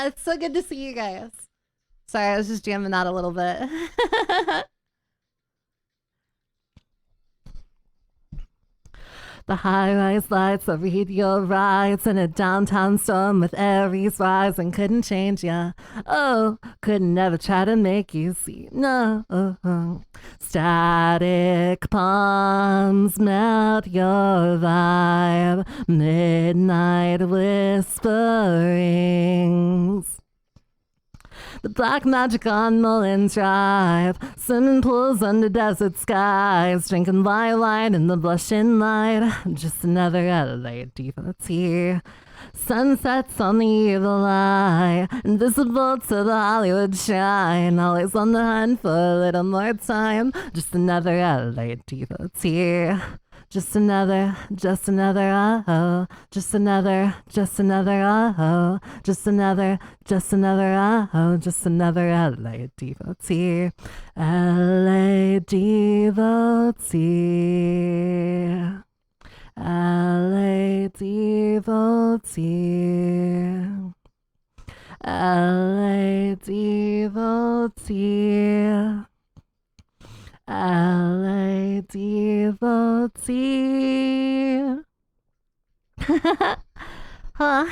It's so good to see you guys. Sorry, I was just jamming out a little bit. The high-rise lights that read your rights in a downtown storm with Aries rising couldn't change ya. Oh, could never try to make you see. No. Static palms melt your vibe. Midnight whisperings. The black magic on Mullins Drive. Swimming pools under desert skies. Drinking light in the blushing light. Just another LA devotee. Sunsets on the evil eye. Invisible to the Hollywood shine. Always on the hunt for a little more time. Just another LA devotee. Just another, oh, just another, oh, just another, oh, just another, oh, just another LA devotee, LA devotee, LA devotee, LA devotee. LA devotee. Huh?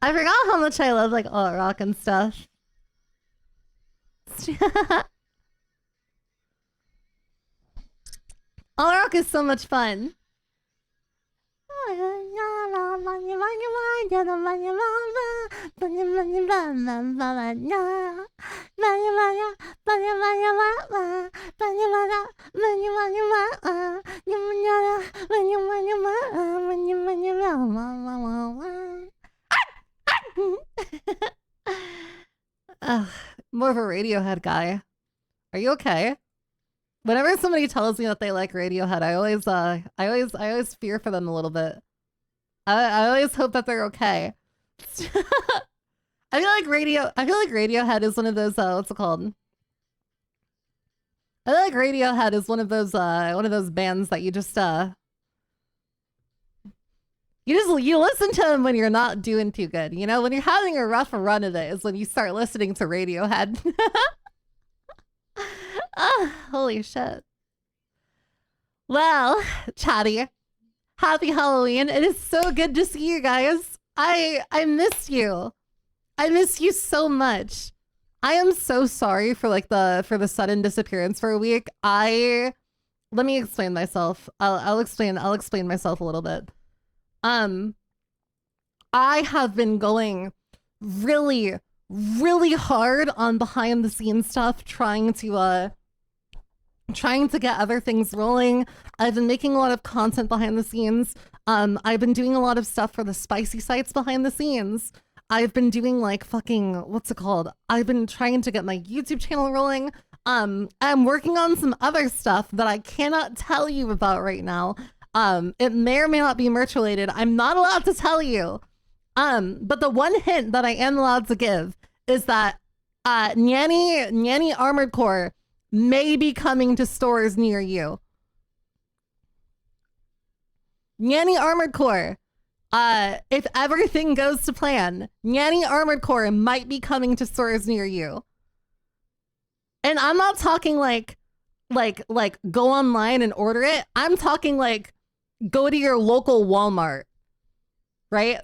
I forgot how much I love like alt rock and stuff. Alt rock is so much fun. More of a Radiohead guy. Are you okay? Whenever somebody tells me that they like Radiohead, I always fear for them a little bit. I always hope that they're okay. I feel like Radiohead is one of those what's it called? I feel like Radiohead is one of those bands that you listen to them when you're not doing too good. You know, when you're having a rough run of it is when you start listening to Radiohead. Holy shit. Well, chatty, happy Halloween. It is so good to see you guys. I miss you. I miss you so much. I am so sorry for like the sudden disappearance for a week. Let me explain myself. I'll explain myself a little bit. I have been going really hard on behind the scenes stuff, trying to get other things rolling. I've been making a lot of content behind the scenes. I've been doing a lot of stuff for the spicy sites behind the scenes. I've been doing like fucking, what's it called? I've been trying to get my YouTube channel rolling. I'm working on some other stuff that I cannot tell you about right now. It may or may not be merch related. I'm not allowed to tell you. But the one hint that I am allowed to give is that Nyannie Armored Core may be coming to stores near you. Nyannie Armored Core, if everything goes to plan, Nyannie Armored Core might be coming to stores near you. And I'm not talking like go online and order it. I'm talking like go to your local Walmart, right?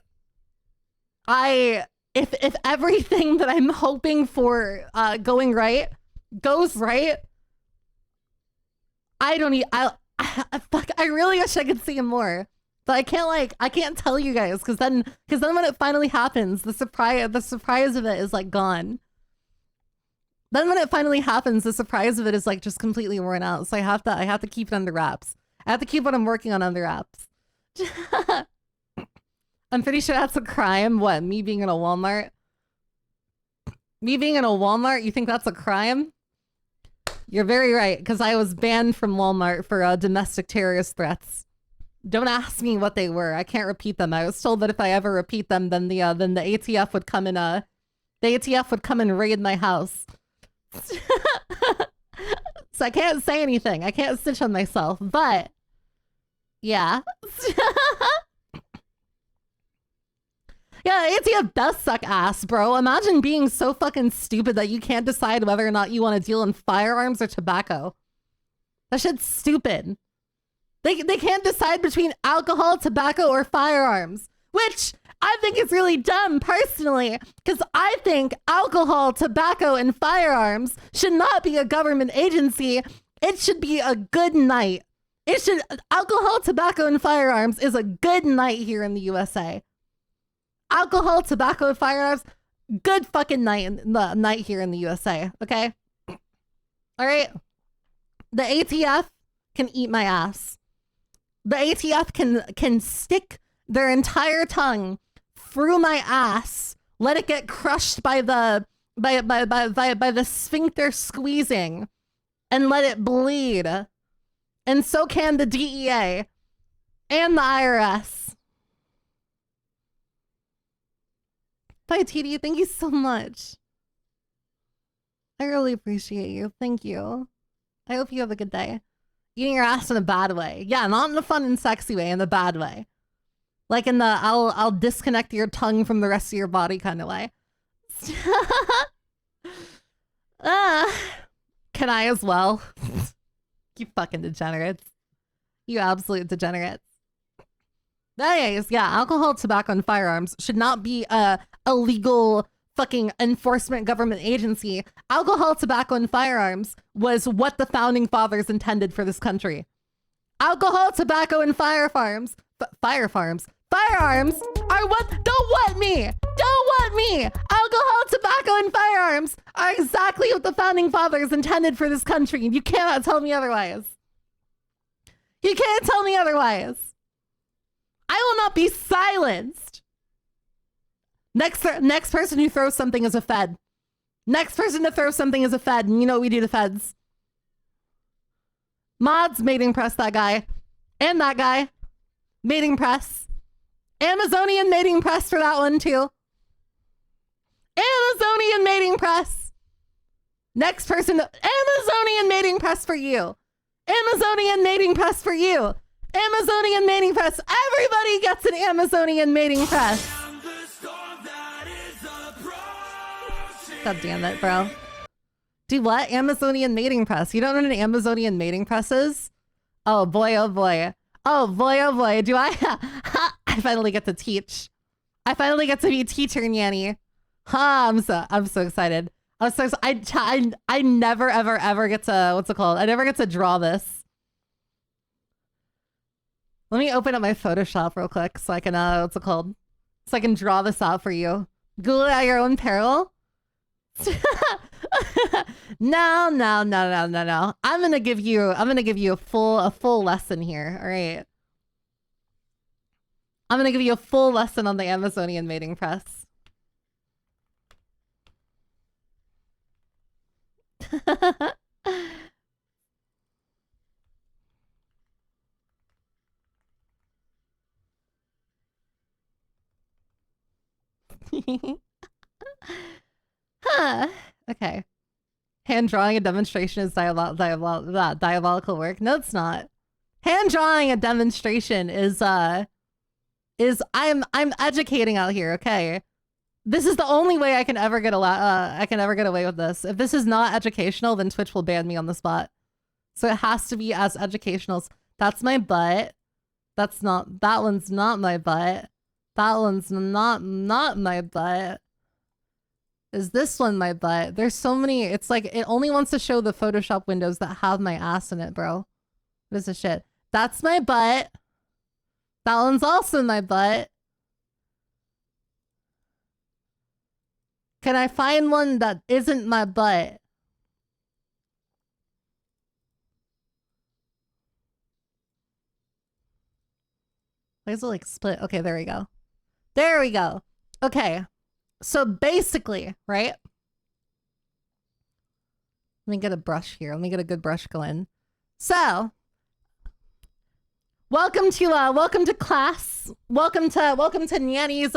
If everything that I'm hoping for going right goes right, I really wish I could see more, but I can't tell you guys because then when it finally happens, the surprise of it is like gone. Then when it finally happens, the surprise of it is like just completely worn out. So I have to keep it under wraps. I have to keep what I'm working on under wraps. I'm pretty sure that's a crime. What, me being in a Walmart? Me being in a Walmart, you think that's a crime? You're very right, because I was banned from Walmart for domestic terrorist threats. Don't ask me what they were. I can't repeat them. I was told that if I ever repeat them, then the ATF would come and raid my house. So I can't say anything. I can't snitch on myself, but yeah. Yeah, ATF does suck ass, bro. Imagine being so fucking stupid that you can't decide whether or not you want to deal in firearms or tobacco. That shit's stupid. They can't decide between alcohol, tobacco, or firearms, which I think is really dumb personally, because I think alcohol, tobacco, and firearms should not be a government agency. It should be a good night. Alcohol, tobacco, and firearms is a good night here in the USA. Alcohol, tobacco, and firearms, good fucking night here in the USA, okay? All right? The ATF can eat my ass. The ATF can stick their entire tongue through my ass, let it get crushed by the sphincter squeezing, and let it bleed. And so can the DEA and the IRS. Bye, TD. Thank you so much. I really appreciate you. Thank you. I hope you have a good day. Eating your ass in a bad way. Yeah, not in a fun and sexy way, in the bad way. Like in the I'll disconnect your tongue from the rest of your body kind of way. Can I as well? You fucking degenerates. You absolute degenerates. Anyways, yeah, alcohol, tobacco, and firearms should not be a legal fucking enforcement government agency. Alcohol, tobacco, and firearms was what the founding fathers intended for this country. Alcohol, tobacco, and firearms are what, don't want me! Don't want me! Alcohol, tobacco, and firearms are exactly what the founding fathers intended for this country. You cannot tell me otherwise. You can't tell me otherwise. I will not be silenced. Next person who throws something is a Fed. Next person to throw something is a Fed, and you know what we do to Feds. Mods, mating press that guy. And that guy. Mating press. Amazonian mating press for that one too. Amazonian mating press. Next person, Amazonian mating press for you. Amazonian mating press for you. Amazonian mating press. Everybody gets an Amazonian mating press. God damn it, bro. Do what? Amazonian mating press. You don't know what an Amazonian mating press is? Oh boy, oh boy. Oh boy, oh boy. Do I? I finally get to teach. I finally get to be teacher, Nyannie. I'm so excited. I'm so I never ever get to, what's it called? I never get to draw this. Let me open up my Photoshop real quick so I can what's it called? So I can draw this out for you. Google it at your own peril. No. I'm gonna give you a full lesson here. All right. I'm gonna give you a full lesson on the Amazonian mating press. Huh. Okay. Hand drawing a demonstration is diabolical work. No, it's not. Hand drawing a demonstration is I'm educating out here. Okay. This is the only way I can ever get away with this. If this is not educational, then Twitch will ban me on the spot. So it has to be as educational. That's my butt. That one's not my butt. That one's not my butt. Is this one my butt? There's so many. It's like it only wants to show the Photoshop windows that have my ass in it, bro. What is this shit? That's my butt. That one's also my butt. Can I find one that isn't my butt? Why is it like split? Okay, there we go. There we go. Okay. So basically, right? Let me get a brush here. Let me get a good brush going. So, welcome to class. Welcome to Nyannie's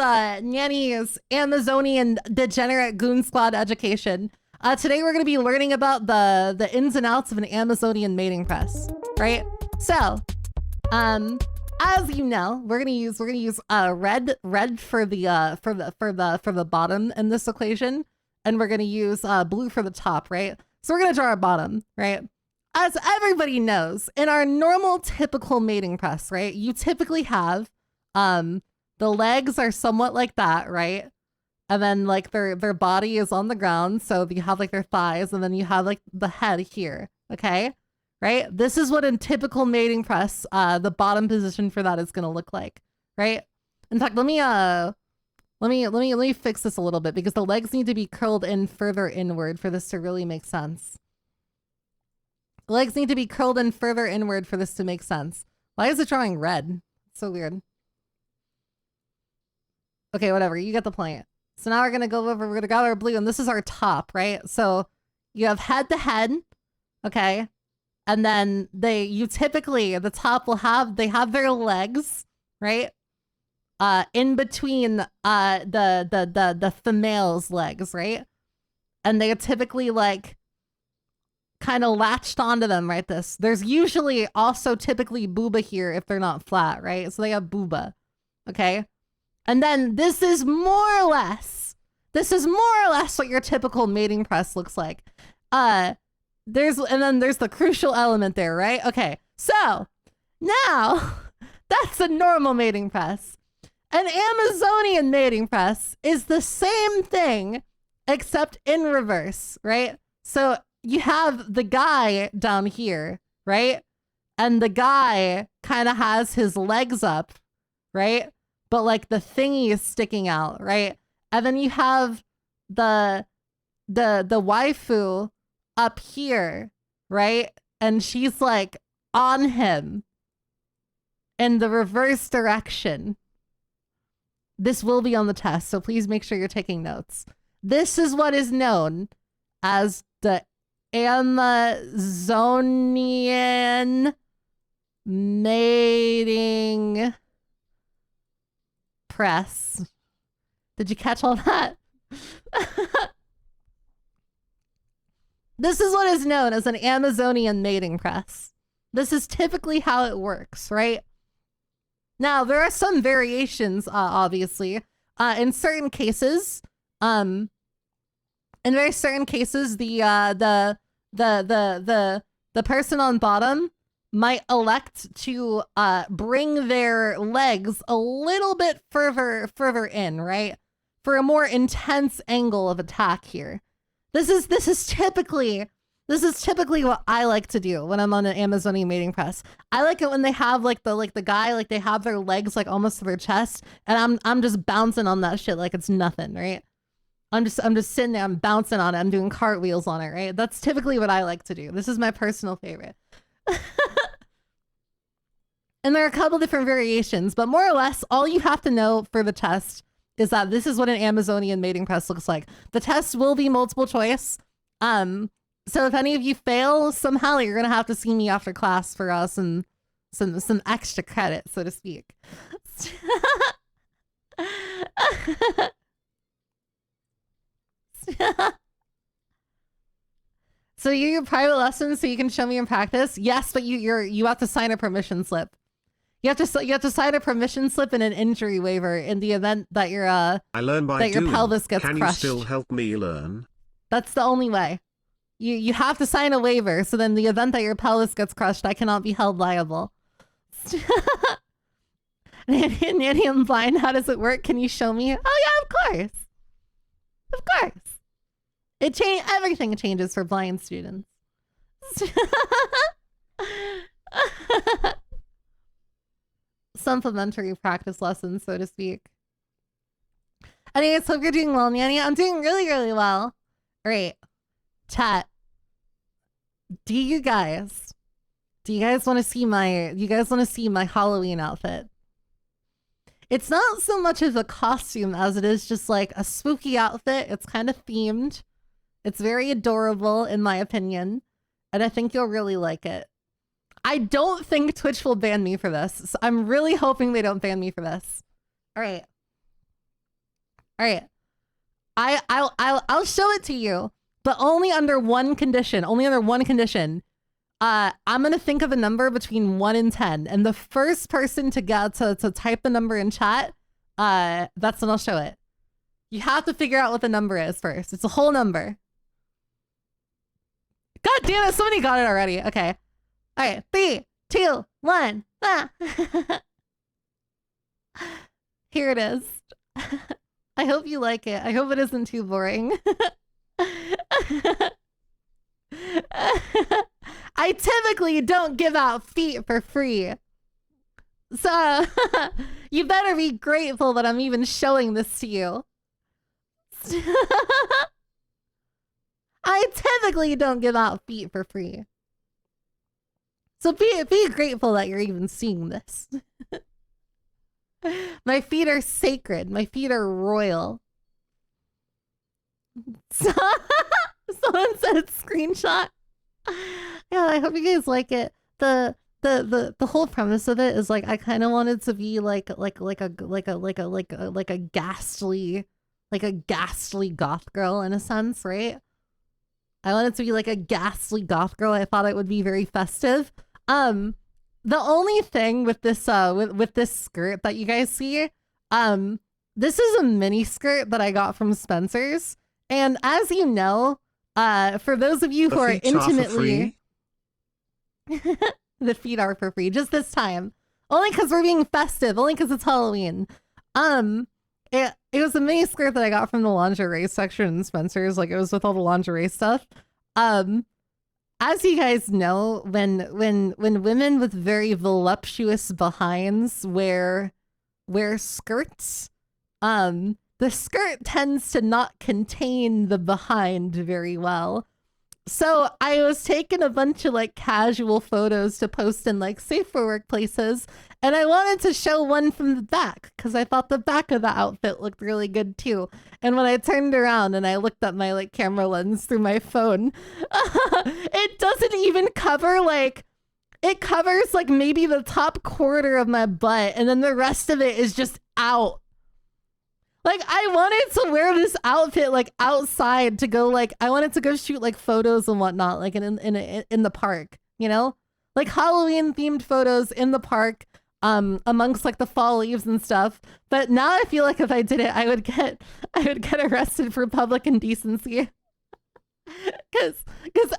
Amazonian degenerate goon squad education. Today we're going to be learning about the ins and outs of an Amazonian mating press, right? So, as you know, we're gonna use red for the bottom in this equation, and we're gonna use blue for the top, right? So we're gonna draw our bottom, right? As everybody knows, in our normal typical mating press, right? You typically have the legs are somewhat like that, right? And then like their body is on the ground, so you have like their thighs, and then you have like the head here, okay? Right? This is what in typical mating press, the bottom position for that is gonna look like, right? In fact, let me fix this a little bit because the legs need to be curled in further inward for this to really make sense. The legs need to be curled in further inward for this to make sense. Why is it drawing red? It's so weird. Okay, whatever. You get the point. So now we're gonna go over. We're gonna gather our blue, and this is our top, right? So you have head to head, okay, and then you typically the top will have their legs, right? In between the female's legs, right? And they typically like kind of latched onto them, right? There's usually also typically booba here if they're not flat, right? So they have booba, okay? And then this is more or less what your typical mating press looks like. There's the crucial element there, right? Okay, so now that's a normal mating press. An Amazonian mating press is the same thing, except in reverse, right? So you have the guy down here, right? And the guy kind of has his legs up, right? But like the thingy is sticking out, right? And then you have the waifu up here, right? And she's like on him in the reverse direction. This will be on the test, so please make sure you're taking notes. This is what is known as the Amazonian mating press. Did you catch all that? This is what is known as an Amazonian mating press. This is typically how it works, right? Now, there are some variations, obviously. In certain cases, the person on bottom might elect to bring their legs a little bit further in, right? For a more intense angle of attack here. This is typically what I like to do when I'm on an Amazonian mating press. I like it when they have like the guy, like they have their legs like almost to their chest, and I'm just bouncing on that shit like it's nothing, right? I'm just sitting there, I'm bouncing on it, I'm doing cartwheels on it, right? That's typically what I like to do. This is my personal favorite. And there are a couple different variations, but more or less all you have to know for the test is that this is what an Amazonian mating press looks like. The test will be multiple choice. So if any of you fail somehow, you're gonna have to see me after class for some extra credit, so to speak. So you your private lessons so you can show me in practice? Yes, but you have to sign a permission slip. You have to sign a permission slip and an injury waiver in the event that your pelvis gets crushed. Can you still help me learn? That's the only way. You have to sign a waiver, so then the event that your pelvis gets crushed, I cannot be held liable. Nyannie, I'm blind. How does it work? Can you show me? Oh yeah, of course. Of course. Everything changes for blind students. Supplementary practice lessons, so to speak. Anyways, hope you're doing well, Nyannie. I'm doing really, really well. All right. Chat. Do you guys want to see my Halloween outfit? It's not so much of a costume as it is just like a spooky outfit. It's kind of themed. It's very adorable in my opinion, and I think you'll really like it. I don't think Twitch will ban me for this, so I'm really hoping they don't ban me for this. All right. I'll show it to you, but only under one condition. Only under one condition. I'm gonna think of a number between 1 and 10, and the first person to get to type the number in chat, that's when I'll show it. You have to figure out what the number is first. It's a whole number. God damn it, somebody got it already. Okay. All right, 3, 2, 1. Ah. Here it is. I hope you like it. I hope it isn't too boring. I typically don't give out feet for free. So you better be grateful that I'm even showing this to you. I typically don't give out feet for free. So be grateful that you're even seeing this. My feet are sacred. My feet are royal. Someone said screenshot. Yeah, I hope you guys like it. The whole premise of it is like I kind of wanted to be like a ghastly goth girl in a sense, right? I wanted to be like a ghastly goth girl. I thought it would be very festive. The only thing with this with this skirt that you guys see, this is a mini skirt that I got from Spencer's, and as you know, for those of you who are intimately, the feet are for free just this time, only because we're being festive, only because it's Halloween. It was a mini skirt that I got from the lingerie section in Spencer's. Like, it was with all the lingerie stuff. As you guys know, when women with very voluptuous behinds wear skirts, the skirt tends to not contain the behind very well. So I was taking a bunch of like casual photos to post in like safe for work places, and I wanted to show one from the back because I thought the back of the outfit looked really good too. And when I turned around and I looked at my like camera lens through my phone, it doesn't even cover like, it covers like maybe the top quarter of my butt, and then the rest of it is just out. Like, I wanted to wear this outfit like outside to go like, I wanted to go shoot like photos and whatnot, like in the park, you know, like Halloween themed photos in the park, amongst like the fall leaves and stuff. But now I feel like if I did it, I would get arrested for public indecency. Cause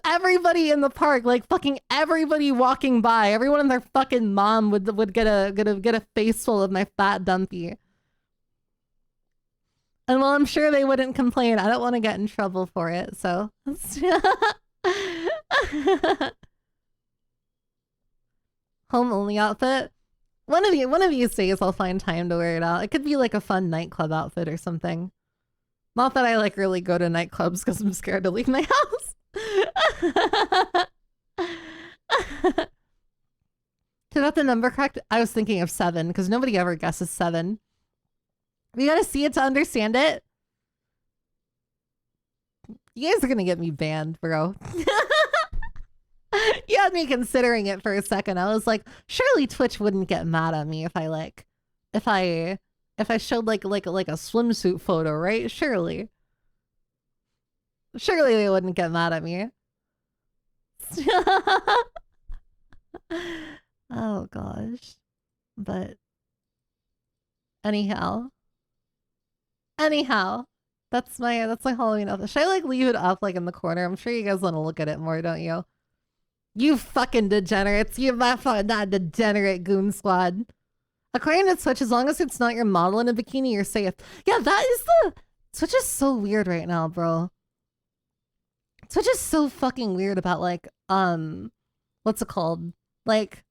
everybody in the park, like fucking everybody walking by, everyone and their fucking mom would get a face full of my fat dumpy. And while I'm sure they wouldn't complain, I don't want to get in trouble for it, so. Home only outfit. One of these days I'll find time to wear it out. It could be like a fun nightclub outfit or something. Not that I like really go to nightclubs because I'm scared to leave my house. To got the number correct, I was thinking of 7 because nobody ever guesses 7. You gotta see it to understand it. You guys are gonna get me banned, bro. You had me considering it for a second. I was like, surely Twitch wouldn't get mad at me if I like, if I showed like a swimsuit photo, right? Surely they wouldn't get mad at me. Oh gosh, but anyhow, that's my Halloween outfit. Should I like leave it up like in the corner? I'm sure you guys want to look at it more, don't you? You fucking degenerates. You that degenerate goon squad. According to Twitch, as long as it's not your model in a bikini, you're safe. Yeah, that is the... Twitch is so weird right now, bro. Twitch is so fucking weird about like, what's it called? Like,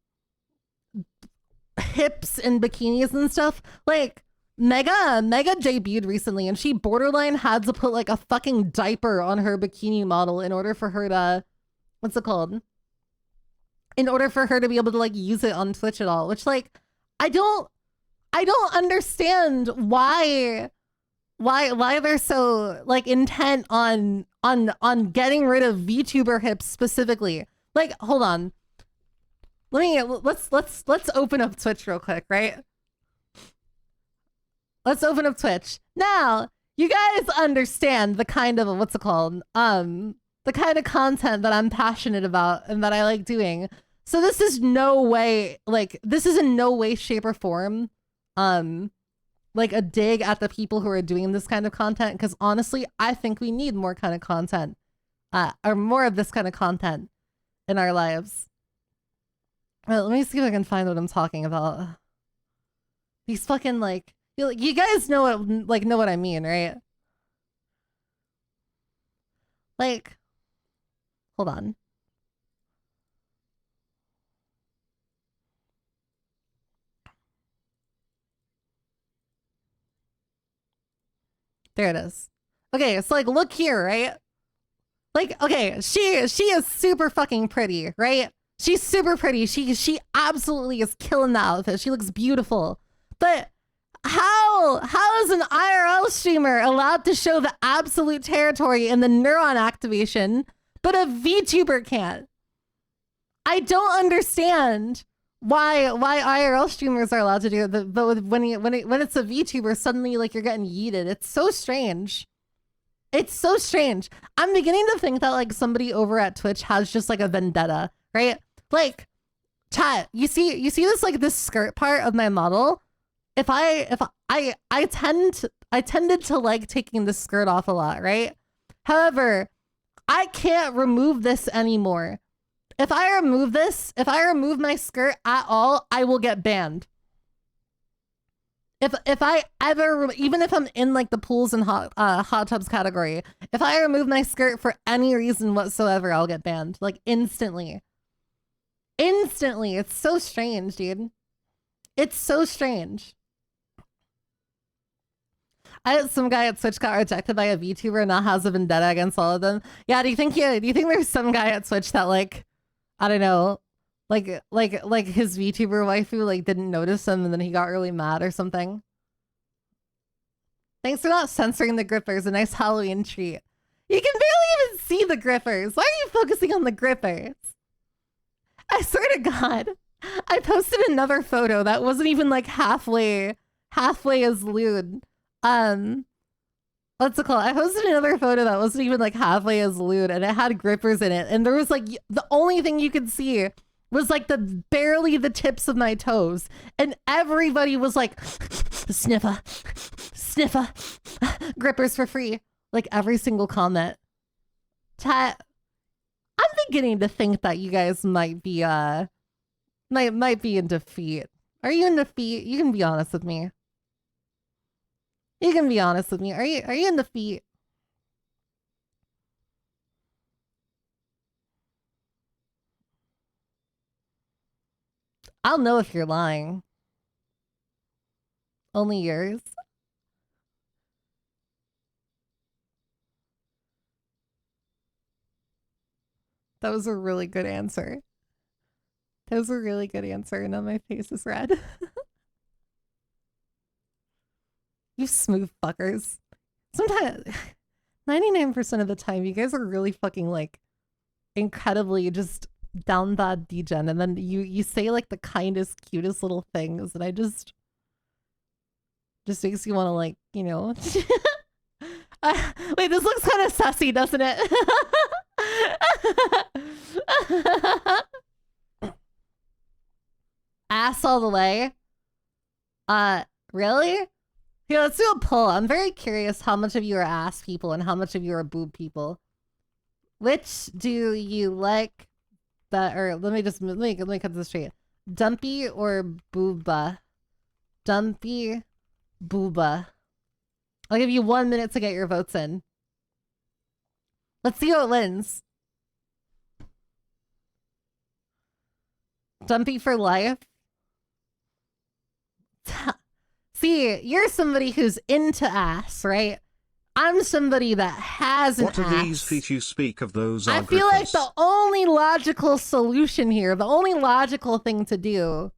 hips and bikinis and stuff. Like, Mega debuted recently and she borderline had to put like a fucking diaper on her bikini model in order for her to, what's it called? In order for her to be able to like use it on Twitch at all, which like, I don't understand why they're so like intent on getting rid of VTuber hips specifically. Like, hold on. Let's open up Twitch real quick, right? Let's open up Twitch. Now, you guys understand the kind of, what's it called? The the kind of content that I'm passionate about and that I like doing. So this is no way, like, this is in no way, shape, or form, like a dig at the people who are doing this kind of content. Because honestly, I think we need more kind of content, or more of this kind of content in our lives. Well, let me see if I can find what I'm talking about. These fucking, like, you guys know what I mean, right? Like, hold on. There it is. Okay, it's like, look here, right? Like, okay, she is super fucking pretty, right? She's super pretty. She absolutely is killing the outfit. She looks beautiful. But how is an IRL streamer allowed to show the absolute territory and the neuron activation, but a VTuber can't? I don't understand why IRL streamers are allowed to do it, but when it's a VTuber, suddenly like you're getting yeeted. It's so strange. It's so strange. I'm beginning to think that like somebody over at Twitch has just like a vendetta, right? Like, chat, you see this like this skirt part of my model? I tended to like taking the skirt off a lot, right? However, I can't remove this anymore. If I remove my skirt at all, I will get banned. If I ever, even if I'm in like the pools and hot tubs category, if I remove my skirt for any reason whatsoever, I'll get banned. Like instantly. Instantly. It's so strange, dude. It's so strange. I had some guy at Twitch got rejected by a VTuber and now has a vendetta against all of them. Yeah, do you think there's some guy at Twitch that like, I don't know, like his VTuber waifu like didn't notice him and then he got really mad or something? Thanks for not censoring the grippers. A nice Halloween treat. You can barely even see the grippers. Why are you focusing on the grippers? I swear to God, I posted another photo that wasn't even like halfway as lewd. What's it called? I posted another photo that wasn't even like halfway as lewd and it had grippers in it. And there was like, the only thing you could see was like barely the tips of my toes. And everybody was like, sniffa, grippers for free. Like every single comment. Chat, I'm beginning to think that you guys might be, might be in defeat. Are you in defeat? You can be honest with me. You can be honest with me. Are you in defeat? I'll know if you're lying. Only yours? That was a really good answer. That was a really good answer, and now my face is red. You smooth fuckers. Sometimes, 99% of the time, you guys are really fucking, like, incredibly just down bad degen, and then you say, like, the kindest, cutest little things, and I just makes you want to, like, you know... wait, this looks kind of sassy, doesn't it? Ass all the way? Really? Here, let's do a poll. I'm very curious how much of you are ass people and how much of you are boob people. Which do you like or let me cut this straight. Dumpy or booba? Dumpy, booba. I'll give you 1 minute to get your votes in. Let's see who it wins. Dumpy for life. See, you're somebody who's into ass, right? I'm somebody that has an ass. What are these feet you speak of? Those are I feel like the only logical solution here, the only logical thing to do,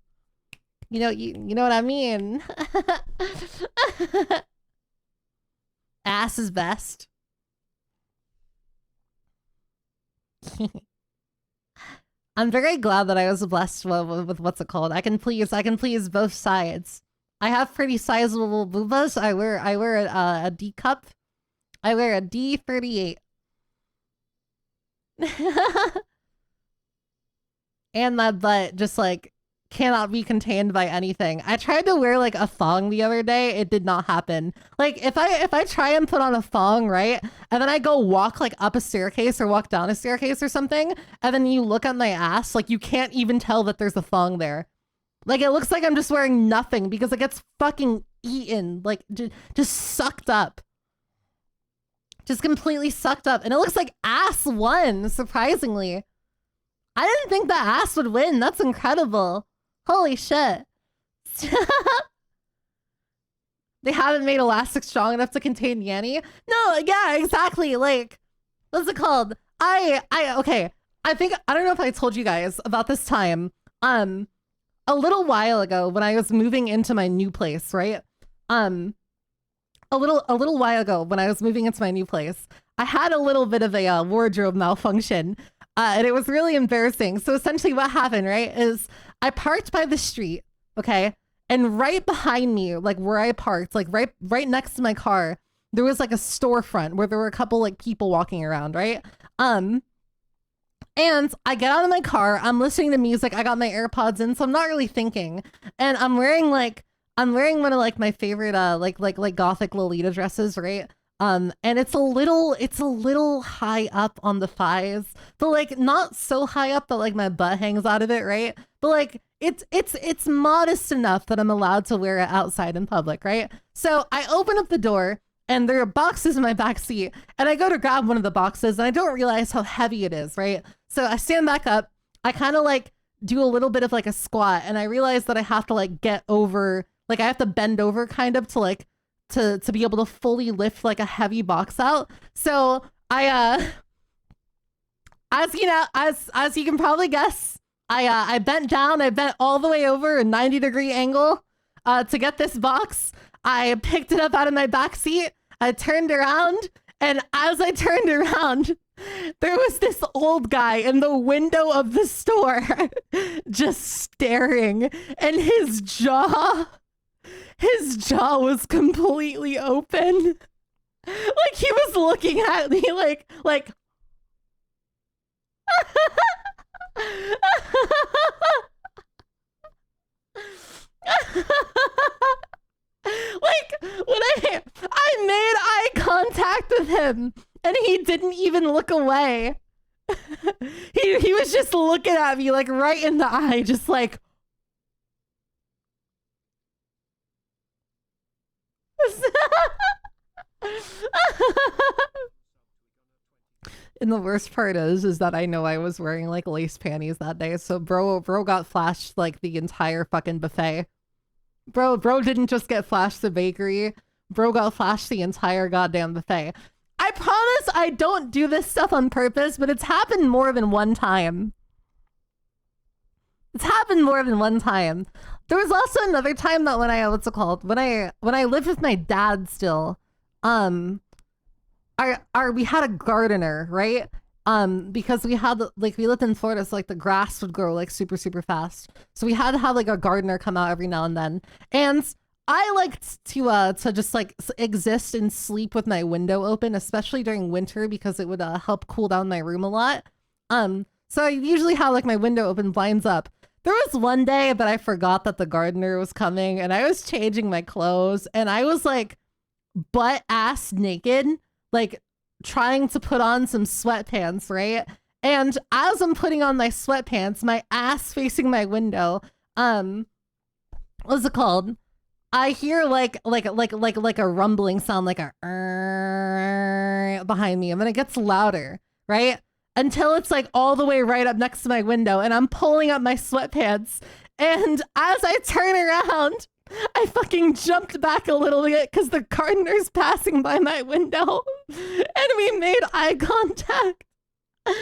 you know what I mean? Ass is best. I'm very glad that I was blessed with what's it called. I can please both sides. I have pretty sizable boobas. I wear a D cup. I wear a D38. And that butt just like cannot be contained by anything. I tried to wear like a thong the other day. It did not happen. Like if I try and put on a thong, right? And then I go walk like up a staircase or walk down a staircase or something, and then you look at my ass, like you can't even tell that there's a thong there. Like it looks like I'm just wearing nothing because it gets fucking eaten, like just sucked up. Just completely sucked up. And it looks like ass won, surprisingly. I didn't think that ass would win. That's incredible. Holy shit. They haven't made elastic strong enough to contain Nyannie? No, yeah, exactly. Like, what's it called? Okay. I don't know if I told you guys about this time. A little while ago when I was moving into my new place, right? A little while ago when I was moving into my new place, I had a little bit of a wardrobe malfunction. And it was really embarrassing. So essentially what happened, right, is I parked by the street, okay? And right behind me, like where I parked, like right next to my car, there was like a storefront where there were a couple like people walking around, right? And I get out of my car, I'm listening to music, I got my AirPods in, so I'm not really thinking. And I'm wearing one of like my favorite like gothic Lolita dresses, right? And it's a little high up on the thighs, but like not so high up that like my butt hangs out of it, right? But like it's modest enough that I'm allowed to wear it outside in public, right? So I open up the door and there are boxes in my back seat, and I go to grab one of the boxes and I don't realize how heavy it is, right? So I stand back up, I kind of like do a little bit of like a squat, and I realize that I have to like get over, like I have to bend over kind of to like to be able to fully lift like a heavy box out. So I as you can probably guess, I bent down, I bent all the way over a 90-degree angle to get this box. I picked it up out of my back seat, I turned around, and as I turned around, there was this old guy in the window of the store just staring, and his jaw was completely open. Like he was looking at me like like when I made eye contact with him and he didn't even look away. he was just looking at me like right in the eye, just like and the worst part is that I know I was wearing like lace panties that day, so bro got flashed like the entire fucking buffet. Bro didn't just get flashed the bakery, bro got flashed the entire goddamn buffet. I promise I don't do this stuff on purpose, but it's happened more than one time. It's happened more than one time. There was also another time that when I lived with my dad still, we had a gardener, right? Because we lived in Florida, so like the grass would grow like super fast. So we had to have like a gardener come out every now and then. And I liked to just like exist and sleep with my window open, especially during winter, because it would help cool down my room a lot. So I usually have like my window open, blinds up. There was one day that I forgot that the gardener was coming, and I was changing my clothes, and I was like butt ass naked, like trying to put on some sweatpants, right? And as I'm putting on my sweatpants, my ass facing my window, what's it called? I hear like a rumbling sound, like a behind me, and then it gets louder, right? Until it's like all the way right up next to my window, and I'm pulling up my sweatpants, and as I turn around, I fucking jumped back a little bit because the gardener's passing by my window, and we made eye contact. And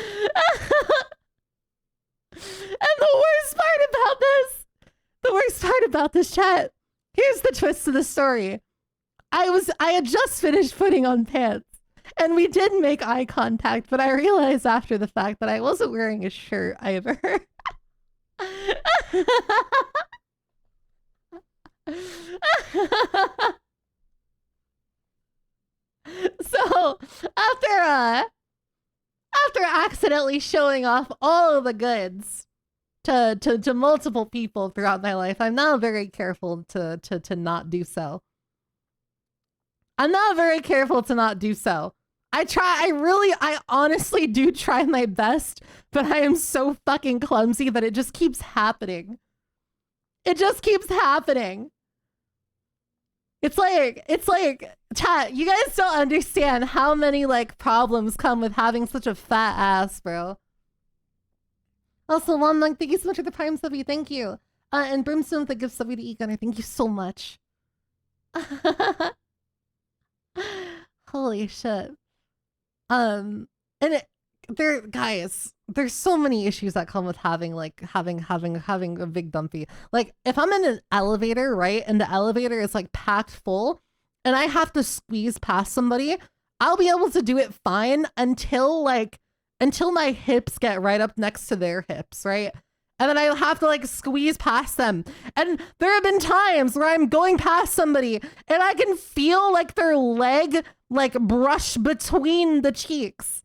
the worst part about this, chat, here's the twist to the story. I had just finished putting on pants, and we did make eye contact, but I realized after the fact that I wasn't wearing a shirt either. So after accidentally showing off all of the goods to multiple people throughout my life. I'm now very careful to not do so. I'm now very careful to not do so. I honestly do try my best, but I am so fucking clumsy that it just keeps happening. It just keeps happening. It's like, chat, you guys don't understand how many, like, problems come with having such a fat ass, bro. Also, Long Monk, thank you so much for the Prime Subby, thank you. And Brimstone, the gift subby to Egunner, thank you so much. Holy shit. And guys, there's so many issues that come with having a big dumpy. Like, if I'm in an elevator, right, and the elevator is like packed full, and I have to squeeze past somebody, I'll be able to do it fine until my hips get right up next to their hips, right? And then I'll have to like squeeze past them. And there have been times where I'm going past somebody and I can feel like their leg like brush between the cheeks.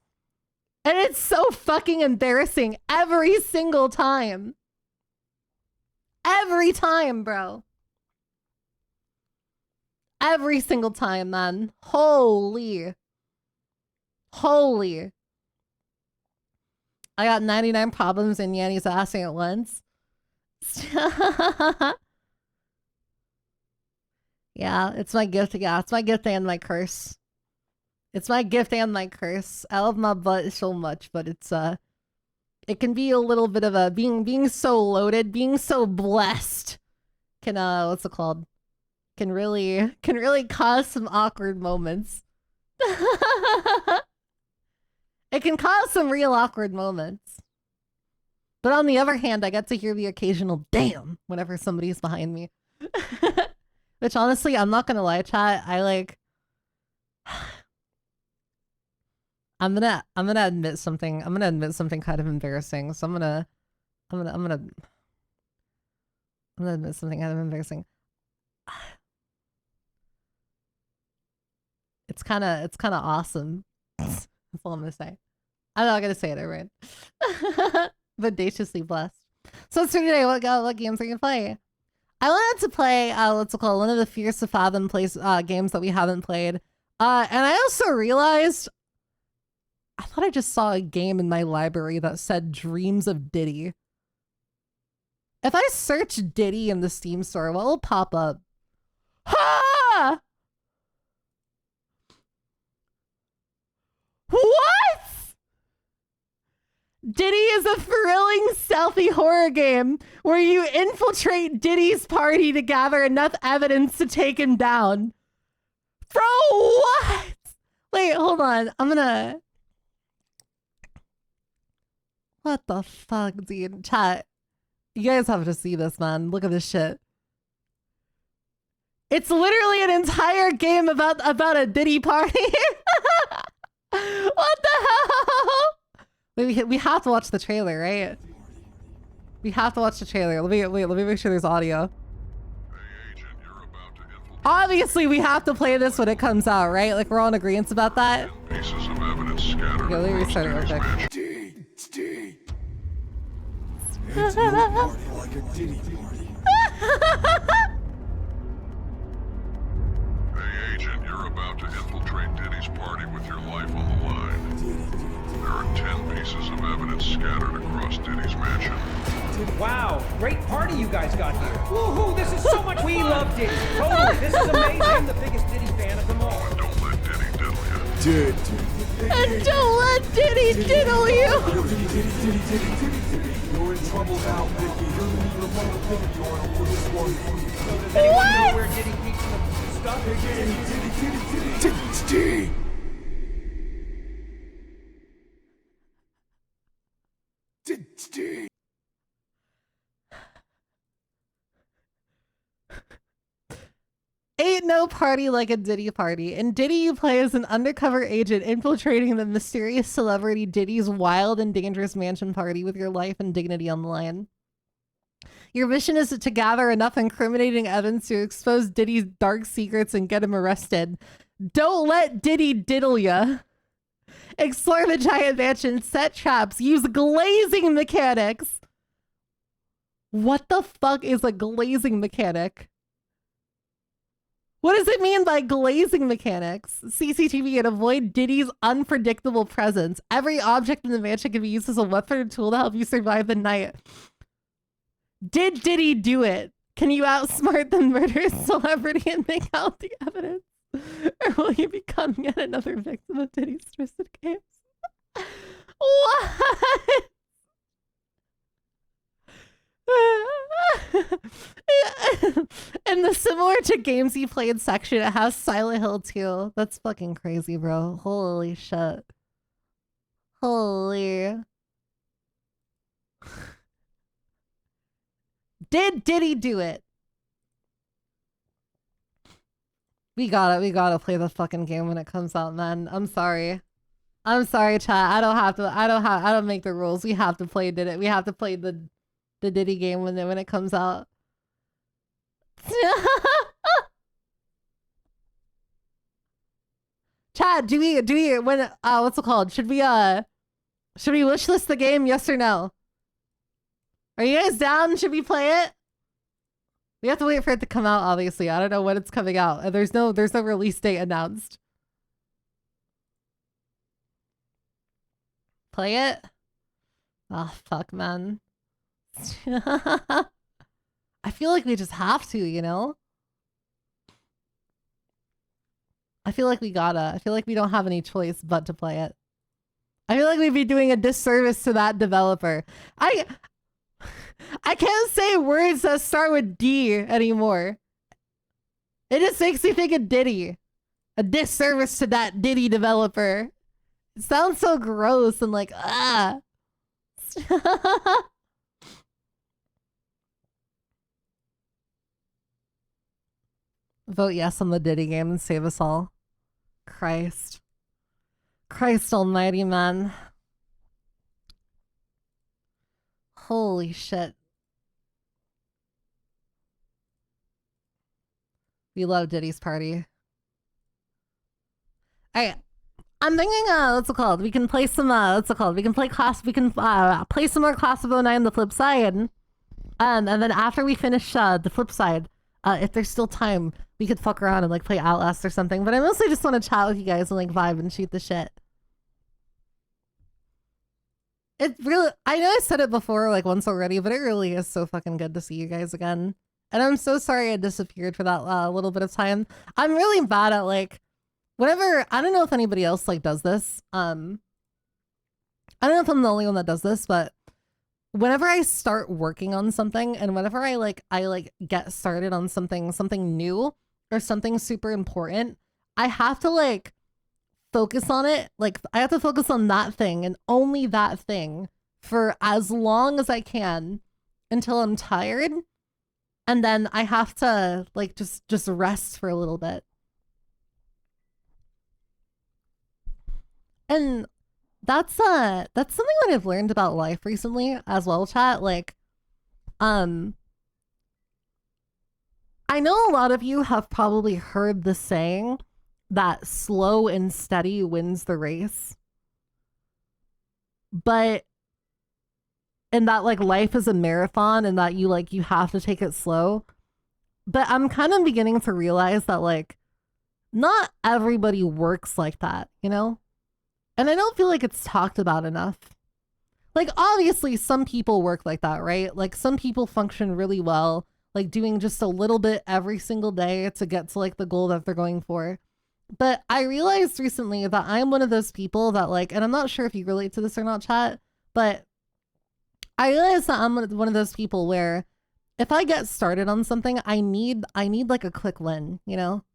And it's so fucking embarrassing every single time. Every time, bro. Every single time, man. Holy. I got 99 problems and Nyannie's asking at once. Yeah, it's my gift. Yeah, it's my gift and my curse. It's my gift and my curse. I love my butt so much, but it's it can be a little bit of a being so loaded, being so blessed can what's it called? Can really cause some awkward moments. It can cause some real awkward moments. But on the other hand, I get to hear the occasional damn whenever somebody's behind me. Which honestly, I'm not gonna lie, chat, I'm gonna admit something. I'm gonna admit something kind of embarrassing. So I'm gonna admit something kind of embarrassing. It's kind of awesome. That's all I'm gonna say. I'm not gonna say it, right? Audaciously blessed. So for today, what games are you gonna play? I wanted to play what's it called, one of the Fierce to Fathom games that we haven't played. And I also realized I thought I just saw a game in my library that said Dreams of Diddy. If I search Diddy in the Steam store, what will pop up? Ha! What? Diddy is a thrilling, stealthy horror game where you infiltrate Diddy's party to gather enough evidence to take him down. Bro, what? Wait, hold on. What the fuck, dude? Chat. You guys have to see this, man. Look at this shit. It's literally an entire game about a Diddy party. What the hell? Wait, we have to watch the trailer, right? We have to watch the trailer. Let me make sure there's audio. Hey, Agent, you're about to infiltrate. Obviously, we have to play this when it comes out, right? Like, we're all in agreement about that. Pieces of evidence scattered Okay, let me restart it real quick. Diddy. It's no party like a Diddy party. Hey, Agent, you're about to infiltrate Diddy's party with your life on the line. There are 10 pieces of evidence scattered across Diddy's mansion. Wow, great party you guys got here. Woohoo, this is so much fun. We love Diddy. Totally, this is amazing. I'm the biggest Diddy fan of them all. And don't let Diddy diddle you. And don't let Diddy diddle you. You're in trouble now, Vicky. You're the motherfucker. You're on this one. Does anyone know where Diddy keeps the stuff? Diddy. Ain't no party like a Diddy party. In Diddy, you play as an undercover agent infiltrating the mysterious celebrity Diddy's wild and dangerous mansion party with your life and dignity on the line. Your mission is to gather enough incriminating evidence to expose Diddy's dark secrets and get him arrested. Don't let Diddy diddle ya. Explore the giant mansion, set traps, use glazing mechanics. What the fuck is a glazing mechanic? What does it mean by glazing mechanics? CCTV and avoid Diddy's unpredictable presence. Every object in the mansion can be used as a weapon or tool to help you survive the night. Did Diddy do it? Can you outsmart the murderous celebrity and make out the evidence? Or will you become yet another victim of Diddy's twisted games? What? In the similar to games you played section, it has Silent Hill 2. That's fucking crazy, bro. Holy shit. Holy. Did Diddy do it? We gotta play the fucking game when it comes out, man. I'm sorry. I'm sorry, chat. I don't make the rules. We have to play We have to play the Diddy game when it comes out. Chat, do we when what's it called? Should we wishlist the game, yes or no? Are you guys down? Should we play it? We have to wait for it to come out, obviously. I don't know when it's coming out. There's no release date announced. Play it? Oh, fuck, man. I feel like we just have to, you know? I feel like we gotta. I feel like we don't have any choice but to play it. I feel like we'd be doing a disservice to that developer. I can't say words that start with D anymore. It just makes me think of Diddy. A disservice to that Diddy developer. It sounds so gross and like, ah. Vote yes on the Diddy game and save us all. Christ. Christ almighty, man. Holy shit. We love Diddy's party. Alright. I'm thinking, what's it called? We can play some, what's it called? We can play play some more Class of 09 the flip side. And then after we finish the flip side, if there's still time, we could fuck around and like play Outlast or something. But I mostly just want to chat with you guys and like vibe and shoot the shit. It really, I know I said it before like once already, but it really is so fucking good to see you guys again. And I'm so sorry I disappeared for that little bit of time. I'm really bad at like, whenever, I don't know if anybody else like does this. I don't know if I'm the only one that does this, but whenever I start working on something and whenever I get started on something new or something super important, I have to like focus on it. Like I have to focus on that thing and only that thing for as long as I can until I'm tired. And then I have to like just rest for a little bit. And that's something that I've learned about life recently as well, chat. Like, I know a lot of you have probably heard the saying that slow and steady wins the race. But, and that like life is a marathon and that you have to take it slow. But I'm kind of beginning to realize that like, not everybody works like that, you know? And I don't feel like it's talked about enough. Like, obviously, some people work like that, right? Like, some people function really well, like doing just a little bit every single day to get to like the goal that they're going for. But I realized recently that I'm one of those people that like, and I'm not sure if you relate to this or not, chat, but I realized that I'm one of those people where if I get started on something, I need like a quick win, you know?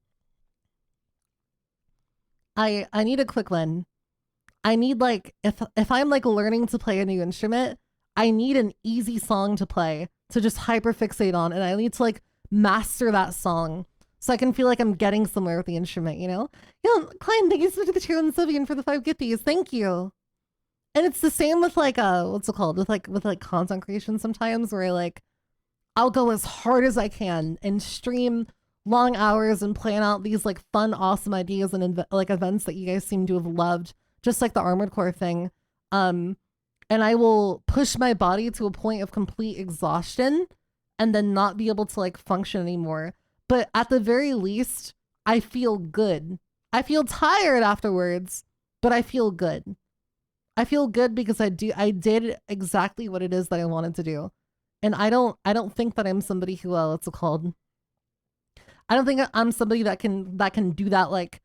I need a quick win. I need like, if I'm like learning to play a new instrument, I need an easy song to play to just hyperfixate on, and I need to like master that song so I can feel like I'm getting somewhere with the instrument, you know? Yeah, Klein, thank you so much for the cheer and Sylvian for the 5 gifties. Thank you. And it's the same with like what's it called? With like content creation sometimes where I'll go as hard as I can and stream long hours and plan out these like fun, awesome ideas and like events that you guys seem to have loved just like the Armored Core thing. And I will push my body to a point of complete exhaustion and then not be able to like function anymore. But at the very least, I feel good. I feel tired afterwards, but I feel good. I feel good because I did exactly what it is that I wanted to do. And I don't think that I'm somebody who, what's it called? I don't think I'm somebody that can do that, like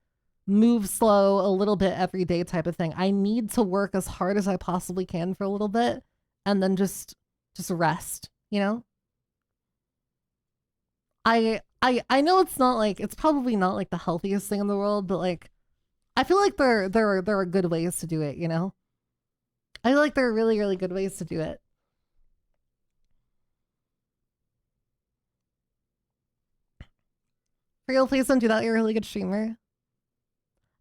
move slow a little bit every day type of thing. I need to work as hard as I possibly can for a little bit and then just rest, you know? I know it's probably not like the healthiest thing in the world, but like I feel like there are good ways to do it, you know? I feel like there are really, really good ways to do it. For real, please don't do that. You're a really good streamer.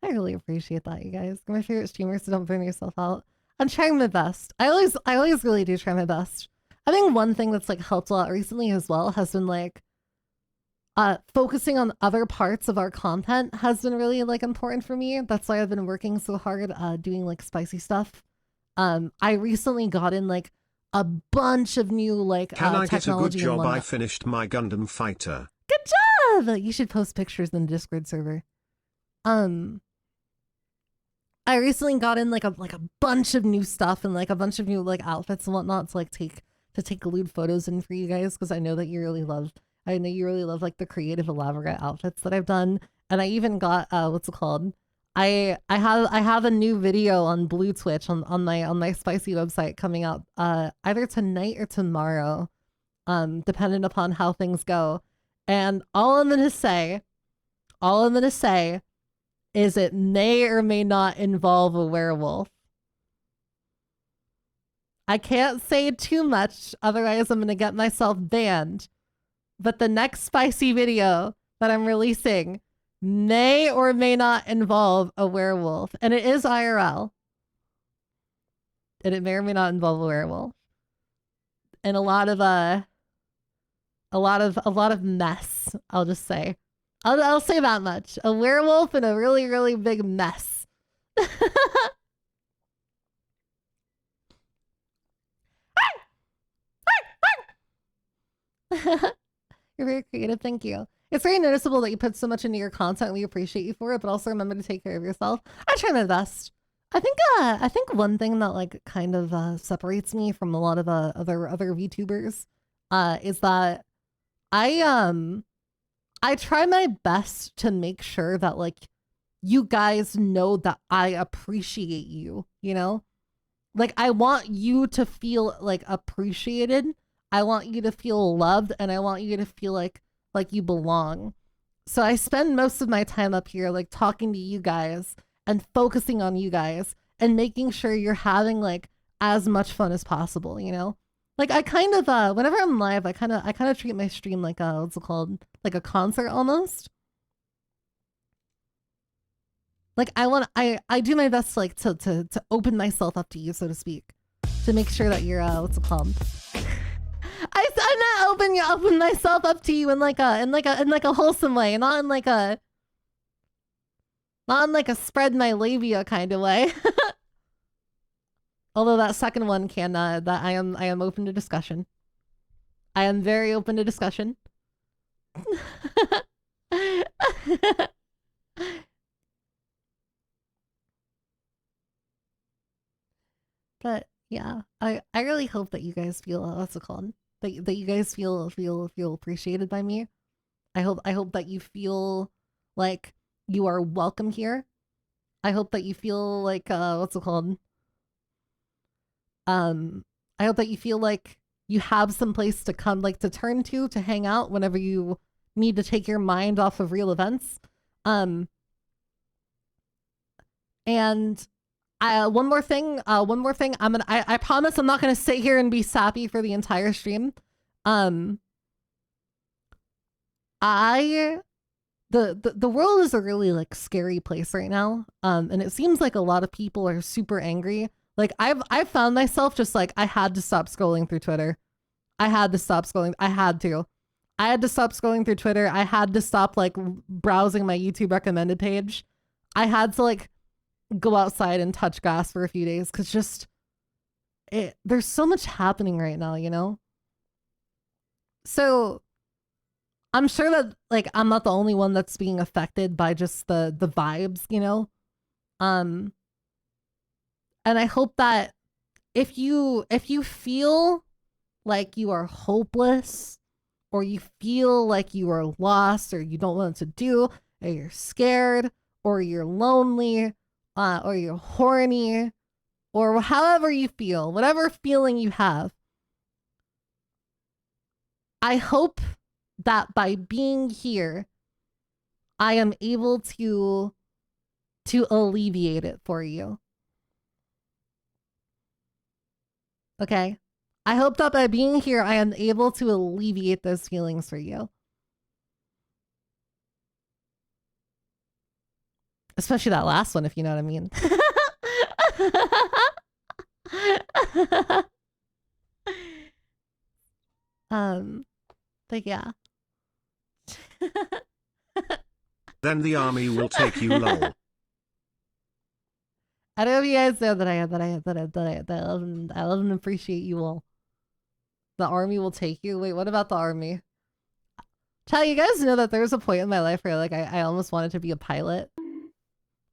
I really appreciate that, you guys. You're my favorite streamer, so don't burn yourself out. I'm trying my best. I always really do try my best. I think one thing that's like helped a lot recently as well has been like focusing on other parts of our content has been really like important for me. That's why I've been working so hard doing like spicy stuff. I recently got in like a bunch of new like Can I get a good technology job? and I finished my Gundam fighter. Good job! You should post pictures in the Discord server. I recently got in like a bunch of new stuff and like a bunch of new like outfits and whatnot to like take lewd photos in for you guys, because I know you really love like the creative elaborate outfits that I've done. And I even got what's it called? I have a new video on Blue Twitch on my spicy website coming out either tonight or tomorrow, depending upon how things go. And all I'm gonna say is it may or may not involve a werewolf. I can't say too much, otherwise I'm gonna get myself banned. But the next spicy video that I'm releasing may or may not involve a werewolf, and it is IRL. And it may or may not involve a werewolf. And a lot of mess, I'll just say. I'll say that much. A werewolf and a really, really big mess. You're very creative, thank you. It's very noticeable that you put so much into your content. We appreciate you for it, but also remember to take care of yourself. I try my best. I think one thing that like kind of separates me from a lot of other VTubers is that I try my best to make sure that like you guys know that I appreciate you, you know? Like I want you to feel like appreciated. I want you to feel loved, and I want you to feel like you belong. So I spend most of my time up here like talking to you guys and focusing on you guys and making sure you're having like as much fun as possible, you know? Like I kind of whenever I'm live, I kind of treat my stream like what's it called? Like a concert almost. Like I do my best like to open myself up to you, so to speak, to make sure that you're what's it called? I'm not open myself up to you in like a wholesome way, not in like a spread my labia kind of way. Although that second one can that I am open to discussion. I am very open to discussion. But yeah, I really hope that you guys feel what's it called? That you guys feel appreciated by me. I hope that you feel like you are welcome here. I hope that you feel like what's it called? I hope that you feel like you have some place to come, like to turn to hang out whenever you need to take your mind off of real events. And one more thing. I promise I'm not gonna sit here and be sappy for the entire stream. The world is a really like scary place right now. And it seems like a lot of people are super angry. Like I've found myself just like I had to stop scrolling through Twitter. I had to stop scrolling. I had to stop scrolling through Twitter. I had to stop like browsing my YouTube recommended page. I had to like go outside and touch grass for a few days, because just there's so much happening right now, you know? So I'm sure that like I'm not the only one that's being affected by just the vibes, you know? And I hope that if you feel like you are hopeless, or you feel like you are lost, or you don't know what to do, or you're scared, or you're lonely, or you're horny, or however you feel, whatever feeling you have, I hope that by being here, I am able to alleviate it for you. Okay? I hope that by being here, I am able to alleviate those feelings for you. Especially that last one, if you know what I mean. But yeah. Then the army will take you lol. I don't know if you guys know that I love and appreciate you all. The army will take you. Wait, what about the army? Chat, you guys know that there was a point in my life where like I almost wanted to be a pilot.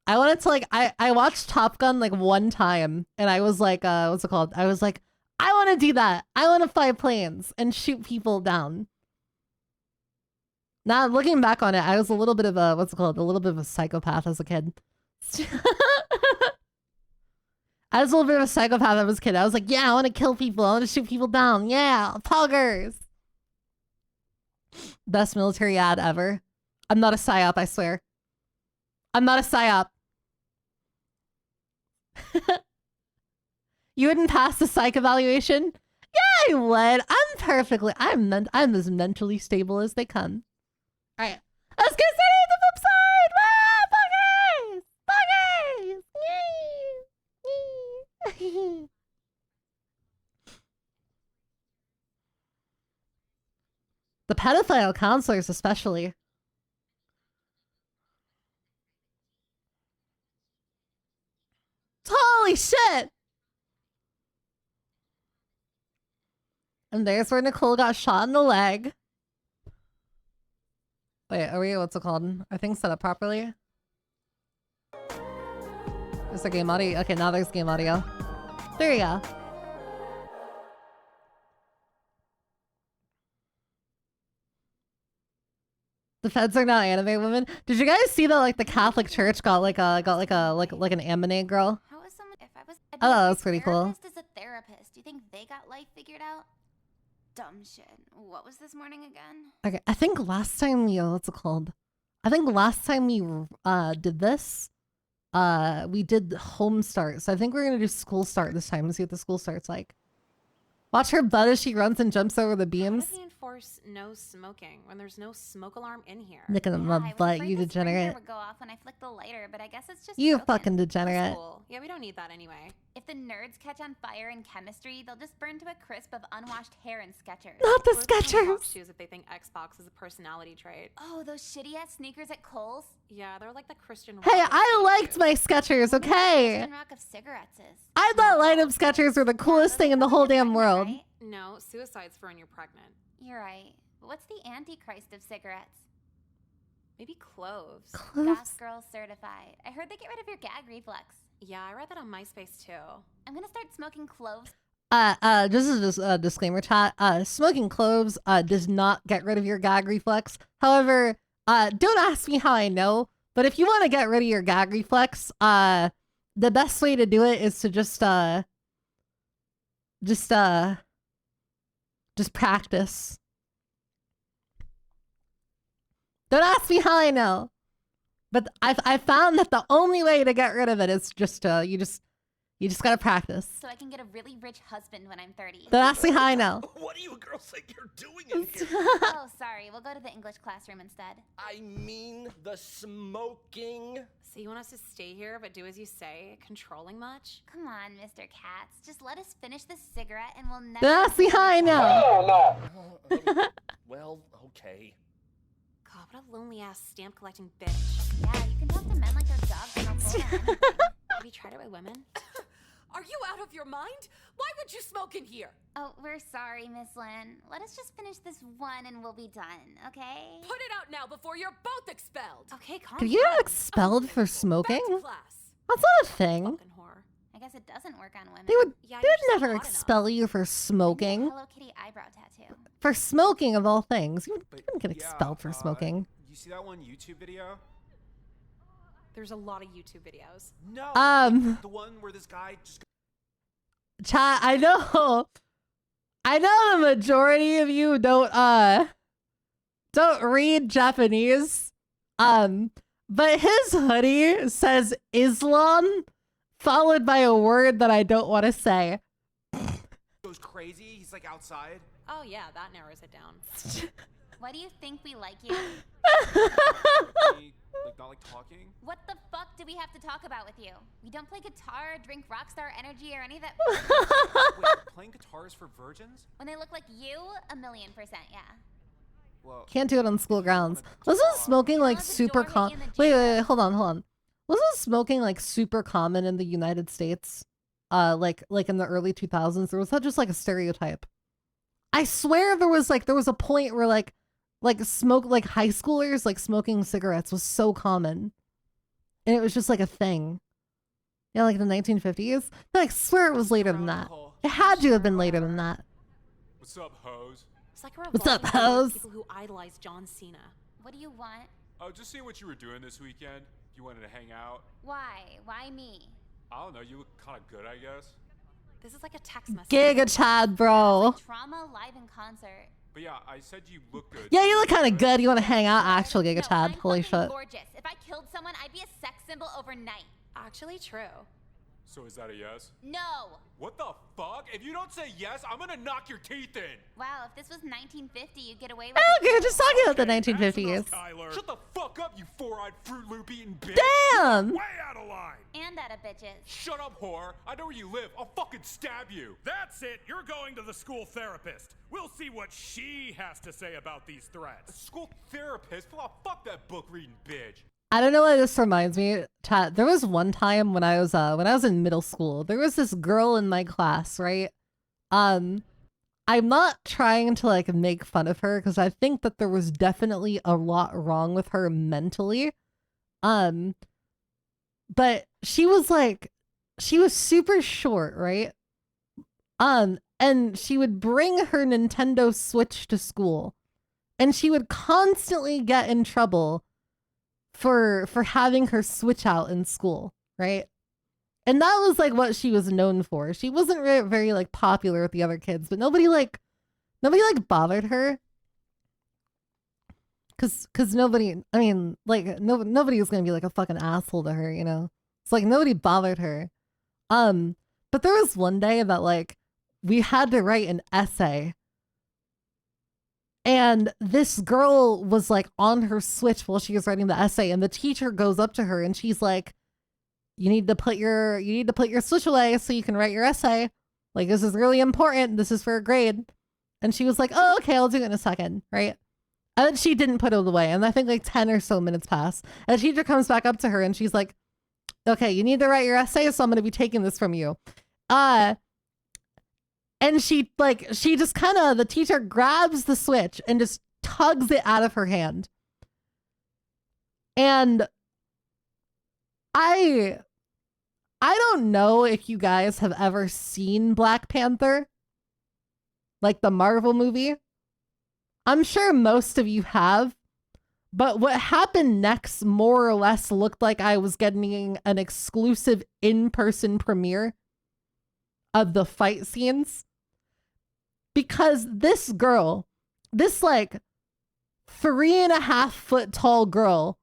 I wanted to like I watched Top Gun like one time and I was like what's it called? I was like, I want to do that. I want to fly planes and shoot people down. Now looking back on it, I was a little bit of a what's it called? A little bit of a psychopath as a kid. I was a little bit of a psychopath as a kid. I was like, yeah, I want to kill people. I want to shoot people down. Yeah, poggers. Best military ad ever. I'm not a psyop, I swear. I'm not a psyop. You wouldn't pass the psych evaluation? Yeah, I would. I'm as mentally stable as they come. All right, let's get started at the flip side. Ah, poggers, poggers. Yay. The pedophile counselors especially. Holy shit! And there's where Nicole got shot in the leg. Wait, are we, what's it called? Are things set up properly? Is there game audio? Okay, now there's game audio. There you go. The feds are now anime women. Did you guys see that like the Catholic Church got like an anime girl? How is someone if I was a Oh, that's pretty cool. Is a therapist? Do you think they got life figured out? Dumb shit. What was this morning again? Okay, I think last time we what's it called? I think last time we did this, we did home start. So I think we're gonna do school start this time and see what the school start's like. Watch her butt as she runs and jumps over the beams. How does he enforce no smoking when there's no smoke alarm in here? Look at my butt, you degenerate. Would go off when I flick the lighter, but I guess it's just You broken. fucking degenerate. Cool. Yeah, we don't need that anyway. If the nerds catch on fire in chemistry, they'll just burn to a crisp of unwashed hair and Skechers. Not the Or they can walk Skechers. shoes if they think Xbox is a personality trait. Oh, those shitty ass sneakers at Kohl's. Yeah, they're like the Christian. Hey, rock of I liked shoes. my Skechers, okay? Christian rock of cigarettes is. I thought light up Skechers were the coolest thing in the whole damn world. Right? No, suicide's for when you're pregnant. You're right. But what's the antichrist of cigarettes? Maybe cloves. Cloves? Goth Girl certified. I heard they get rid of your gag reflex. Yeah, I read that on MySpace too. I'm gonna start smoking cloves. Just as a disclaimer, chat. Smoking cloves does not get rid of your gag reflex. However, don't ask me how I know. But if you want to get rid of your gag reflex, the best way to do it is to just practice. Don't ask me how I know. But I found that the only way to get rid of it is just you just gotta practice. So I can get a really rich husband when I'm 30. Don't ask me how I know. What do you girls think you're doing in here? Oh, sorry. We'll go to the English classroom instead. I mean the smoking. So you want us to stay here but do as you say? Controlling much? Come on, Mr. Katz. Just let us finish this cigarette and we'll never... Don't ask me how I know. Well, okay. God, what a lonely ass stamp collecting bitch. Yeah, you can talk to men like they're dogs and they'll pull on anything. by women? Are you out of your mind? Why would you smoke in here? Oh, we're sorry, Miss Lynn. Let us just finish this one and we'll be done, okay? Put it out now before you're both expelled. Okay, calm Did you down. get expelled for Back smoking? to class. That's not a thing. Fucking whore. I guess it doesn't work on women. They would Yeah, they you're would just not never hot enough. expel you for smoking. Hello Kitty eyebrow tattoo. For smoking of all things. You But wouldn't get yeah, expelled for smoking. You see that one YouTube video? There's a lot of YouTube videos. No. The one where this guy just. Chat, I know the majority of you don't read Japanese. But his hoodie says Islam followed by a word that I don't want to say. Goes crazy. He's like outside. Oh yeah, that narrows it down. Why do you think we like you? Like not like talking. What the fuck do we have to talk about with you? We don't play guitar, drink Rockstar Energy, or any of that. Wait, playing guitars for virgins? When they look like you, 1,000,000%, yeah. Well, Can't do it on school grounds. Wasn't smoking like Close the super door, common? hit you in the Wait, hold on. Wasn't smoking like super common in the United States? Like in the early 2000s, or was that just like a stereotype? I swear there was a point where like high schoolers like smoking cigarettes was so common, and it was just like a thing. Yeah, like the 1950s. No, I swear it was later than that. It had to have been later than that. what's up, hoes? It's like a What's up, revolving door of hoes? people who idolize John Cena. What do you want? Oh, just seeing what you were doing this weekend. You wanted to hang out. Why? Why me? I don't know. You look kind of good, I guess. This is like a text message. Giga Chad, bro. Trauma live in concert. But yeah, I said you look good. Yeah, you look kind of good. You want to hang out? Actual Giga No, Chad. I'm Holy fucking shit. gorgeous. If I killed someone, I'd be a sex symbol overnight. Actually true. So is that a yes? No. What the fuck? If you don't say yes, I'm gonna knock your teeth in. Wow, if this was 1950, you'd get away with I don't it. care. Just talking about the That's 1950s. Kyler. Shut the fuck up, you four-eyed Fruit Loop eating bitch. Damn. Way out of line. And out of bitches. Shut up, whore. I know where you live. I'll fucking stab you. That's it. You're going to the school therapist. We'll see what she has to say about these A threats. school therapist? Fuck that book-reading bitch. I don't know why this reminds me, chat. There was one time when I was in middle school. There was this girl in my class, right? I'm not trying to like make fun of her because I think that there was definitely a lot wrong with her mentally. But she was super short, right? And she would bring her Nintendo Switch to school, and she would constantly get in trouble for having her Switch out in school, right? And that was like what she was known for. She wasn't very like popular with the other kids, but nobody bothered her. Cause nobody, I mean, like nobody was gonna be like a fucking asshole to her, you know? It's like nobody bothered her. But there was one day that like we had to write an essay. And this girl was like on her Switch while she was writing the essay, and the teacher goes up to her and she's like, you need to put your Switch away so you can write your essay. Like, this is really important. This is for a grade. And she was like, oh, okay, I'll do it in a second, right? And then she didn't put it away. And I think like 10 or so minutes pass. And the teacher comes back up to her and she's like, okay, you need to write your essay, so I'm going to be taking this from you. And she just kind of, the teacher grabs the Switch and just tugs it out of her hand. And I don't know if you guys have ever seen Black Panther, like the Marvel movie. I'm sure most of you have, but what happened next more or less looked like I was getting an exclusive in-person premiere of the fight scenes. Because this girl, this like 3.5 foot tall girl,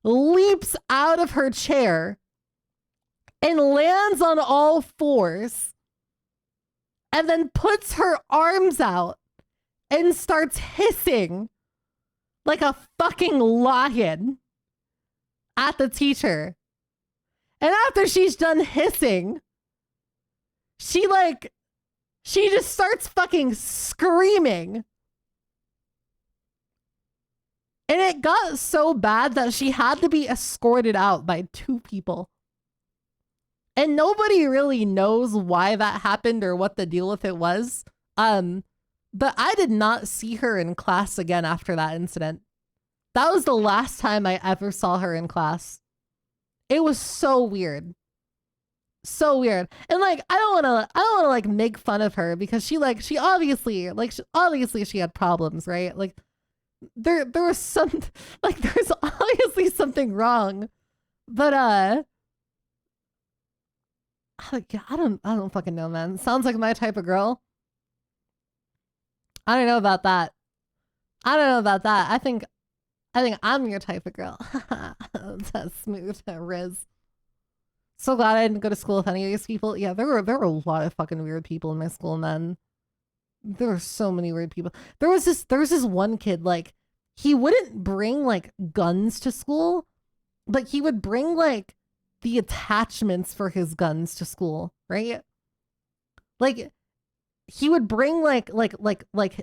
leaps out of her chair and lands on all fours and then puts her arms out and starts hissing like a fucking lion at the teacher. And after she's done hissing, she just starts fucking screaming. And it got so bad that she had to be escorted out by 2 people. And nobody really knows why that happened or what the deal with it was. But I did not see her in class again after that incident. That was the last time I ever saw her in class. It was so weird. So weird. And like, I don't want to like make fun of her because she obviously she had problems, right? Like there was some, like there's obviously something wrong. But I don't fucking know, man. Sounds like my type of girl. I don't know about that. I think I'm your type of girl. That's smooth, Riz. So glad I didn't go to school with any of these people. Yeah, there were a lot of fucking weird people in my school, man. There were so many weird people. There was this one kid, like, he wouldn't bring like guns to school, but he would bring like the attachments for his guns to school, right? Like he would bring like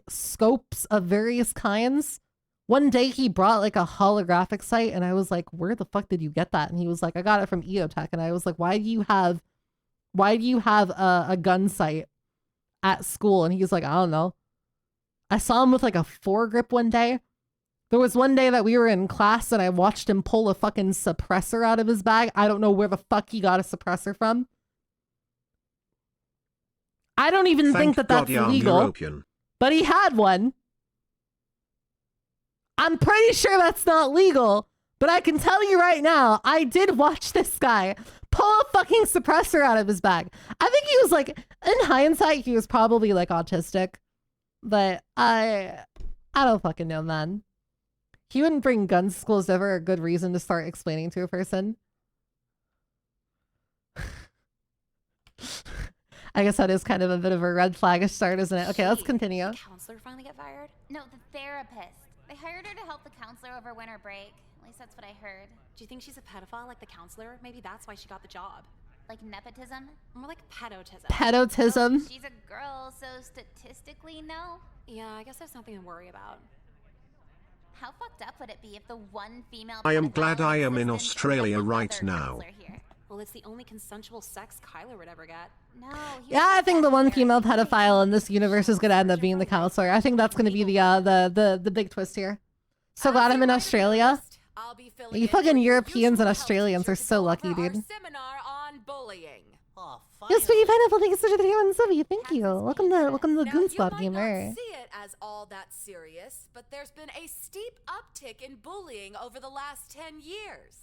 scopes of various kinds. One day he brought like a holographic sight and I was like, where the fuck did you get that? And he was like, I got it from EOTech. And I was like, why do you have a gun sight at school? And he's like, I don't know. I saw him with like a foregrip one day. There was one day that we were in class and I watched him pull a fucking suppressor out of his bag. I don't know where the fuck he got a suppressor from. I don't even think that that's legal. But he had one. I'm pretty sure that's not legal, but I can tell you right now, I did watch this guy pull a fucking suppressor out of his bag. I think he was like, in hindsight, he was probably like autistic, but I don't fucking know, man. He wouldn't bring guns to school is ever a good reason to start explaining to a person. I guess that is kind of a bit of a red flag to start, isn't it? Okay, let's continue. Did the counselor finally get fired? No, the therapist. They hired her to help the counselor over winter break. At least that's what I heard. Do you think she's a pedophile like the counselor? Maybe that's why she got the job. Like nepotism? More like pedotism. Pedotism? She's a girl, so statistically, no. Yeah, I guess that's something to worry about. How fucked up would it be if the one female I am glad I am in pedophile Australia existed right and no now. counselor here? Well, it's the only consensual sex Kyler would ever get. No. Yeah, I think the one female pedophile in this universe is gonna end up being the counselor. I think that's gonna be the big twist here. So glad I'm in Australia. You fucking Europeans and Australians are so lucky, dude. Seminar on bullying. Oh, Yes, Sweetie Pineapple, thank you so much for the and Subby. Thank you. Welcome to the Goon Squad Now, gamer. you might not see it as all that serious, but there's been a steep uptick in bullying over the last 10 years.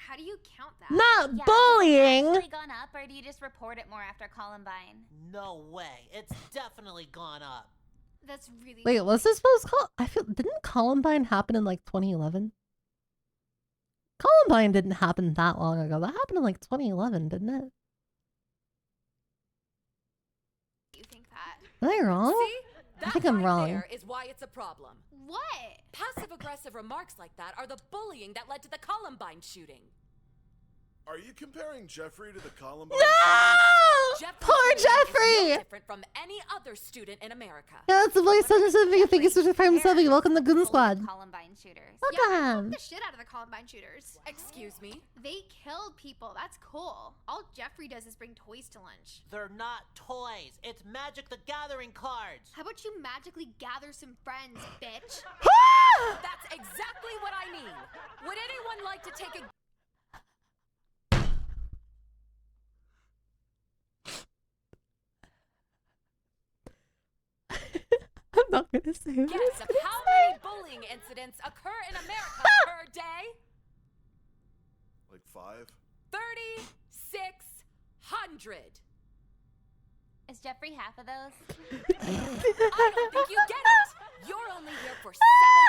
How do you count that? Not bullying. Has it actually gone up, or do you just report it more after Columbine? No way. It's definitely gone up. That's really. Wait, was this supposed to I feel didn't Columbine happen in like 2011? Columbine didn't happen that long ago. That happened in like 2011, didn't it? You think that? Am I wrong? See? I think I'm wrong. There is why it's a problem. What? Passive-aggressive remarks like that are the bullying that led to the Columbine shooting. Are you comparing Jeffrey to the Columbine? No! Poor Jeffrey! No different from any other student in America. Yeah, that's the voice of the thank you so much for Prime Subby. Welcome to Goon Squad. Columbine shooters. Welcome. The shit out of the Columbine shooters. Excuse me? They killed people. That's cool. All Jeffrey does is bring toys to lunch. They're not toys. It's Magic the Gathering cards. How about you magically gather some friends, bitch? That's exactly what I mean. Would anyone like to take a... I'm not gonna say it. Guess of how many bullying incidents occur in America per day? Like 5? 3,600. Is Jeffrey half of those? I don't think you get it. You're only here for 7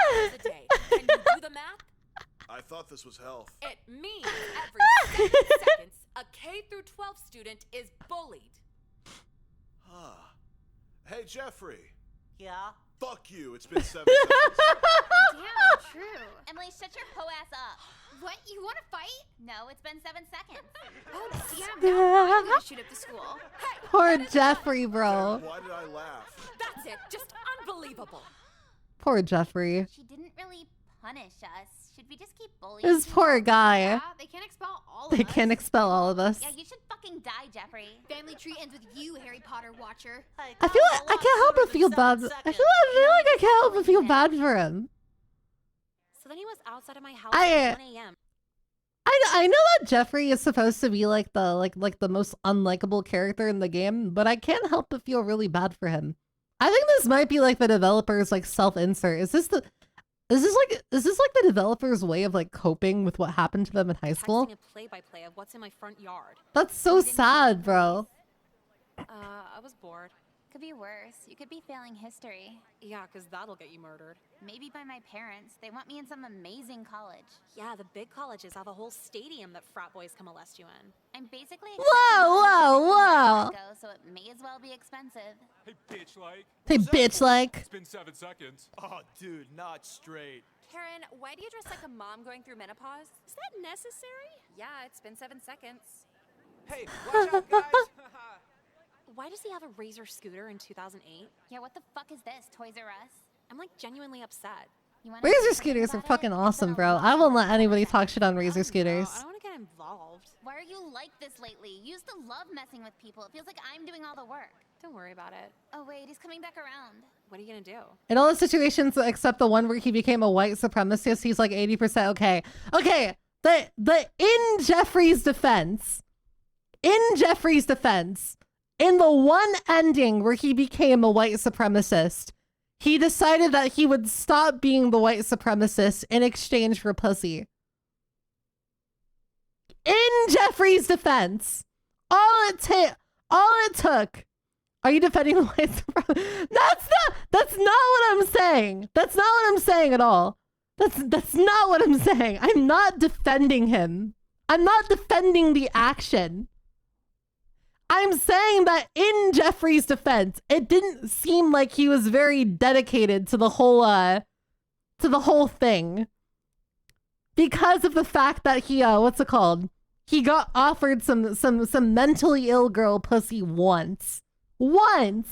hours a day. Can you do the math? I thought this was health. It means every 7 seconds, a K through 12 student is bullied. Huh. Hey, Jeffrey. Yeah? Fuck you. It's been 7 seconds. Damn, true. Emily, shut your po ass up. What? You want to fight? No, it's been 7 seconds. Oh, damn. Now I'm gonna shoot up the school. Hey, Poor Jeffrey, bro. Why did I laugh? that's it. Just unbelievable. Poor Jeffrey. She didn't really punish us. Should we just keep bullying? This poor guy. Yeah, they can't expel all of They us. can't expel all of us. Yeah, you should fucking fucking die, Jeffrey. Family tree ends with you, Harry Potter watcher. I feel like I can't help but feel bad. I feel like I can't help but feel bad for him. So then he was outside of my house I- at 1 a.m. I know that Jeffrey is supposed to be like the most unlikable character in the game, but I can't help but feel really bad for him. I think this might be like the developer's like self-insert. Is this like the developer's way of like coping with what happened to them in high school? Texting a play-by-play of what's in my front yard. That's so sad, bro. I was bored. Could be worse. You could be failing history. Yeah, because that'll get you murdered. Maybe by my parents. They want me in some amazing college. Yeah, the big colleges have a whole stadium that frat boys can molest you in. I'm basically Whoa. so it may as well be expensive. Hey, bitch like. Hey, bitch like. It's been 7 seconds. Oh, dude, not straight. Karen, why do you dress like a mom going through menopause? Is that necessary? Yeah, it's been 7 seconds. Hey, watch out, guys. Why does he have a Razor scooter in 2008? Yeah, what the fuck is this, Toys R Us? I'm like genuinely upset. You wanna Razor do something scooters are about fucking it? awesome, bro. I won't let anybody talk shit on Razor I scooters. don't want to get involved. Why are you like this lately? You used to love messing with people. It feels like I'm doing all the work. Don't worry about it. Oh wait, he's coming back around. What are you gonna do? In all the situations except the one where he became a white supremacist, he's like 80% okay. Okay, in Jeffrey's defense, in the one ending where he became a white supremacist, he decided that he would stop being the white supremacist in exchange for pussy. In Jeffrey's defense, all it took. Are you defending the white supremacist? That's not what I'm saying. That's not what I'm saying at all. That's not what I'm saying. I'm not defending him. I'm not defending the action. I'm saying that in Jeffrey's defense, it didn't seem like he was very dedicated to the whole thing. Because of the fact that he what's it called? He got offered some mentally ill girl pussy once. And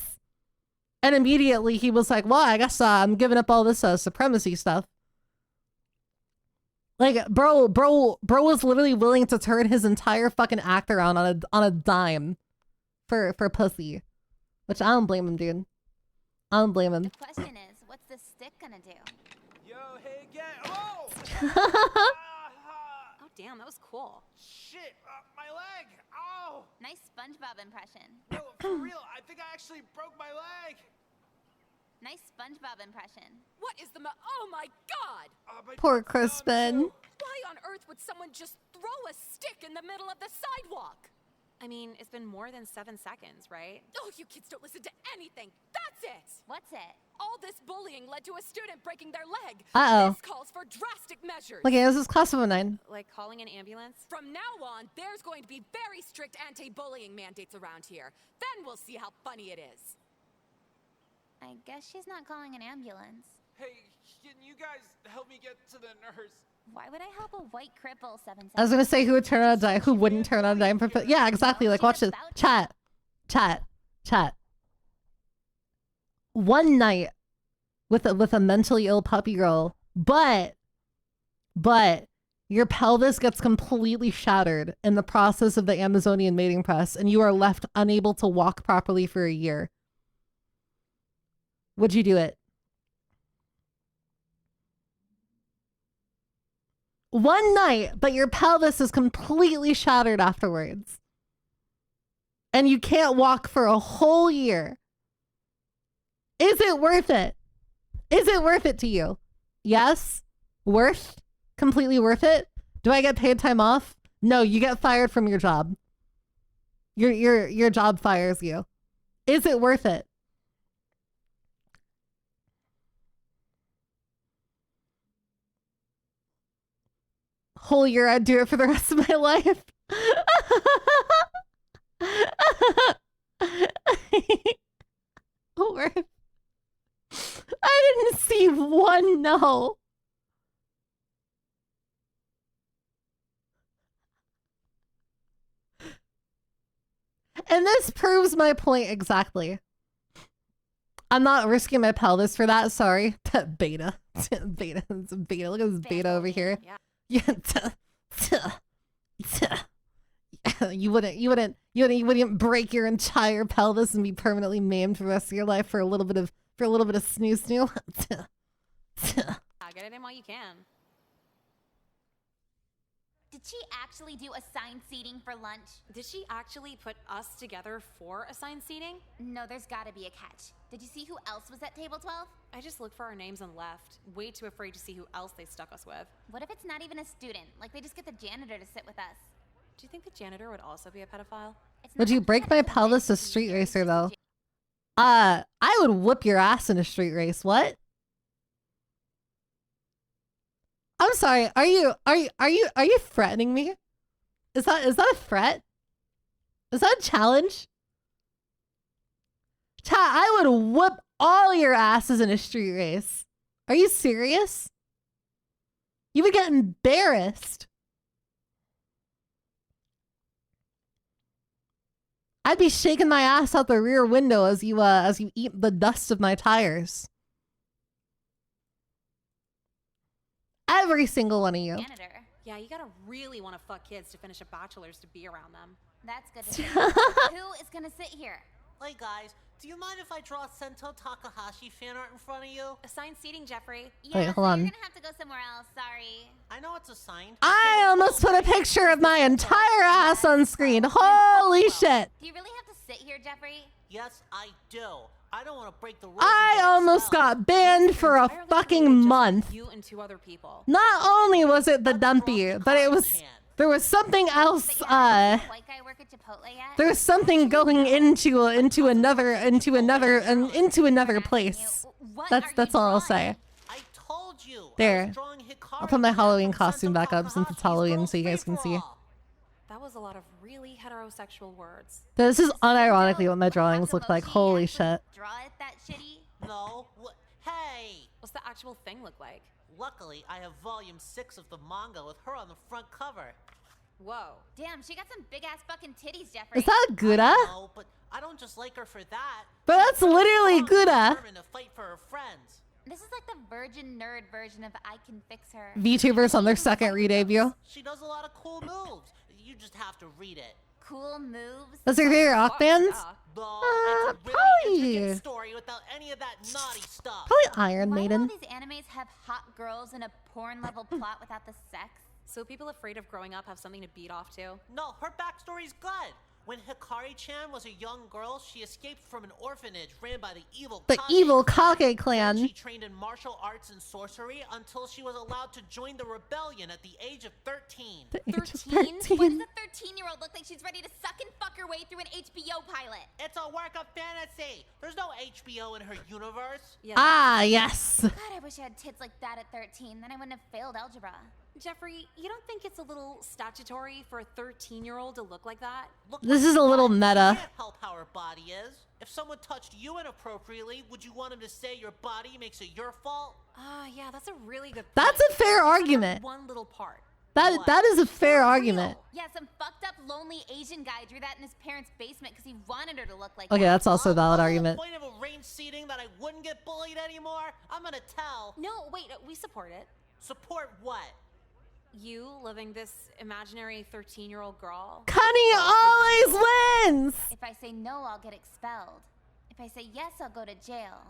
immediately he was like, well, I guess I'm giving up all this supremacy stuff. Like, bro was literally willing to turn his entire fucking act around on a dime for pussy. Which I don't blame him, dude. I don't blame him. The question is, what's this stick gonna do? Yo, hey, get. Oh! Oh damn, that was cool. Shit, my leg. Ow! Nice SpongeBob impression. No, for real, I think I actually broke my leg. Nice SpongeBob impression. What is the oh my god! Poor Crispin. Why on earth would someone just throw a stick in the middle of the sidewalk? I mean, it's been more than 7 seconds, right? Oh, you kids don't listen to anything. That's it. What's it? All this bullying led to a student breaking their leg. Uh-oh. This calls for drastic measures. Okay, this is class of 09. Like calling an ambulance? From now on, there's going to be very strict anti-bullying mandates around here. Then we'll see how funny it is. I guess she's not calling an ambulance. Hey, can you guys help me get to the nurse? Why would I help a white cripple 7 seconds? I was gonna say who would turn on a dime, who wouldn't turn on a dime for yeah, exactly. Like watch this. Chat. One night with a mentally ill puppy girl, but your pelvis gets completely shattered in the process of the Amazonian mating press, and you are left unable to walk properly for a year. Would you do it? One night, but your pelvis is completely shattered afterwards. And you can't walk for a whole year. Is it worth it? Is it worth it to you? Yes? Worth? Completely worth it? Do I get paid time off? No, you get fired from your job. Your job fires you. Is it worth it? Whole year, I'd do it for the rest of my life. Worth. I didn't see one no. And this proves my point exactly. I'm not risking my pelvis for that, sorry. Beta. Beta. It's beta. Look at this beta over here. Yeah. Yeah. You wouldn't break your entire pelvis and be permanently maimed for the rest of your life for a little bit of snoo snoo. Yeah, get it in while you can. Did she actually do assigned seating for lunch? Did she actually put us together for assigned seating? No, there's gotta be a catch. Did you see who else was at table 12? I just looked for our names and left. Way too afraid to see who else they stuck us with. What if it's not even a student? Like they just get the janitor to sit with us. Do you think the janitor would also be a pedophile? Would you break my pelvis a street racer though? I would whoop your ass in a street race. What? I'm sorry. Are you threatening me? Is that a threat? Is that a challenge? Chat, I would whoop all your asses in a street race. Are you serious? You would get embarrassed. I'd be shaking my ass out the rear window as you eat the dust of my tires. Every single one of you. Janitor. Yeah, you gotta really want to fuck kids to finish a bachelor's to be around them. That's good to know. Who is gonna sit here? Hey guys, do you mind if I draw Sento Takahashi fan art in front of you? Assigned seating, Jeffrey. Yeah, Wait, hold on. You're gonna have to go somewhere else. Sorry. I know it's assigned. I almost put a picture of my entire ass on screen. Holy shit. Do you really have to sit here, Jeffrey? Yes, I do. I don't want to break the rules. I almost got banned for a fucking month. You and 2 other people. Not only was it the dumpy, but there was something else. White guy work at Chipotle yet? There was something going into another place. That's all I'll say. I told you. There. I'll put my Halloween costume back up since it's Halloween so you guys can see. That was a lot of really heterosexual words. This is unironically what my drawings look like. Holy shit. Draw it that shitty? No. Hey. What's the actual thing look like? Luckily, I have volume 6 of the manga with her on the front cover. Whoa. Damn, she got some big ass fucking titties, Jeffrey. Is that Gouda? No, but I don't just like her for that. But that's literally Gouda. Determined to fight for her friends. This is like the virgin nerd version of I Can Fix Her. VTubers on their second re-debut. She does a lot of cool moves. You just have to read it. Cool moves. That's your favorite rock bands? No, it's a really intricate story without any of that naughty stuff. Probably Iron Why do Maiden. all these animes have hot girls and a porn level plot without the sex? So people afraid of growing up have something to beat off to? No, her backstory's good. When Hikari-chan was a young girl, she escaped from an orphanage ran by the evil Kage clan. She trained in martial arts and sorcery until she was allowed to join the rebellion at the age of 13. 13? What does a 13-year-old look like she's ready to suck and fuck her way through an HBO pilot? It's a work of fantasy. There's no HBO in her universe. Yeah, Ah, yes. God, I wish I had tits like that at 13. Then I wouldn't have failed algebra. Jeffrey, you don't think it's a little statutory for a 13-year-old to look like that? This is a little meta. Can't help how her body is. If someone touched you inappropriately, would you want him to say your body makes it your fault? Yeah, that's a really good point. That's a fair argument. One little part. That is a fair argument. Yeah, some fucked up lonely Asian guy drew that in his parents' basement because he wanted her to look like Okay, that. that's also a valid argument. Point of arranged seating that I wouldn't get bullied anymore? I'm gonna tell. No, wait, we support it. Support what? You living this imaginary 13-year-old girl? Cunny always wins! If I say no, I'll get expelled. If I say yes, I'll go to jail.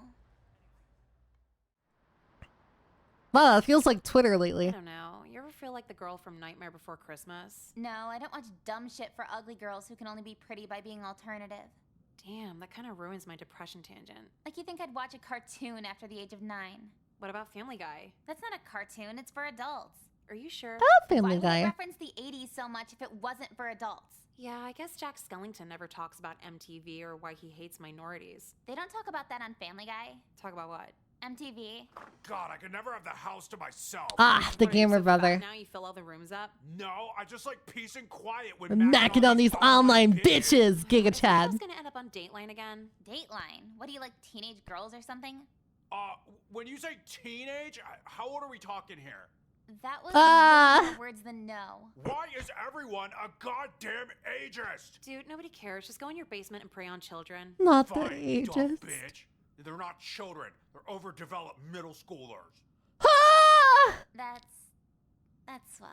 Wow, it feels like Twitter lately. I don't know. You ever feel like the girl from Nightmare Before Christmas? No, I don't watch dumb shit for ugly girls who can only be pretty by being alternative. Damn, that kind of ruins my depression tangent. Like you think I'd watch a cartoon after the age of 9. What about Family Guy? That's not a cartoon, it's for adults. Are you sure? Oh, Family Why would Guy. I reference the 80s so much if it wasn't for adults? Yeah, I guess Jack Skellington never talks about MTV or why he hates minorities. They don't talk about that on Family Guy. Talk about what? MTV. God, I could never have the house to myself. Ah, the gamer brother. Now you fill all the rooms up? No, I just like peace and quiet when I'm macking on these online bitches, Giga I Chad. was gonna end up on Dateline again. Dateline? What do you like, teenage girls or something? When you say teenage, how old are we talking here? That was more words than no. Why is everyone a goddamn ageist? Dude, nobody cares. Just go in your basement and prey on children. Not the Fine, dumb ages. bitch. They're not children. They're overdeveloped middle schoolers. Ah! That's swell.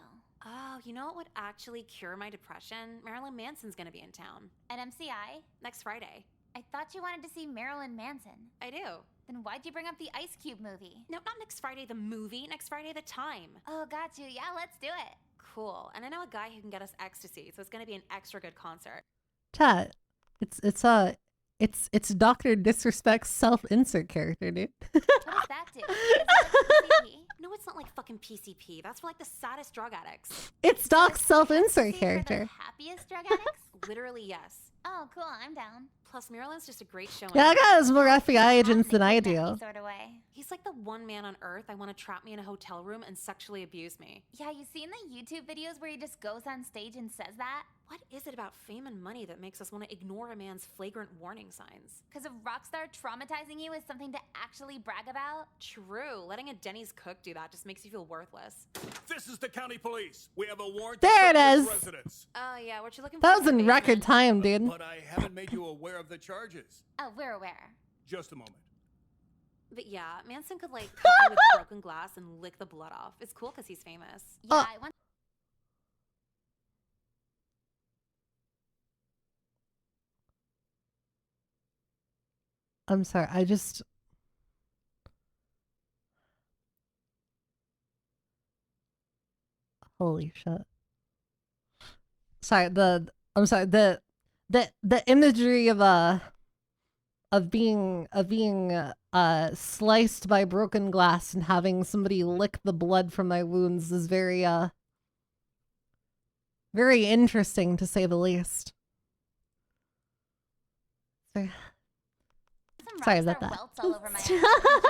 Oh, you know what would actually cure my depression? Marilyn Manson's gonna be in town. At MCI? Next Friday. I thought you wanted to see Marilyn Manson. I do. Then why'd you bring up the Ice Cube movie? No, not next Friday the movie, next Friday the time. Oh, got you. Yeah, let's do it. Cool. And I know a guy who can get us ecstasy, so it's gonna be an extra good concert. Chat. It's Dr. Disrespect's self-insert character, dude. What does that do? Is it like PCP? No, it's not like fucking PCP. That's for like the saddest drug addicts. It's Doc's self-insert PCP for character. the happiest drug addicts? Literally, yes. Oh, cool. I'm down. Plus, Marilyn's just a great showing. Yeah, I got more FBI agents than I do. Sort of way. He's like the one man on earth I want to trap me in a hotel room and sexually abuse me. Yeah, you seen the YouTube videos where he just goes on stage and says that? What is it about fame and money that makes us want to ignore a man's flagrant warning signs? Because a rock star traumatizing you is something to actually brag about? True. Letting a Denny's cook do that just makes you feel worthless. This is the county police. We have a warrant There to it search is. this residence. Oh, yeah, what you looking for? That was in the in record basement? time, dude. But I haven't made you aware of the charges. Oh, we're aware. Just a moment. But yeah, Manson could like cut me with broken glass and lick the blood off. It's cool because he's famous. Yeah, I want. I'm sorry, I just... Holy shit. Sorry, I'm sorry, the imagery of being sliced by broken glass and having somebody lick the blood from my wounds is very very interesting, to say the least. Sorry about that. Welts all over my ass. Show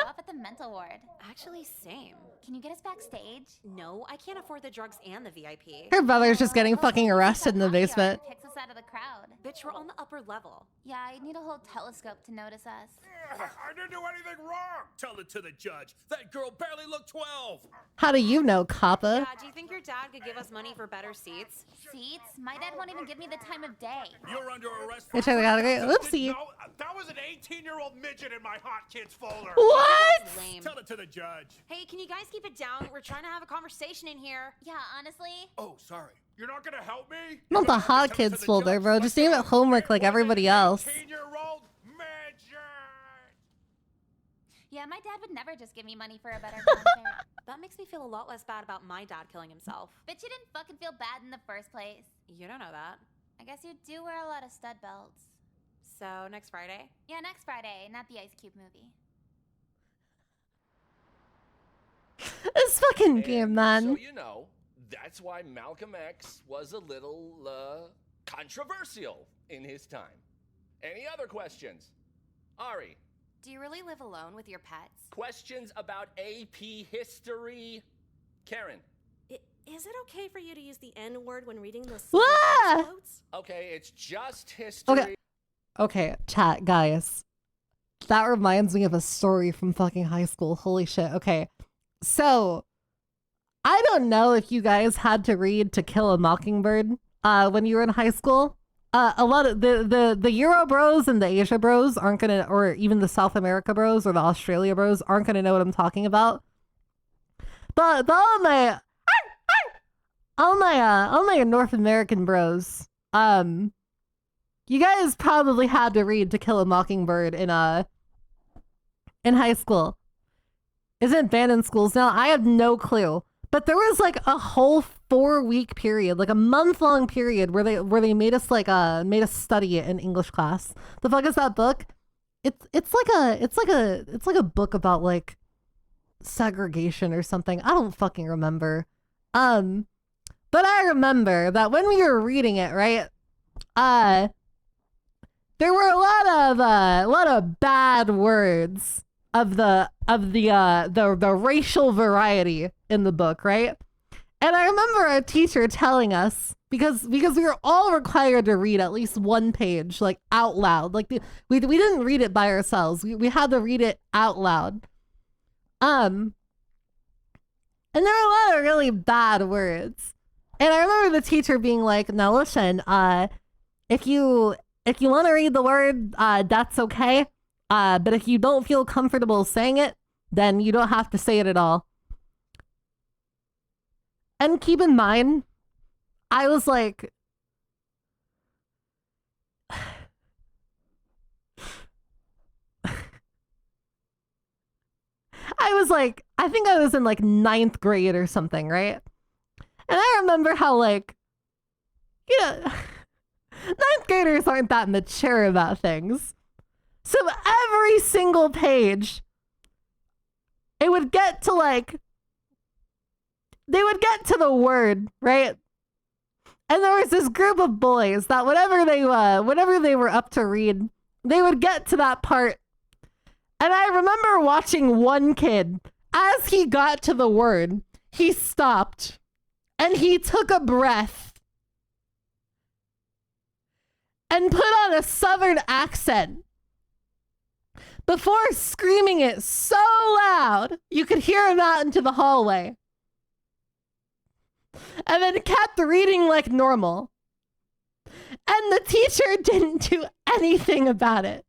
up at the mental ward. Actually, same. Can you get us backstage? No, I can't afford the drugs and the VIP. Her brother's just getting fucking arrested in the basement. Kicks us out of the crowd. Bitch, we're on the upper level. Yeah, I need a whole telescope to notice us. I didn't do anything wrong. Tell it to the judge. That girl barely looked 12. How do you know, Kappa? Yeah, do you think your dad could give us money for better seats? Seats? My dad won't even give me the time of day. You're under arrest. Which I got a great oopsie. No, that was an 18-year-old midget in my hot kids folder. What? Lame. Tell it to the judge. Hey, can you guys keep it down? We're trying to have a conversation in here. Yeah, honestly. Oh, sorry. You're not gonna help me? Not the hot kids folder, bro. Just name it homework like everybody else. 18-year-old midget. Yeah, my dad would never just give me money for a better concert. That makes me feel a lot less bad about my dad killing himself. But you didn't fucking feel bad in the first place. You don't know that. I guess you do wear a lot of stud belts. So, next Friday? Yeah, next Friday, not the Ice Cube movie. This fucking game, man. So you know, that's why Malcolm X was a little controversial in his time. Any other questions? Ari, Do you really live alone with your pets? questions about AP history? Karen. Is it okay for you to use the N-word when reading those Ah! quotes? Okay, it's just history. Okay, chat, guys. That reminds me of a story from fucking high school. Holy shit. Okay. So, I don't know if you guys had to read To Kill a Mockingbird when you were in high school. A lot of the Euro bros and the Asia bros aren't gonna, or even the South America bros or the Australia bros aren't gonna know what I'm talking about. But all my North American bros, you guys probably had to read To Kill a Mockingbird in high school. Isn't it banned in schools now? I have no clue. But there was like a whole 4-week period, like a month-long period where they made us study it in English class. The fuck is that book? It's like a book about like segregation or something. I don't fucking remember. But I remember that when we were reading it, right? There were a lot of bad words of the racial variety in the book, right? And I remember a teacher telling us, because we were all required to read at least one page, like out loud. Like we didn't read it by ourselves. We had to read it out loud. And there were a lot of really bad words. And I remember the teacher being like, "Now listen, if you want to read the word, that's okay. But if you don't feel comfortable saying it, then you don't have to say it at all." And keep in mind, I was like, I think I was in like 9th grade or something, right? And I remember how like, you know, 9th graders aren't that mature about things. So every single page, it would get to like, they would get to the word, right? And there was this group of boys that whatever they were up to read, they would get to that part. And I remember watching one kid, as he got to the word, he stopped and he took a breath and put on a southern accent before screaming it so loud you could hear him out into the hallway. And then kept reading like normal. And the teacher didn't do anything about it.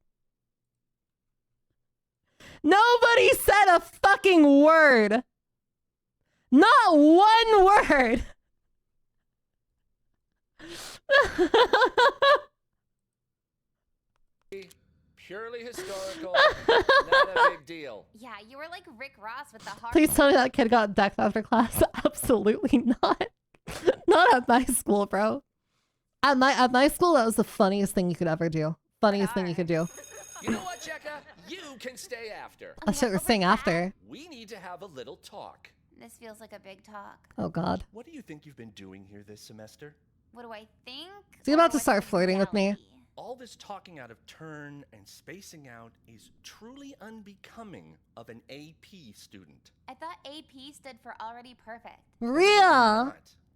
Nobody said a fucking word. Not one word. Purely historical, not a big deal. Yeah, you were like Rick Ross with the heart. Please tell me that kid got decked after class. Absolutely not. Not at my school, bro. At my school, that was the funniest thing you could ever do. Funniest thing you could do. You know what, Jekka? You can stay after. That's what we're saying after. We need to have a little talk. This feels like a big talk. Oh, God. What do you think you've been doing here this semester? What do I think? Is he about to start flirting with me? All this talking out of turn and spacing out is truly unbecoming of an AP student. I thought AP stood for already perfect. Real.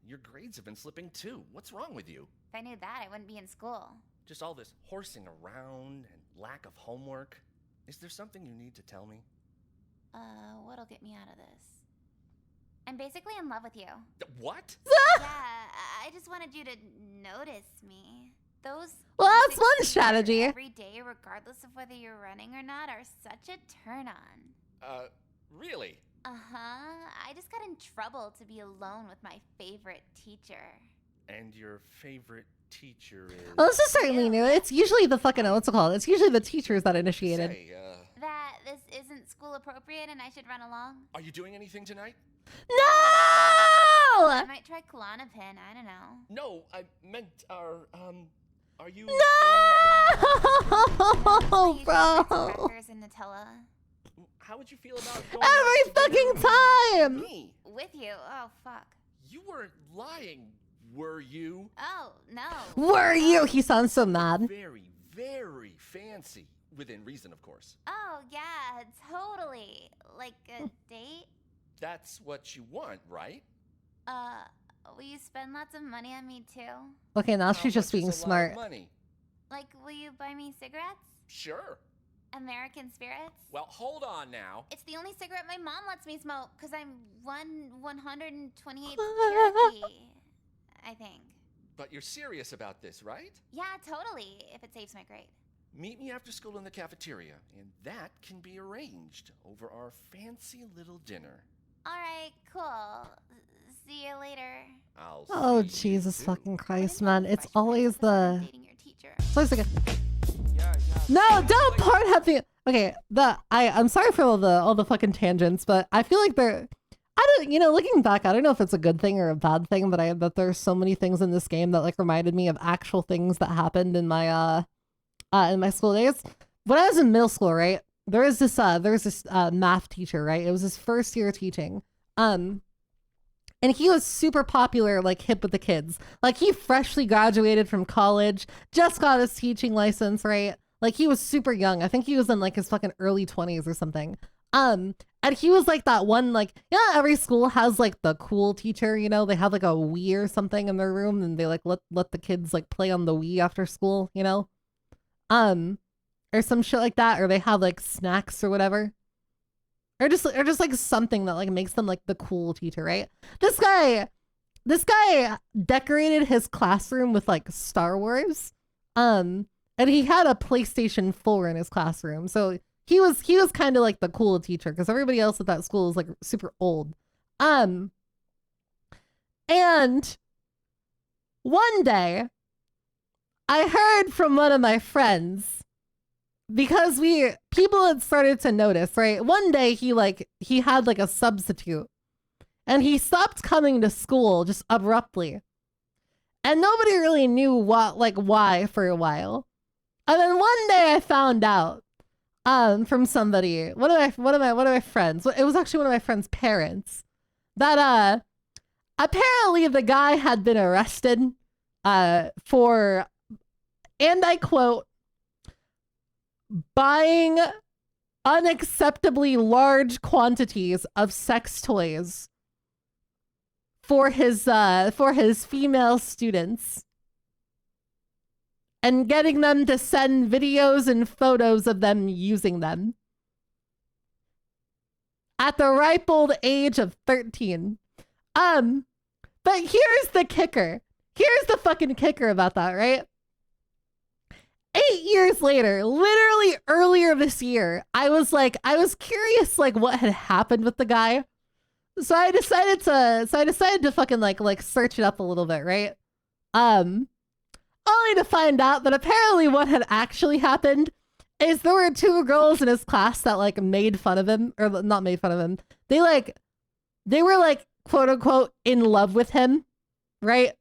Your grades have been slipping too. What's wrong with you? If I knew that, I wouldn't be in school. Just all this horsing around and lack of homework. Is there something you need to tell me? What'll get me out of this? I'm basically in love with you. What? Yeah, I just wanted you to notice me. Those well, that's one strategy. Every day, regardless of whether you're running or not, are such a turn on. Really? Uh-huh. I just got in trouble to be alone with my favorite teacher. And your favorite teacher is... Well, this is certainly new. It's usually the fucking, what's it called? It's usually the teachers that initiated. Say, that this isn't school appropriate and I should run along? Are you doing anything tonight? No! I might try Klonopin, I don't know. No, I meant, are you... No! Bro! Crackers and Nutella. How would you feel about going every fucking time? Me? With you? Oh, fuck. You weren't lying, were you? Oh, no. Were you? He sounds so mad. Very, very fancy. Within reason, of course. Oh, yeah, totally. Like a date? That's what you want, right? Will you spend lots of money on me too? Okay, now she's just being Lot of smart. money? Like, will you buy me cigarettes? Sure. American Spirits? Well, hold on now. It's the only cigarette my mom lets me smoke because I'm 128th Cherokee, I think. But you're serious about this, right? Yeah, totally, if it saves my grade. Meet me after school in the cafeteria, and that can be arranged over our fancy little dinner. All right, cool. See you later. Oh, Jesus fucking Christ, man. It's always the... It's always like a... No, don't part happy. Okay, I'm sorry for all the fucking tangents, but I feel like looking back, I don't know if it's a good thing or a bad thing, but there's so many things in this game that like reminded me of actual things that happened in my school days. When I was in middle school, right? There was this math teacher, right? It was his first year teaching. And he was super popular, like hip with the kids. Like he freshly graduated from college, just got his teaching license, right? Like he was super young. I think he was in like his fucking early 20s or something. And he was like that one, like, yeah, every school has like the cool teacher, you know, they have like a Wii or something in their room and they like let the kids like play on the Wii after school, you know? Or some shit like that, or they have like snacks or whatever. Or just like something that like makes them like the cool teacher, right? This guy decorated his classroom with like Star Wars. And he had a PlayStation 4 in his classroom. So he was kind of like the cool teacher because everybody else at that school is like super old. And one day, I heard from one of my friends, because people had started to notice, right? One day he had like a substitute, and he stopped coming to school just abruptly. And nobody really knew why for a while. And then one day I found out from somebody, one of my friends. It was actually one of my friend's parents, that apparently the guy had been arrested for, and I quote, buying unacceptably large quantities of sex toys for his female students, and getting them to send videos and photos of them using them at the ripe old age of 13. But here's the kicker. Here's the fucking kicker about that, right? 8 years later, literally earlier this year, I was curious what had happened with the guy. So I decided to fucking like search it up a little bit, right? Only to find out that apparently what had actually happened is there were 2 girls in his class that made fun of him, or not made fun of him. They were quote unquote in love with him, right?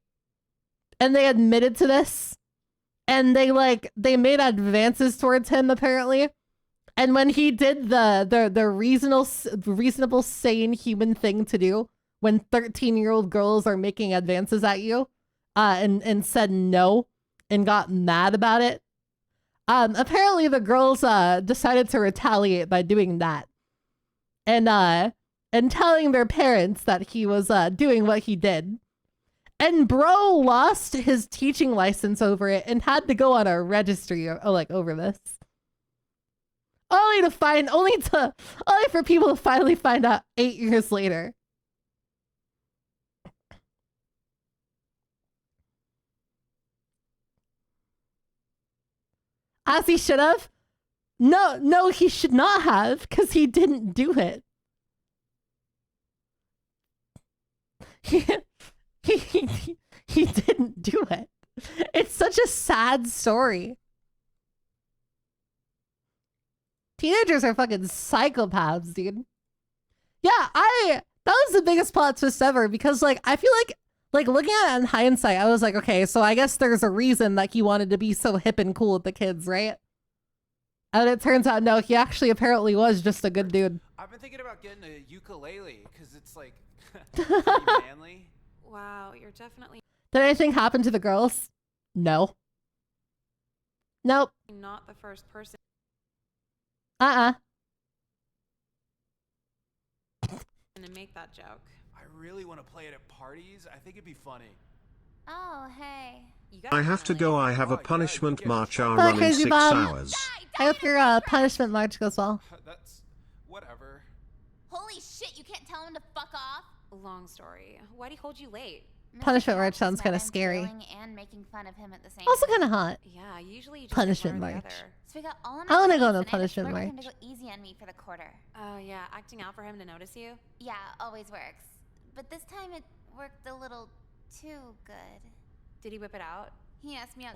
And they admitted to this. And they made advances towards him apparently. And when he did the reasonable sane human thing to do when 13-year-old girls are making advances at you, and said no and got mad about it, apparently the girls decided to retaliate by doing that. And telling their parents that he was doing what he did. And bro lost his teaching license over it and had to go on a registry over this. Only for people to finally find out 8 years later. As he should have? No, he should not have, because he didn't do it. He didn't do it. It's such a sad story. Teenagers are fucking psychopaths, dude. Yeah, that was the biggest plot twist ever, because I feel like looking at it in hindsight, I was like, okay, so I guess there's a reason that he wanted to be so hip and cool with the kids, right? And it turns out, no, he actually apparently was just a good dude. I've been thinking about getting a ukulele because it's pretty manly. Wow, you're definitely Did anything happen to the girls? No. Nope. not the first person Uh-uh. to make that joke. I really want to play it at parties. I think it'd be funny. Oh, hey. I have to go. I have a punishment march hour Bye, running Crazy 6 Bob. hours. I hope your punishment march goes well. That's whatever. Holy shit, you can't tell him to fuck off? Long story. Why'd he hold you late? Punishment march sounds kind of scary. And making fun of him at the same Also time. kind of hot. Yeah, usually you just Punishment get one or the march. other. So we got all I want to go on a and I punishment just worked him march. to go easy on me for the quarter. Oh yeah, acting out for him to notice you. Yeah, always works. But this time it worked a little too good. Did he whip it out? He asked me out.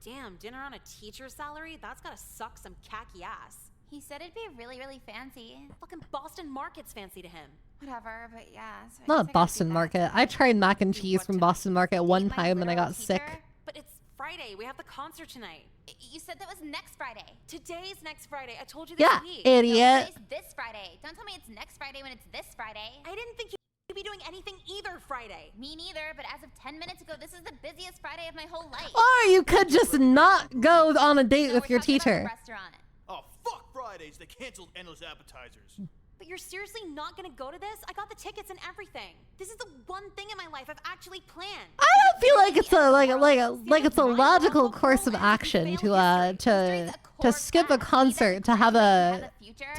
Damn, dinner on a teacher's salary? That's gotta suck some khaki ass. He said it'd be really, really fancy. Fucking Boston Market's fancy to him. Whatever, but yeah. So I guess I Not gotta Boston do that. Market. I tried mac and cheese from Boston Market one My time and I literal got sick. teacher? But it's Friday. We have the concert tonight. You said that was next Friday. Today's next Friday. I told you this Yeah, week. idiot. Today's this Friday. Don't tell me it's next Friday when it's this Friday. I didn't think you'd be doing anything either Friday. Me neither, but as of 10 minutes ago, this is the busiest Friday of my whole life. Or you could just not go on a date No, with we're your talking about the teacher. restaurant. Oh, fuck Fridays. They canceled endless appetizers. But you're seriously not gonna go to this? I got the tickets and everything. This is the one thing in my life I've actually planned. I don't feel like it's it's a logical course of action to skip a concert to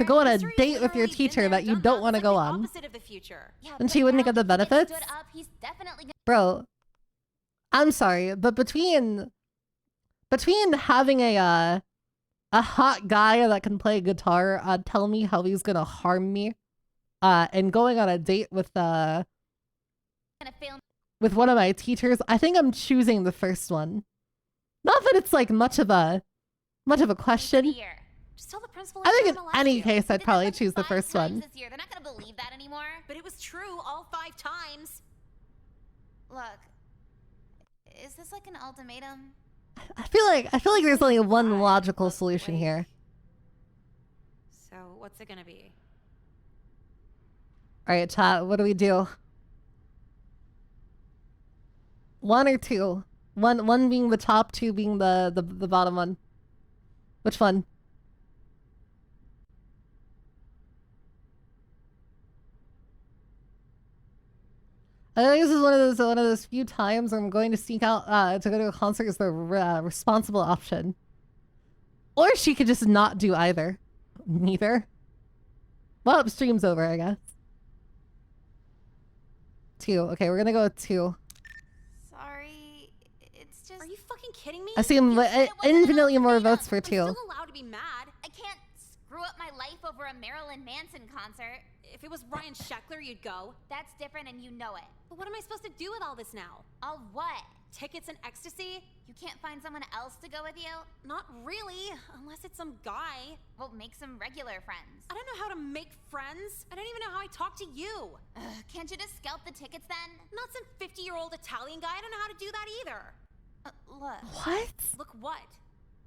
go on a date with your teacher that you don't want to go on. Opposite of the future. Yeah, And but she wouldn't now get the that he benefits? stood up, he's definitely gonna Bro, I'm sorry, but between having a hot guy that can play guitar tell me how he's gonna harm me, and going on a date with fail. with one of my teachers, I think I'm choosing the first one. Not that it's like much of a question. Just tell the principal. I think in any case, I'd probably choose the first one. This year, they're not gonna believe that anymore. But it was true all 5 times. Look, is this like an ultimatum? I feel like there's only one logical solution here. So what's it gonna be? All right, chat. What do we do? 1 or 2? One being the top, 2 being the bottom one. Which one? I think this is one of those few times where I'm going to sneak out to go to a concert is the responsible option. Or she could just not do either. Neither. Well, stream's over, I guess. 2. Okay, we're gonna go with 2. Sorry, it's just. Are you fucking kidding me? I see infinitely more votes for 2. Still allowed to be mad. I can't screw up my life over a Marilyn Manson concert. If it was Ryan Sheckler, you'd go. That's different, and you know it. But what am I supposed to do with all this now? All what? Tickets and ecstasy? You can't find someone else to go with you? Not really, unless it's some guy. Well, make some regular friends. I don't know how to make friends. I don't even know how I talk to you. Can't you just scalp the tickets then? Not some 50-year-old Italian guy. I don't know how to do that either. Look. What? Look what?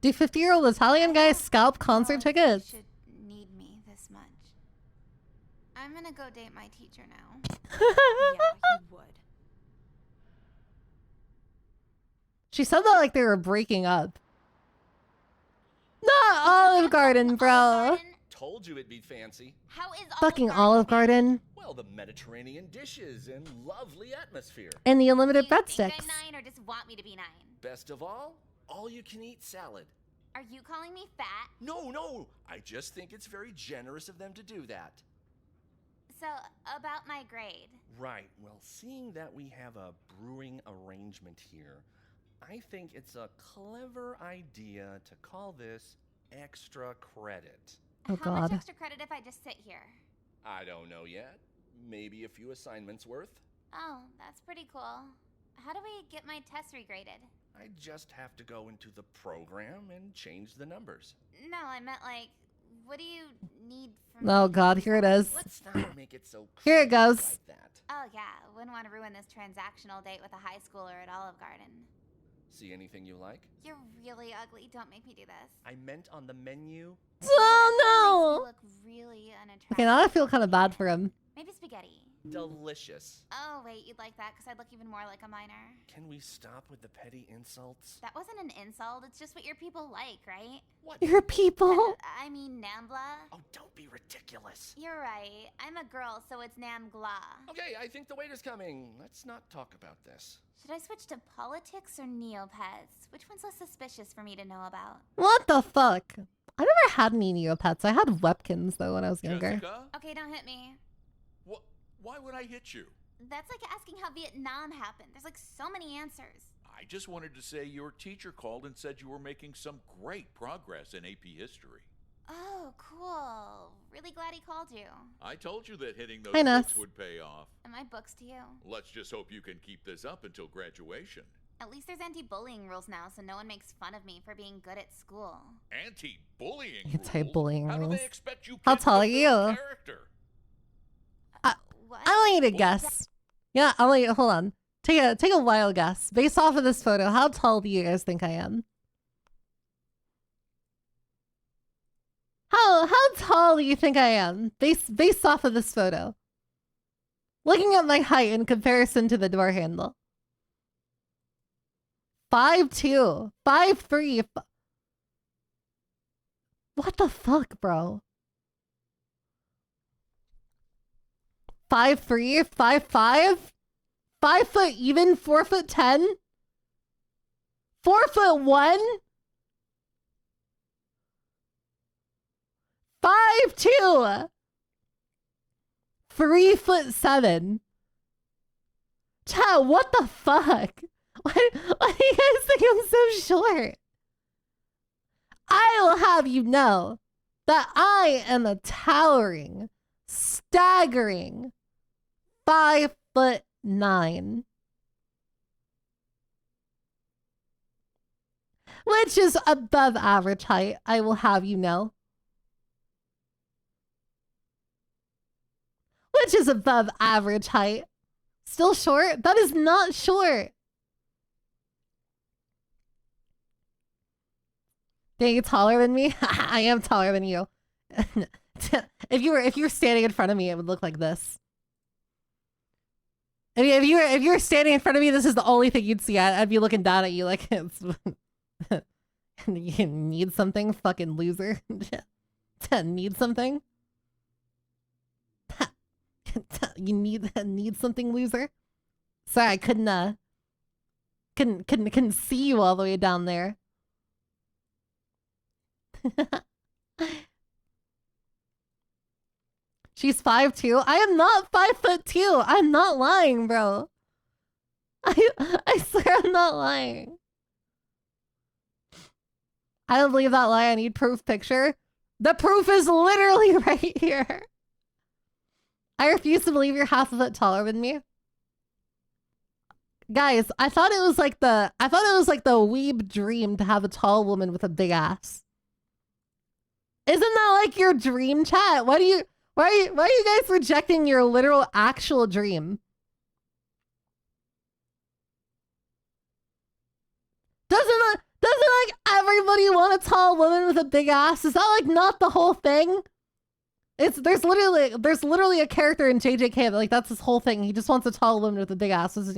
Do 50-year-old Italian guys scalp concert tickets? You should need me this much. I'm gonna go date my teacher now. Yeah, you would. She said that like they were breaking up. Not Olive Garden, bro. Told you it'd be fancy. How is Fucking Olive Garden. Well, the Mediterranean dishes and lovely atmosphere. And the unlimited Do you think breadsticks. I'm 9 or just want me to be 9? Best of all you can eat salad. Are you calling me fat? No. I just think it's very generous of them to do that. So, about my grade. Right. Well, seeing that we have a brewing arrangement here, I think it's a clever idea to call this extra credit. Oh, How much God. extra credit if I just sit here? I don't know yet. Maybe a few assignments worth. Oh, that's pretty cool. How do we get my test regraded? I just have to go into the program and change the numbers. No, I meant like, what do you need from me? Oh God, here it is. Let's not make it so Here it goes. like that. Oh yeah, wouldn't want to ruin this transactional date with a high schooler at Olive Garden. See anything you like? You're really ugly. Don't make me do this. I meant on the menu. Oh You no! look really unattractive. Okay, now I feel kind of bad for him. Maybe spaghetti. Delicious. Oh wait, you'd like that because I'd look even more like a minor. Can we stop with the petty insults? That wasn't an insult. It's just what your people like, right? What? Your people. I mean, Nambla. Oh, don't be ridiculous. You're right. I'm a girl, so it's Namgla. Okay, I think the waiter's coming. Let's not talk about this. Should I switch to politics or Neopets? Which one's less suspicious for me to know about? What the fuck? I never had any Neopets. I had Webkins though when I was younger. Jessica? Okay, don't hit me. Why would I hit you? That's like asking how Vietnam happened. There's like so many answers. I just wanted to say your teacher called and said you were making some great progress in AP history. Oh, cool. Really glad he called you. I told you that hitting those Hi, Ness. books would pay off. And my books to you. Let's just hope you can keep this up until graduation. At least there's anti-bullying rules now, so no one makes fun of me for being good at school. Anti-bullying rules? Anti-bullying How do rules. they expect you How kids tall to are build you? character? What? I want you to guess. Yeah, I want you. Hold on. Take a wild guess based off of this photo. How tall do you guys think I am? How tall do you think I am based off of this photo? Looking at my height in comparison to the door handle. 5'2", 5'3". What the fuck, bro? 5'3", 5'5", 5 foot even, 4'10", 4'1", 5'2", 3'7". Chat, what the fuck? Why do you guys think I'm so short? I will have you know that I am a towering, staggering 5'9". Which is above average height, I will have you know. Which is above average height. Still short? That is not short. Dang, you taller than me? I am taller than you. if you were standing in front of me, it would look like this. If you were standing in front of me, this is the only thing you'd see. I'd be looking down at you like it's you need something, fucking loser. Need something? You need something, loser? Sorry, I couldn't see you all the way down there. She's 5'2". I am not 5'2". I'm not lying, bro. I swear I'm not lying. I don't believe that lie. I need proof picture. The proof is literally right here. I refuse to believe you're half a foot taller than me. Guys, I thought it was like the weeb dream to have a tall woman with a big ass. Isn't that like your dream, chat? Why are you guys rejecting your literal actual dream? Doesn't like everybody want a tall woman with a big ass? Is that like not the whole thing? There's literally a character in JJK that like that's his whole thing. He just wants a tall woman with a big ass. What's his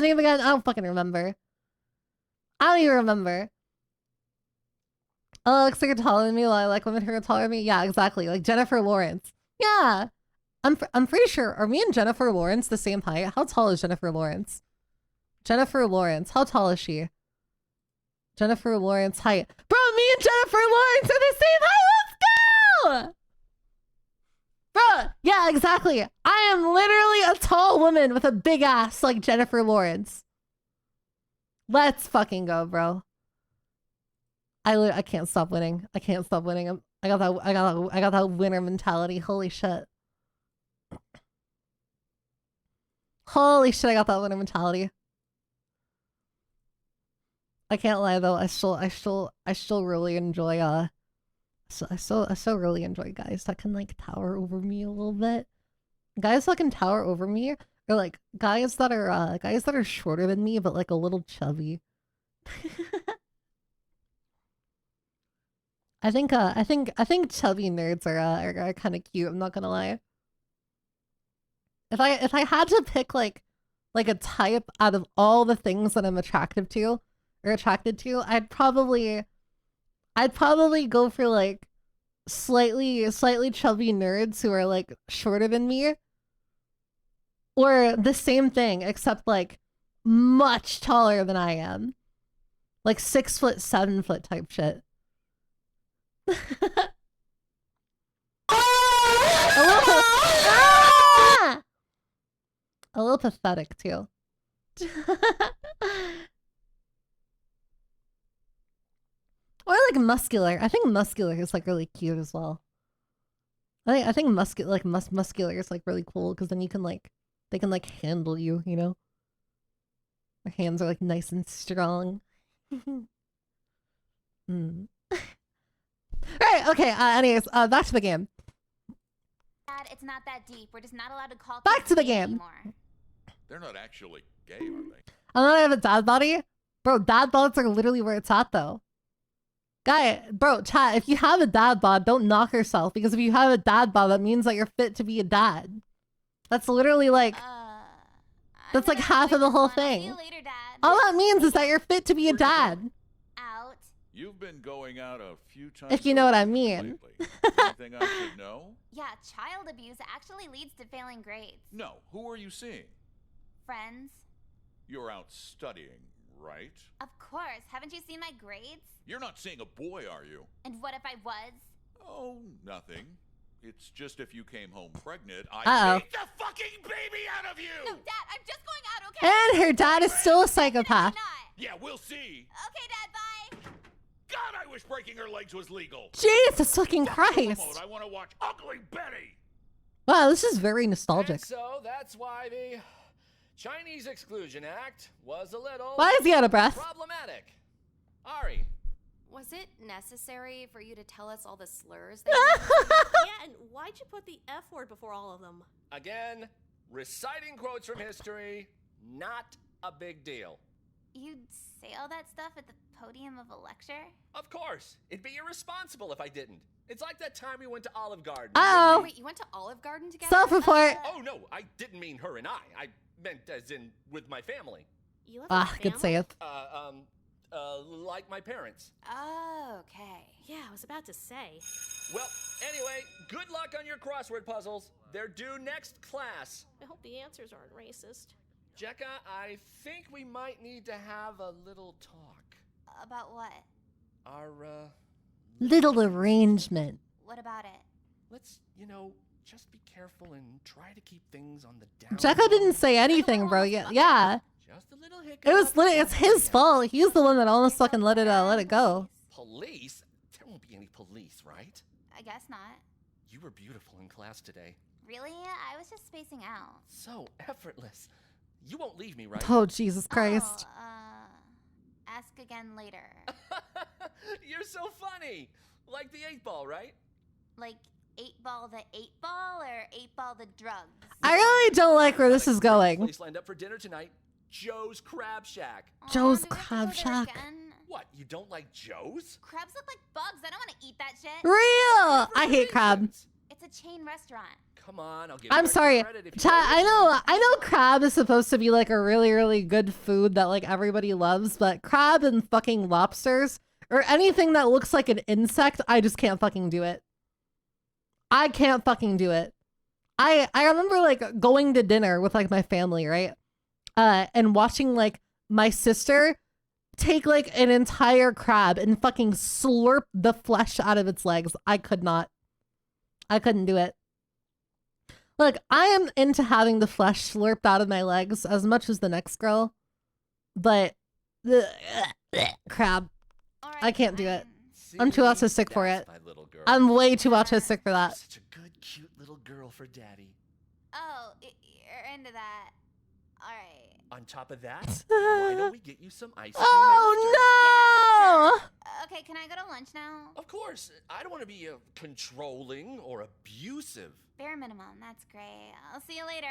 name again? I don't fucking remember. I don't even remember. Oh, looks like you're taller than me. Well, I like women who are taller than me. Yeah, exactly. Like Jennifer Lawrence. Yeah. I'm pretty sure. Are me and Jennifer Lawrence the same height? How tall is Jennifer Lawrence? Jennifer Lawrence. How tall is she? Jennifer Lawrence height. Bro, me and Jennifer Lawrence are the same height. Let's go! Bro, yeah, exactly. I am literally a tall woman with a big ass like Jennifer Lawrence. Let's fucking go, bro. I can't stop winning. I can't stop winning. I got that winner mentality. Holy shit. Holy shit, I got that winner mentality. I can't lie though. I still really enjoy I still really enjoy guys that can like tower over me a little bit. Guys that can tower over me are like guys that are shorter than me but like a little chubby. I think chubby nerds are kind of cute. I'm not gonna lie. If I had to pick like a type out of all the things that I'm attracted to, I'd probably go for like slightly chubby nerds who are like shorter than me, or the same thing except like much taller than I am, like 6 foot, 7 foot type shit. A little pathetic too. Or like muscular. I think muscular is like really cute as well. I think muscular is like really cool because then you can like they can like handle you, you know. Their hands are like nice and strong. Right, okay, anyways, back to the game. Dad, it's not that deep. We're just not allowed to call Back to the kids game. anymore. They're not actually gay, are they? I don't have a dad body. Bro, dad bods are literally where it's at though. Bro, chat, if you have a dad bod, don't knock yourself, because if you have a dad bod, that means that you're fit to be a dad. That's literally like that's like half of the whole thing. See you later, Dad. All that means is that you're fit to be a dad. Out. You've been going out a few times. If you know what I mean. Anything I should know? Yeah, child abuse actually leads to failing grades. No. Who are you seeing? Friends. You're out studying, right? Of course. Haven't you seen my grades? You're not seeing a boy, are you? And what if I was? Oh, nothing. It's just if you came home pregnant, Uh-oh. I'd take the fucking baby out of you! No, Dad, I'm just going out, okay? And her dad is still a psychopath. Yeah, we'll see. Okay, Dad, bye. God, I wish breaking her legs was legal. Jesus fucking Christ. I want to watch Ugly Betty. Wow, this is very nostalgic. And so that's why the Chinese Exclusion Act was a little Why is he out of breath? problematic. Ari, Was it necessary for you to tell us all the slurs that you used? Yeah, and why'd you put the F word before all of them? Again, reciting quotes from history, not a big deal. You'd say all that stuff at the podium of a lecture? Of course. It'd be irresponsible if I didn't. It's like that time we went to Olive Garden. Uh-oh. Wait, you went to Olive Garden together? Self-report. Oh, no, I didn't mean her and I meant as in with my family. You have a Good family? save. Like my parents. Oh, okay. Yeah, I was about to say. Well, anyway, good luck on your crossword puzzles. They're due next class. I hope the answers aren't racist. Jekka, I think we might need to have a little talk. About what? Our, Little arrangement. What about it? let's, just be careful and try to keep things on the down. Jekka didn't say anything, bro. Yeah. Just a little hiccup. It's his fault. He's the one that almost fucking let it go. Police? There won't be any police, right? I guess not. You were beautiful in class today. Really? I was just spacing out. So effortless. You won't leave me, right? Oh, Jesus Christ. Ask again later. You're so funny. Like the 8-ball, right? Like 8-ball the 8-ball or 8-ball the drugs? I really don't like where this is going. Place lined up for dinner tonight. Joe's Crab Shack. Joe's do we have to Crab go there Shack. again? What? You don't like Joe's? Crabs look like bugs. I don't want to eat that shit. Real! I hate crab. It's a chain restaurant. Come on, I'll give I'm you sorry. credit if you Chat, don't. I know crab is supposed to be like a really, really good food that like everybody loves, but crab and fucking lobsters or anything that looks like an insect, I just can't fucking do it. I can't fucking do it. I remember like going to dinner with like my family, right? And watching like my sister take like an entire crab and fucking slurp the flesh out of its legs. I could not. I couldn't do it. Look, I am into having the flesh slurped out of my legs as much as the next girl, but the crab, I can't do it. I'm too autistic for it. My little girl. I'm way too autistic for that. Such a good, cute little girl for daddy. Oh, you're into that. All right. On top of that, why don't we get you some ice cream Oh no! Okay, can I go to lunch now? Of course. I don't want to be controlling or abusive. Bare minimum. That's great. I'll see you later.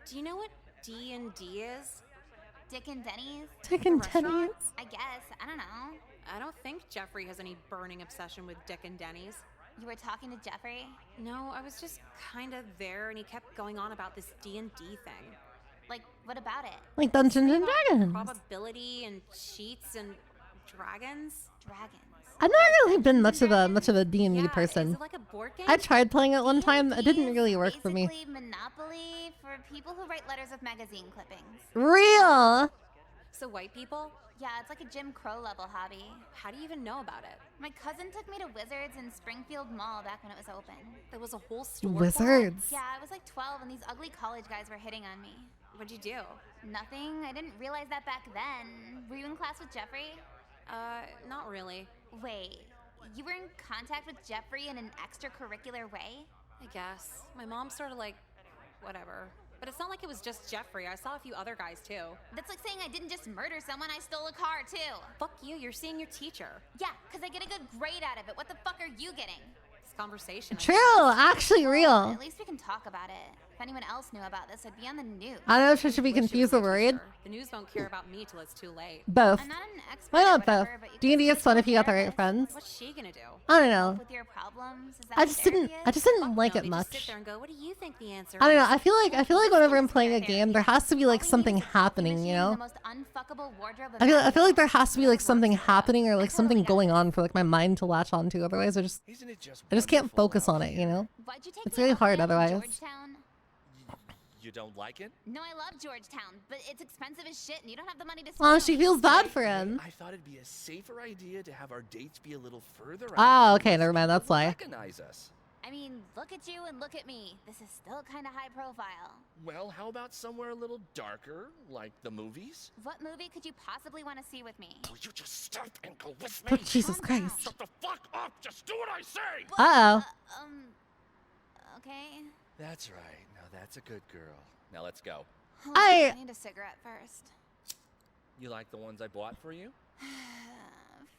Do you know what D&D is? Dick and Denny's? Dick and The restaurant? Denny's? I guess. I don't know. I don't think Jeffrey has any burning obsession with Dick and Denny's. You were talking to Jeffrey? No, I was just kind of there, and he kept going on about this D&D thing. Like, what about it? Like Dungeons and About Dragons. Probability and cheats and dragons. Dragons. I've not really been much of a D&D Yeah, person. Is it like a board game? I tried playing it one time. It didn't really work for me. Basically Monopoly for people who write letters with magazine clippings. Real. So white people? Yeah, it's like a Jim Crow level hobby. How do you even know about it? My cousin took me to Wizards in Springfield Mall back when it was open. There was a whole store. Wizards. Yeah, I was like 12 and these ugly college guys were hitting on me. What'd you do? Nothing. I didn't realize that back then. Were you in class with Jeffrey? Not really. Wait, you were in contact with Jeffrey in an extracurricular way? I guess. My mom's sort of like, whatever. But it's not like it was just Jeffrey. I saw a few other guys too. That's like saying I didn't just murder someone, I stole a car too. Fuck you, you're seeing your teacher. Yeah, because I get a good grade out of it. What the fuck are you getting? This conversation. True. Actually, real. At least we can talk about it. If anyone else knew about this, I'd be on the news. I don't know if I should be confused or worried. The news won't care about me till it's too late. Both. I'm not an expert Why or not whatever, both? but you D&D can is fun speak if you got the right therapist. friends. What's she gonna do? I don't know. With your problems? Is that I what just therapy didn't. is? I just didn't like No, it they just sit much. there and go, what do you think the answer I don't know. is? I feel like whenever I'm playing a game, there has to be like something happening. You know. The most unfuckable wardrobe of I feel like there has to be like something happening or like something going on for like my mind to latch onto. Otherwise, I just can't focus on it. You know. Why'd you take It's me really out hard to otherwise. Georgetown? You don't like it? No, I love Georgetown, but it's expensive as shit, and you don't have the money to. Oh, spend she on feels it. bad for him. I thought it'd be a safer idea to have our dates be a little further out. Oh, okay, never mind. That's why. Recognize us. I mean, look at you and look at me. This is still kind of high profile. Well, how about somewhere a little darker, like the movies? What movie could you possibly want to see with me? Will you just stop and go with Oh, Jesus Christ. Shut the fuck up! Just do what I say! Uh oh. Okay. That's right. Now that's a good girl. Now let's go. I need a cigarette first. You like the ones I bought for you?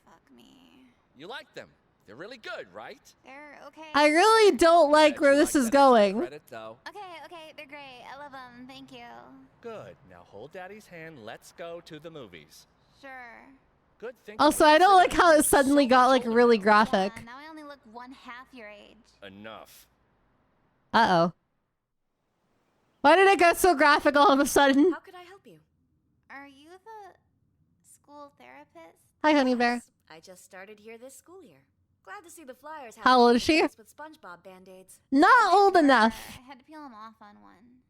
Fuck me. You like them. They're really good, right? They're okay. I really don't like where this is going. Credit, though. Okay, they're great. I love them. Thank you. Good. Now hold Daddy's hand. Let's go to the movies. Sure. Good thing. Also, I don't like how it suddenly got like really graphic. Now I only look 1/2 your age. Enough. Uh-oh. Why did it get so graphic all of a sudden? How could I help you? Are you the school therapist? Hi, Honey Bear. I just started here this school year. Glad to see the flyers. have How old is she? with SpongeBob band-aids. Not old enough. I had to peel them off on one.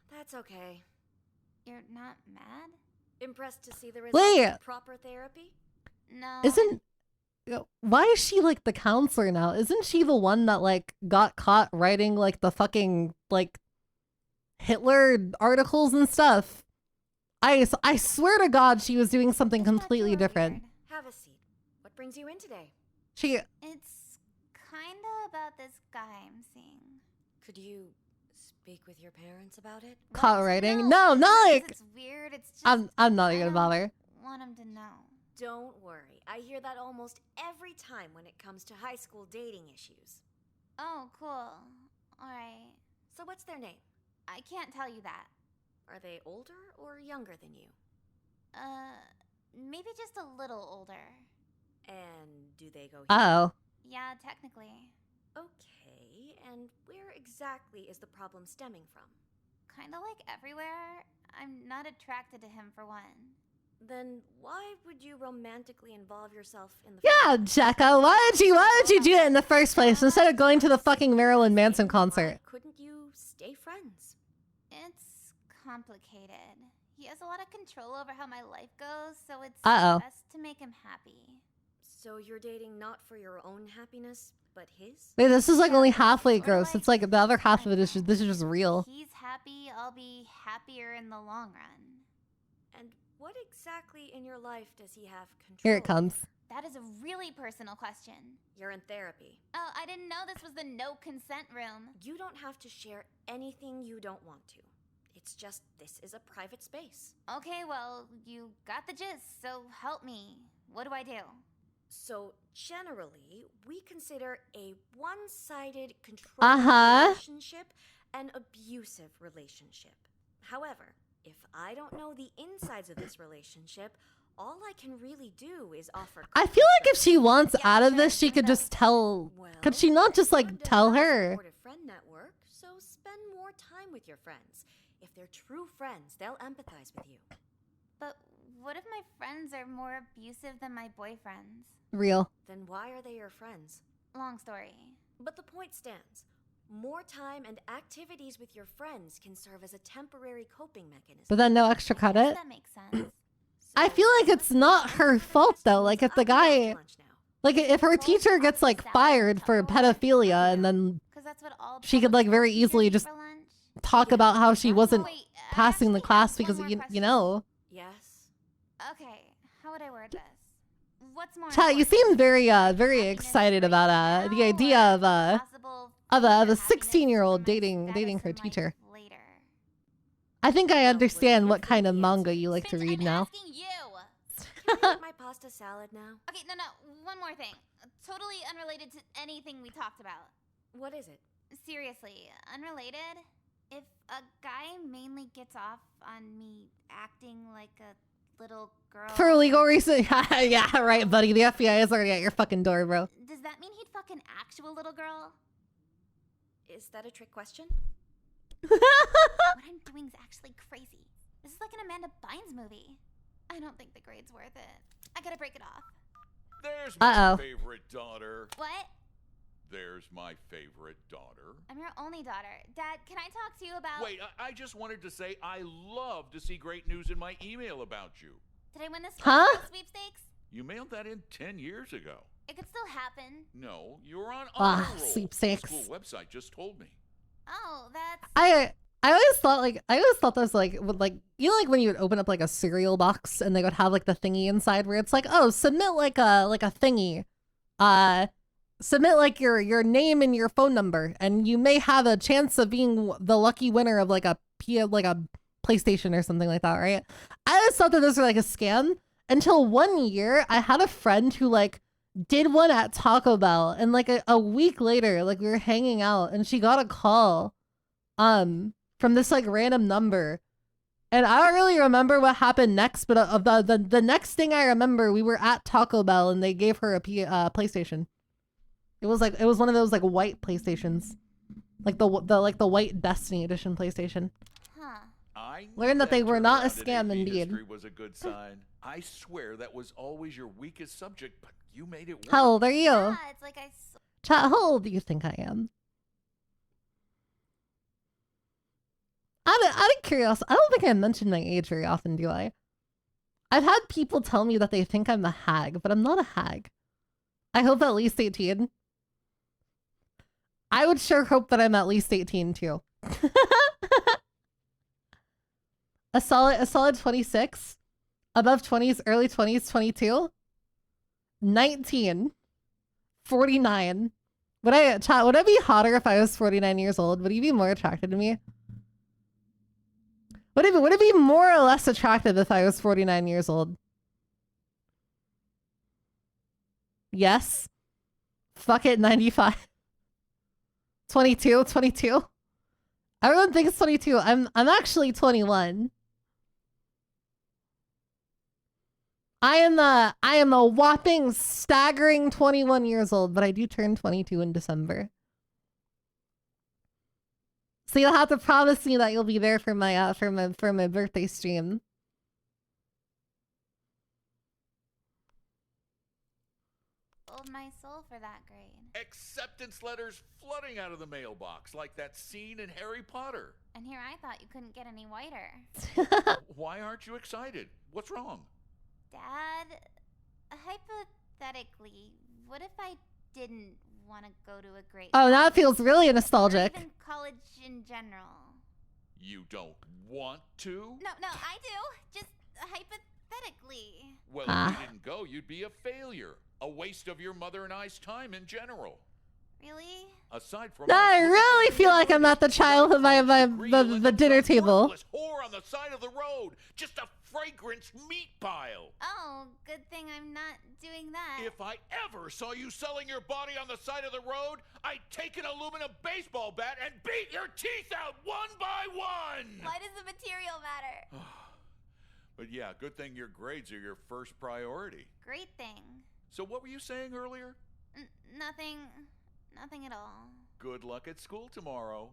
That's okay. You're not mad? Impressed to see the results Wait. of proper therapy? No. Isn't... Why is she like the counselor now? Isn't she the one that like got caught writing like the fucking like Hitler articles and stuff? I swear to God she was doing something completely different. Have a seat. What brings you in today? She... It's kinda about this guy I'm seeing. Could you speak with your parents about it? Caught writing? No, not like... It's weird. It's just I'm not even gonna bother. want him to know. Don't worry. I hear that almost every time when it comes to high school dating issues. Oh, cool. Alright. So what's their name? I can't tell you that. Are they older or younger than you? Maybe just a little older. And do they go here? Uh-oh. Yeah, technically. Okay, and where exactly is the problem stemming from? Kinda like everywhere. I'm not attracted to him for one. Then why would you romantically involve yourself in the Yeah, Jekka, why did you do it in the first place instead of going to the fucking Marilyn Manson concert? Couldn't you stay friends? It's complicated. He has a lot of control over how my life goes, so it's Uh-oh. best to make him happy. So you're dating not for your own happiness, but his? Wait, this is like only halfway gross. It's like the other half of it is just, this is just real. He's happy, I'll be happier in the long run. And what exactly in your life does he have control? Here it comes. That is a really personal question. You're in therapy. Oh, I didn't know this was the no consent room. You don't have to share anything you don't want to. It's just this is a private space. Okay, well, you got the gist, so help me. What do I do? So, generally, we consider a one-sided controlling relationship an abusive relationship. However, if I don't know the insides of this relationship, all I can really do is offer... I feel like if she wants out of this, she could just tell... Could she not just like tell her? Supportive friend network, so spend more time with your friends. If they're true friends, they'll empathize with you. But what if my friends are more abusive than my boyfriends? Real. Then why are they your friends? Long story. But the point stands. More time and activities with your friends can serve as a temporary coping mechanism. But then no extra credit? That makes sense. I feel like it's not her fault though. Like if the guy... Like if her teacher gets like fired for pedophilia and then she could like very easily just talk about how she wasn't passing the class because you know. Yes. Okay, how would I word this? What's more Chat, you seem very excited about the idea of a 16-year-old dating her teacher. Later. I think I understand what kind of manga you like to read now. Can I eat my pasta salad now? Okay, no, one more thing. Totally unrelated to anything we talked about. What is it? Seriously, unrelated? If a guy mainly gets off on me acting like a little girl... For legal reasons? Yeah, right, buddy. The FBI is already at your fucking door, bro. Does that mean he'd fuck an actual little girl? Is that a trick question? What I'm doing is actually crazy. This is like an Amanda Bynes movie. I don't think the grade's worth it. I gotta break it off. There's my favorite daughter. What? There's my favorite daughter. I'm your only daughter. Dad, can I talk to you about... Wait, I just wanted to say I love to see great news in my email about you. Did I win this sweepstakes? You mailed that in 10 years ago. It could still happen. No, you were on honor roll. Sweepstakes. The school website just told me. Oh, that's... I always thought that was like you know, like when you would open up like a cereal box and they would have like the thingy inside where it's like, oh, submit like a thingy, submit like your name and your phone number and you may have a chance of being the lucky winner of like a PlayStation or something like that, right? I always thought that those were like a scam until one year I had a friend who like did one at Taco Bell, and like a week later, like we were hanging out and she got a call from this like random number. And I don't really remember what happened next, but the next thing I remember, we were at Taco Bell and they gave her a PlayStation. It was one of those like white PlayStations, like the white Destiny Edition PlayStation. Huh. I Learned that they were not a turnaround in scam AP indeed. history was a good sign. I swear that was always your weakest subject, but you made it work. How old are you? Yeah, it's like Chat, how old do you think I am? Out of curiosity, I don't think I mention my age very often, do I? I've had people tell me that they think I'm a hag, but I'm not a hag. I hope at least 18. I would sure hope that I'm at least 18 too. a solid 26. Above 20s, early 20s, 22. 19. 49. Would I be hotter if I was 49 years old? Would you be more attracted to me? Would it be more or less attractive if I was 49 years old? Yes. Fuck it, 95. 22. Everyone thinks 22. I'm actually 21. I am a whopping staggering 21 years old, but I do turn 22 in December. So you'll have to promise me that you'll be there for my for my birthday stream. Sold my soul for that grade. Acceptance letters flooding out of the mailbox like that scene in Harry Potter. And here I thought you couldn't get any whiter. Why aren't you excited? What's wrong? Dad, hypothetically, what if I didn't want to go to a great Oh, now it college? feels really Or nostalgic. even college in general. You don't want to? No, I do. Just hypothetically. Well, if you didn't go, you'd be a failure. A waste of your mother and I's time in general. Really? Aside from I really feel like I'm at the child of the dinner table. whore on the side of the road, just a fragrance meat pile. Oh, good thing I'm not doing that. If I ever saw you selling your body on the side of the road, I'd take an aluminum baseball bat and beat your teeth out one by one. Why does the material matter? But yeah, good thing your grades are your first priority. Great thing. So what were you saying earlier? Nothing at all. Good luck at school tomorrow.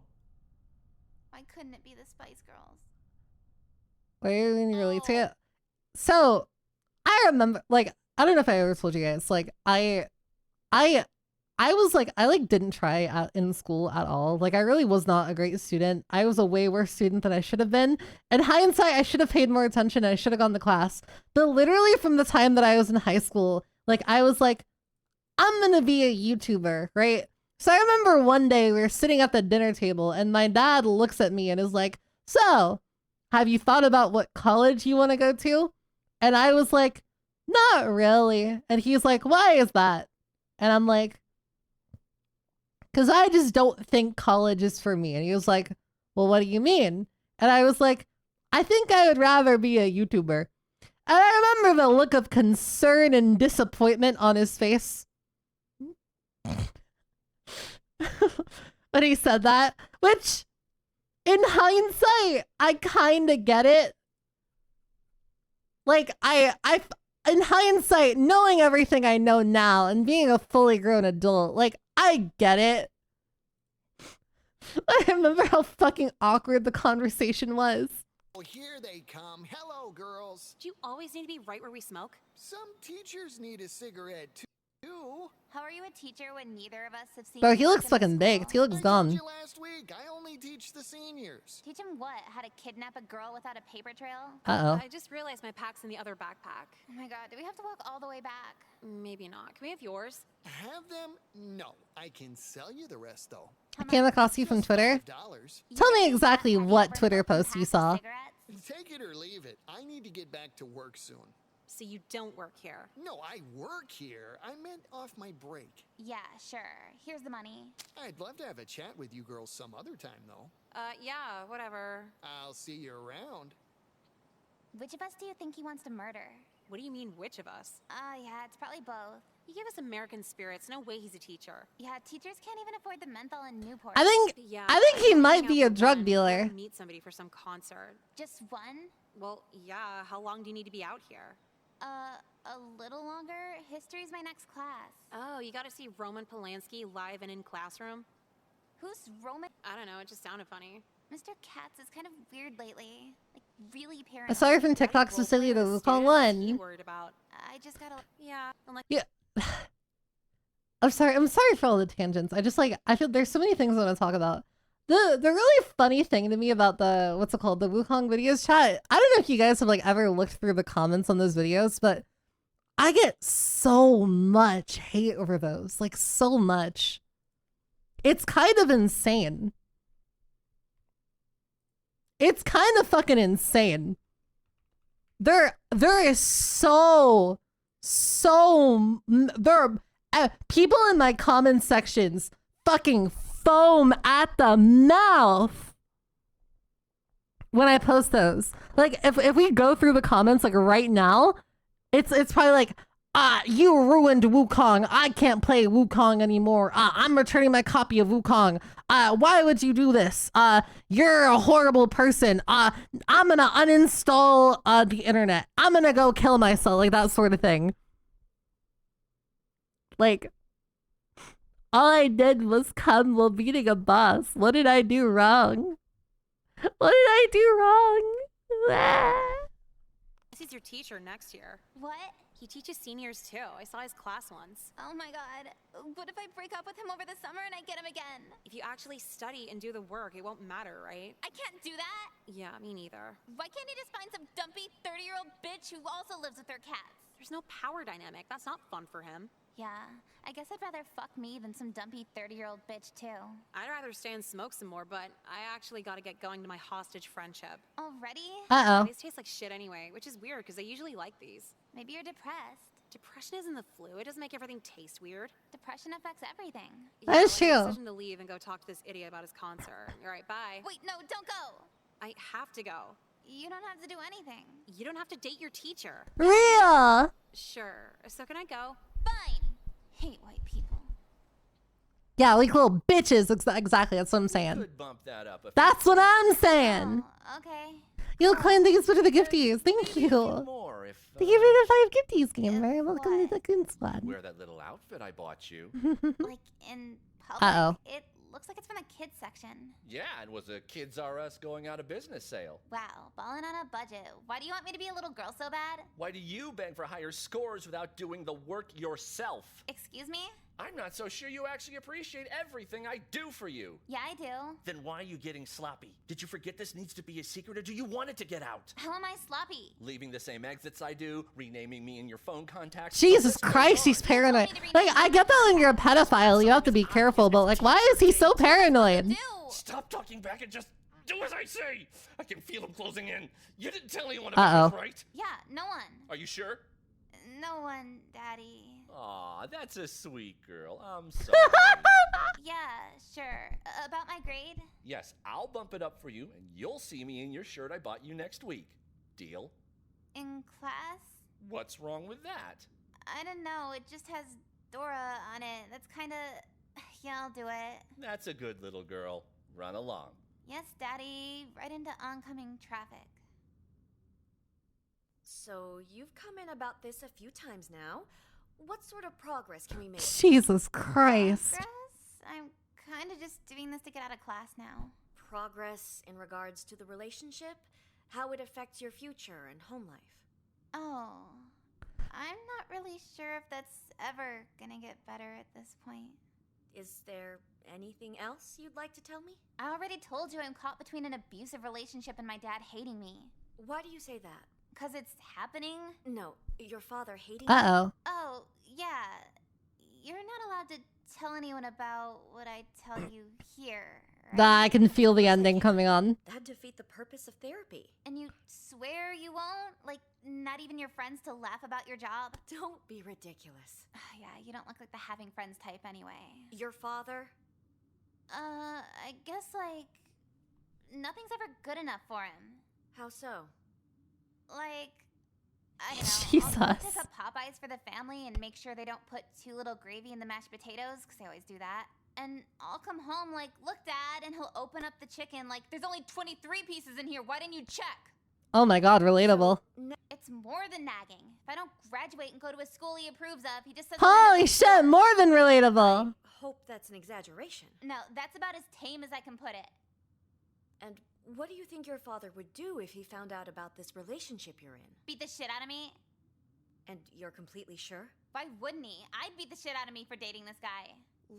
Why couldn't it be the Spice Girls? Where are you going to relate to it? So, I remember, like, I don't know if I ever told you guys, like, I was like, I like didn't try in school at all. Like, I really was not a great student. I was a way worse student than I should have been. In hindsight, I should have paid more attention. I should have gone to class. But literally from the time that I was in high school, like, I was like, I'm going to be a YouTuber, right? So I remember one day we were sitting at the dinner table and my dad looks at me and is like, so, have you thought about what college you want to go to? And I was like, not really. And he's like, why is that? And I'm like, because I just don't think college is for me. And he was like, well, what do you mean? And I was like, I think I would rather be a YouTuber. And I remember the look of concern and disappointment on his face when he said that, which in hindsight, I kind of get it. Like, I in hindsight, knowing everything I know now and being a fully grown adult, like, I get it. I remember how fucking awkward the conversation was. Well, here they come. Hello, girls. Do you always need to be right where we smoke? Some teachers need a cigarette, too. How are you a teacher when neither of us have seen Bro, you he work looks in fucking the baked. He school? looks I told gone. you last week. I only teach the seniors. Teach him what? How to kidnap a girl without a paper trail? Uh-oh. I just realized my pack's in the other backpack. Oh my god, do we have to walk all the way back? Maybe not. Can we have yours? Have them? No. I can sell you the rest, though. I came across you from Twitter. $5. Tell me exactly what Twitter post you saw. Take it or leave it. I need to get back to work soon. So you don't work here? No, I work here. I meant off my break. Yeah, sure. Here's the money. I'd love to have a chat with you girls some other time, though. Yeah, whatever. I'll see you around. Which of us do you think he wants to murder? What do you mean, which of us? Yeah, it's probably both. He gave us American spirits. No way he's a teacher. Yeah, teachers can't even afford the menthol in Newport. I think he might be a drug dealer. Meet somebody for some concert. Just one? Well, yeah. How long do you need to be out here? A little longer. History's my next class. Oh, you got to see Roman Polanski live and in classroom? Who's Roman? I don't know. It just sounded funny. Mr. Katz is kind of weird lately. Like, really paranoid. Aside from TikTok specifically, the Wukong one. Worried about. I just gotta. Yeah. Yeah. I'm sorry for all the tangents. I feel there's so many things I want to talk about. The really funny thing to me about the the Wukong videos chat. I don't know if you guys have ever looked through the comments on those videos, but I get so much hate over those. So much. It's kind of insane. It's kind of fucking insane. There are people in my comment sections fucking foam at the mouth when I post those. If we go through the comments right now, it's probably you ruined Wukong. I can't play Wukong anymore. I'm returning my copy of Wukong. Why would you do this? You're a horrible person. I'm gonna uninstall the internet. I'm gonna go kill myself. That sort of thing. All I did was come while beating a boss. What did I do wrong? What did I do wrong? He's your teacher next year. What? He teaches seniors too. I saw his class once. Oh my god. What if I break up with him over the summer and I get him again? If you actually study and do the work, it won't matter, right? I can't do that. Yeah, me neither. Why can't he just find some dumpy 30-year-old bitch who also lives with her cats? There's no power dynamic. That's not fun for him. Yeah, I guess I'd rather fuck me than some dumpy 30-year-old bitch too. I'd rather stay and smoke some more, but I actually gotta get going to my hostage friendship. Already? Uh-oh. These taste like shit anyway, which is weird because I usually like these. Maybe you're depressed. Depression isn't the flu. It doesn't make everything taste weird. Depression affects everything. That is true. I decision to leave and go talk to this idiot about his concert. All right, bye. Wait, no, don't go. I have to go. You don't have to do anything. You don't have to date your teacher. Real. Sure. So can I go? Fine. Hate white people. Yeah, little bitches. Exactly. That's what I'm saying. Could bump that up. That's what I'm saying. Oh, okay. You'll claim thanks for the gifties. Thank you. More if, Thank you for the 5 gifties, gamer. Welcome to the Goon Squad. wear that little outfit I bought you. Like in public. Uh-oh. It looks like it's from the kids section. Yeah, it was a Kids R Us going out of business sale. Wow, balling on a budget. Why do you want me to be a little girl so bad? Why do you bang for higher scores without doing the work yourself? Excuse me? I'm not so sure you actually appreciate everything I do for you. Yeah, I do. Then why are you getting sloppy? Did you forget this needs to be a secret, or do you want it to get out? How am I sloppy? Leaving the same exits I do, renaming me in your phone contacts. Jesus Christ, he's paranoid. I get that when you're a pedophile, you have to be careful, but why is he so paranoid? Stop talking back and just do as I say. I can feel him closing in. You didn't tell anyone Uh-oh. about this, right? Yeah, no one. Are you sure? No one, Daddy. Aw, that's a sweet girl. I'm sorry. Yeah, sure. About my grade? Yes, I'll bump it up for you, and you'll see me in your shirt I bought you next week. Deal? In class? What's wrong with that? I don't know. It just has Dora on it. That's kind of... Yeah, I'll do it. That's a good little girl. Run along. Yes, Daddy. Right into oncoming traffic. So you've come in about this a few times now. What sort of progress can we make? Jesus Christ. Progress? I'm kind of just doing this to get out of class now. Progress in regards to the relationship? How it affects your future and home life? Oh. I'm not really sure if that's ever gonna get better at this point. Is there anything else you'd like to tell me? I already told you I'm caught between an abusive relationship and my dad hating me. Why do you say that? 'Cause it's happening? No, your father hating Uh-oh. you? Oh, yeah. You're not allowed to tell anyone about what I tell you here, right? I can feel the ending coming on. That'd defeat the purpose of therapy. And you swear you won't? Like, not even your friends to laugh about your job? Don't be ridiculous. Yeah, you don't look like the having friends type anyway. Your father? I guess, like, nothing's ever good enough for him. How so? Like, I don't know. Jesus. I'll pick up Popeyes for the family and make sure they don't put too little gravy in the mashed potatoes, because they always do that. And I'll come home like, look, Dad, and he'll open up the chicken like, there's only 23 pieces in here. Why didn't you check? Oh my god, relatable. It's more than nagging. If I don't graduate and go to a school he approves of, he just says... Holy shit, more than relatable. Hope that's an exaggeration. No, that's about as tame as I can put it. And what do you think your father would do if he found out about this relationship you're in? Beat the shit out of me? And you're completely sure? Why wouldn't he? I'd beat the shit out of me for dating this guy.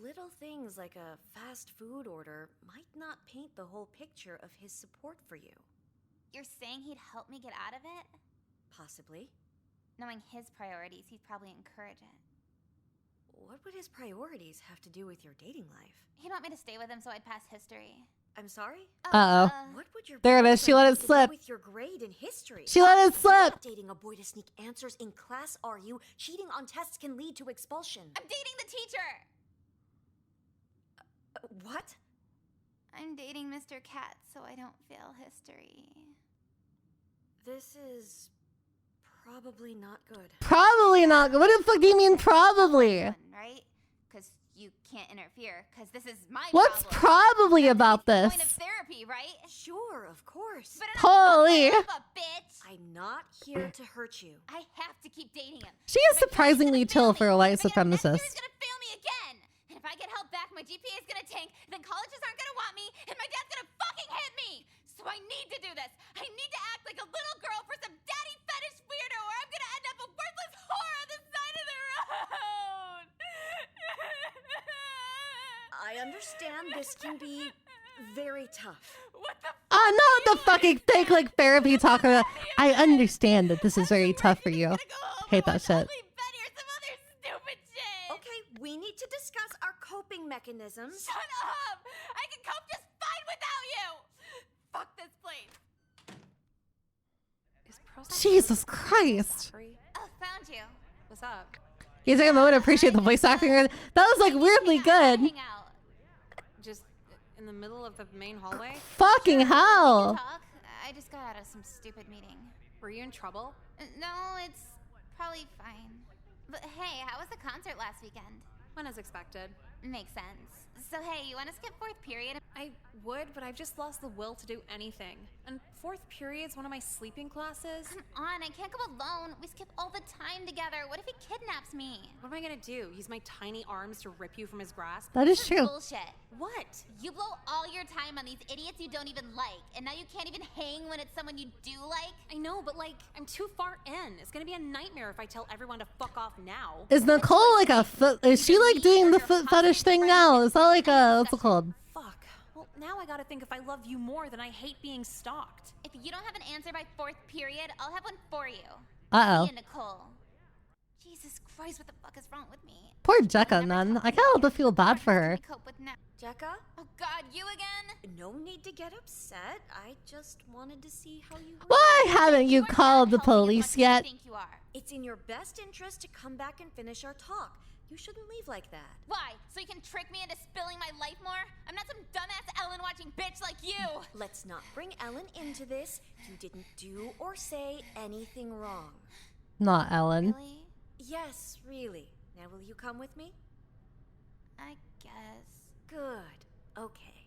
Little things like a fast food order might not paint the whole picture of his support for you. You're saying he'd help me get out of it? Possibly. Knowing his priorities, he'd probably encourage it. What would his priorities have to do with your dating life? He'd want me to stay with him so I'd pass history. I'm sorry? Uh-oh. What would your There it is. She let it boyfriend slip. do with your grade in history? She let it slip. You're not dating a boy to sneak answers in class, are you? Cheating on tests can lead to expulsion. I'm dating the teacher! What? I'm dating Mr. Cat so I don't fail history. This is probably not good. Probably not. What the fuck do you mean probably? Right? Because you can't interfere, because this is my What's problem. probably about That's this? the point of therapy, right? Sure, of course. But Holy. bitch. I'm not here to hurt you. I have to keep dating him. She is surprisingly chill for a white supremacist. He's gonna fail me again. And if I get held back, my GPA is gonna tank, then colleges aren't gonna want me, and my dad's gonna fucking hit me. So I need to do this. I need to act like a little girl for some daddy fetish weirdo, or I'm gonna end up a worthless whore on the side of the road. I understand this can be very tough. What the Not the fucking fake like therapy talk about. I understand that this is very tough for you. Hate that shit. Okay, we need to discuss our coping mechanisms. Shut up! I can cope just fine without you! Fuck this place. Jesus Christ. Oh, found you. What's up? You take a moment to appreciate the voice acting. That was like weirdly good. Just in the middle of the main hallway? Fucking hell. Talk. I just got out of some stupid meeting. Were you in trouble? No, it's probably fine. But hey, how was the concert last weekend? Went as expected. Makes sense. So hey, you want to skip fourth period? I would, but I've just lost the will to do anything. And fourth period's one of my sleeping classes. Come on, I can't go alone. We skip all the time together. What if he kidnaps me? What am I gonna do? Use my tiny arms to rip you from his grasp? That is This true. Bullshit. What? You blow all your time on these idiots you don't even like, and now you can't even hang when it's someone you do like? I know, but like, I'm too far in. It's gonna be a nightmare if I tell everyone to fuck off now. Is Nicole like a foot? Is she like doing the foot fetish thing now? Is that like a what's it called? Fuck. Well, now I gotta think if I love you more than I hate being stalked. If you don't have an answer by fourth period, I'll have one for you. Uh-oh. Me and Nicole. Jesus Christ, what the fuck is wrong with me? Poor Jekka, man. I can't help but feel bad for her. Cope with now. Jekka? Oh God, you again? No need to get upset. I just wanted to see how you were. Why haven't you called the police yet? Think you are? It's in your best interest to come back and finish our talk. You shouldn't leave like that. Why? So you can trick me into spilling my life more? I'm not some dumbass Ellen watching bitch like you! Let's not bring Ellen into this. You didn't do or say anything wrong. Not Ellen. Really? Yes, really. Now will you come with me? I guess. Good. Okay.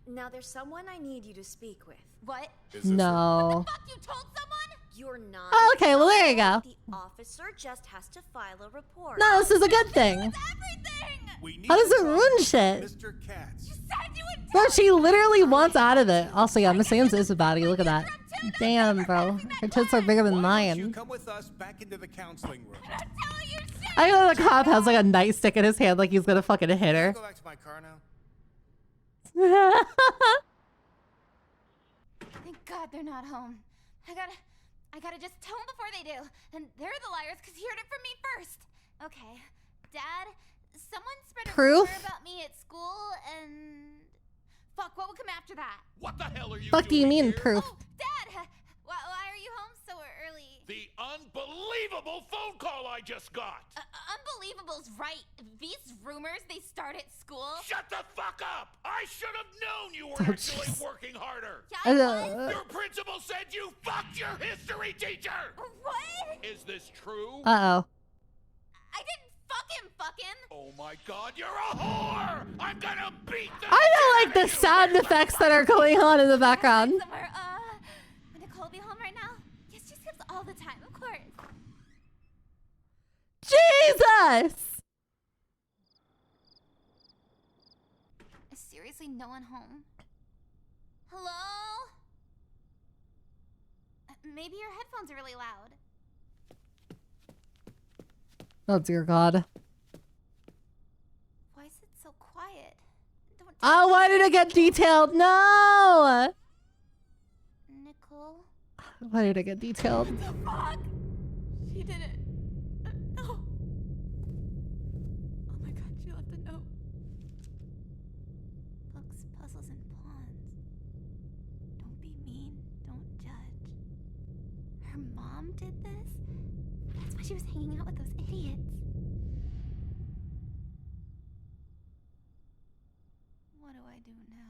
Now there's someone I need you to speak with. What? No. What the fuck? You told someone? You're not. Oh, okay, well there you go. The officer just has to file a report. No, this is a good thing. Everything! How does it ruin shit? Mr. Katz. You said you would Bro, she literally wants out of it. Also, yeah, Miss Ames is a baddie. Look at that. Damn, bro. Her tits are bigger than Why don't you mine. come with us back into the counseling room? I know the cop has like a nightstick in his hand like he's gonna fucking hit her. Go back to my car now. Thank God they're not home. I gotta just tell them before they do. And they're the liars because he heard it from me first. Okay. Dad, someone spread a Proof? rumor about me at school and... Fuck, what would come after that? What the hell are you Fuck do you doing mean here? proof? Dad! Why are you home so early? The unbelievable phone call I just got. Unbelievable's right. These rumors they start at school. Shut the fuck up! I should have known you were Oh, actually jeez. working harder. Yeah, Your principal said you fucked your history teacher. What? Is this true? Uh-oh. I didn't fucking. Oh my god, you're a whore! I'm gonna beat the I don't like the sound effects that are going on in the background. Somewhere, would Nicole be home right now? Yes, she skips all the time, of course. Jesus! Is seriously no one home? Hello? Maybe your headphones are really loud. Oh dear God. Why is it so quiet? Don't Oh, why did it get detailed? No! Nicole? Why did it get detailed? What the fuck? She did it. No. Oh my god, she left a note. Books, puzzles, and pawns. Don't be mean. Don't judge. Her mom did this? That's why she was hanging out with those idiots. What do I do now?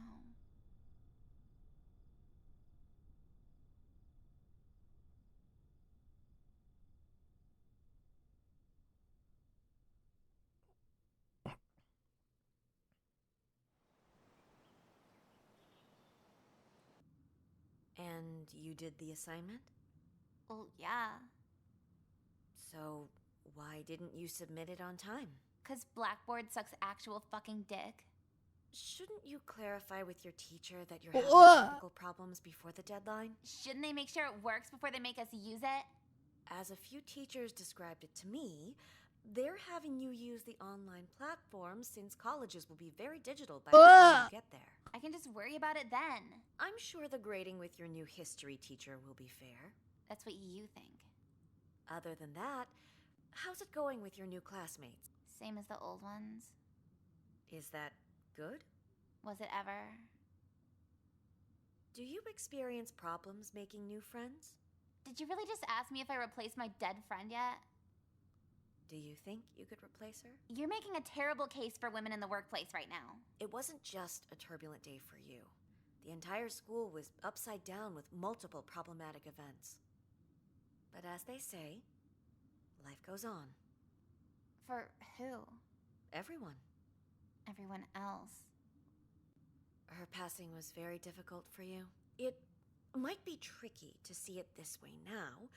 And you did the assignment? Well, yeah. So, why didn't you submit it on time? 'Cause Blackboard sucks actual fucking dick. Shouldn't you clarify with your teacher that you're having technical problems before the deadline? Shouldn't they make sure it works before they make us use it? As a few teachers described it to me, they're having you use the online platform since colleges will be very digital by the time you get there. I can just worry about it then. I'm sure the grading with your new history teacher will be fair. That's what you think. Other than that, how's it going with your new classmates? Same as the old ones. Is that good? Was it ever? Do you experience problems making new friends? Did you really just ask me if I replaced my dead friend yet? Do you think you could replace her? You're making a terrible case for women in the workplace right now. It wasn't just a turbulent day for you. The entire school was upside down with multiple problematic events. But as they say, life goes on. For who? Everyone. Everyone else. Her passing was very difficult for you. It might be tricky to see it this way now,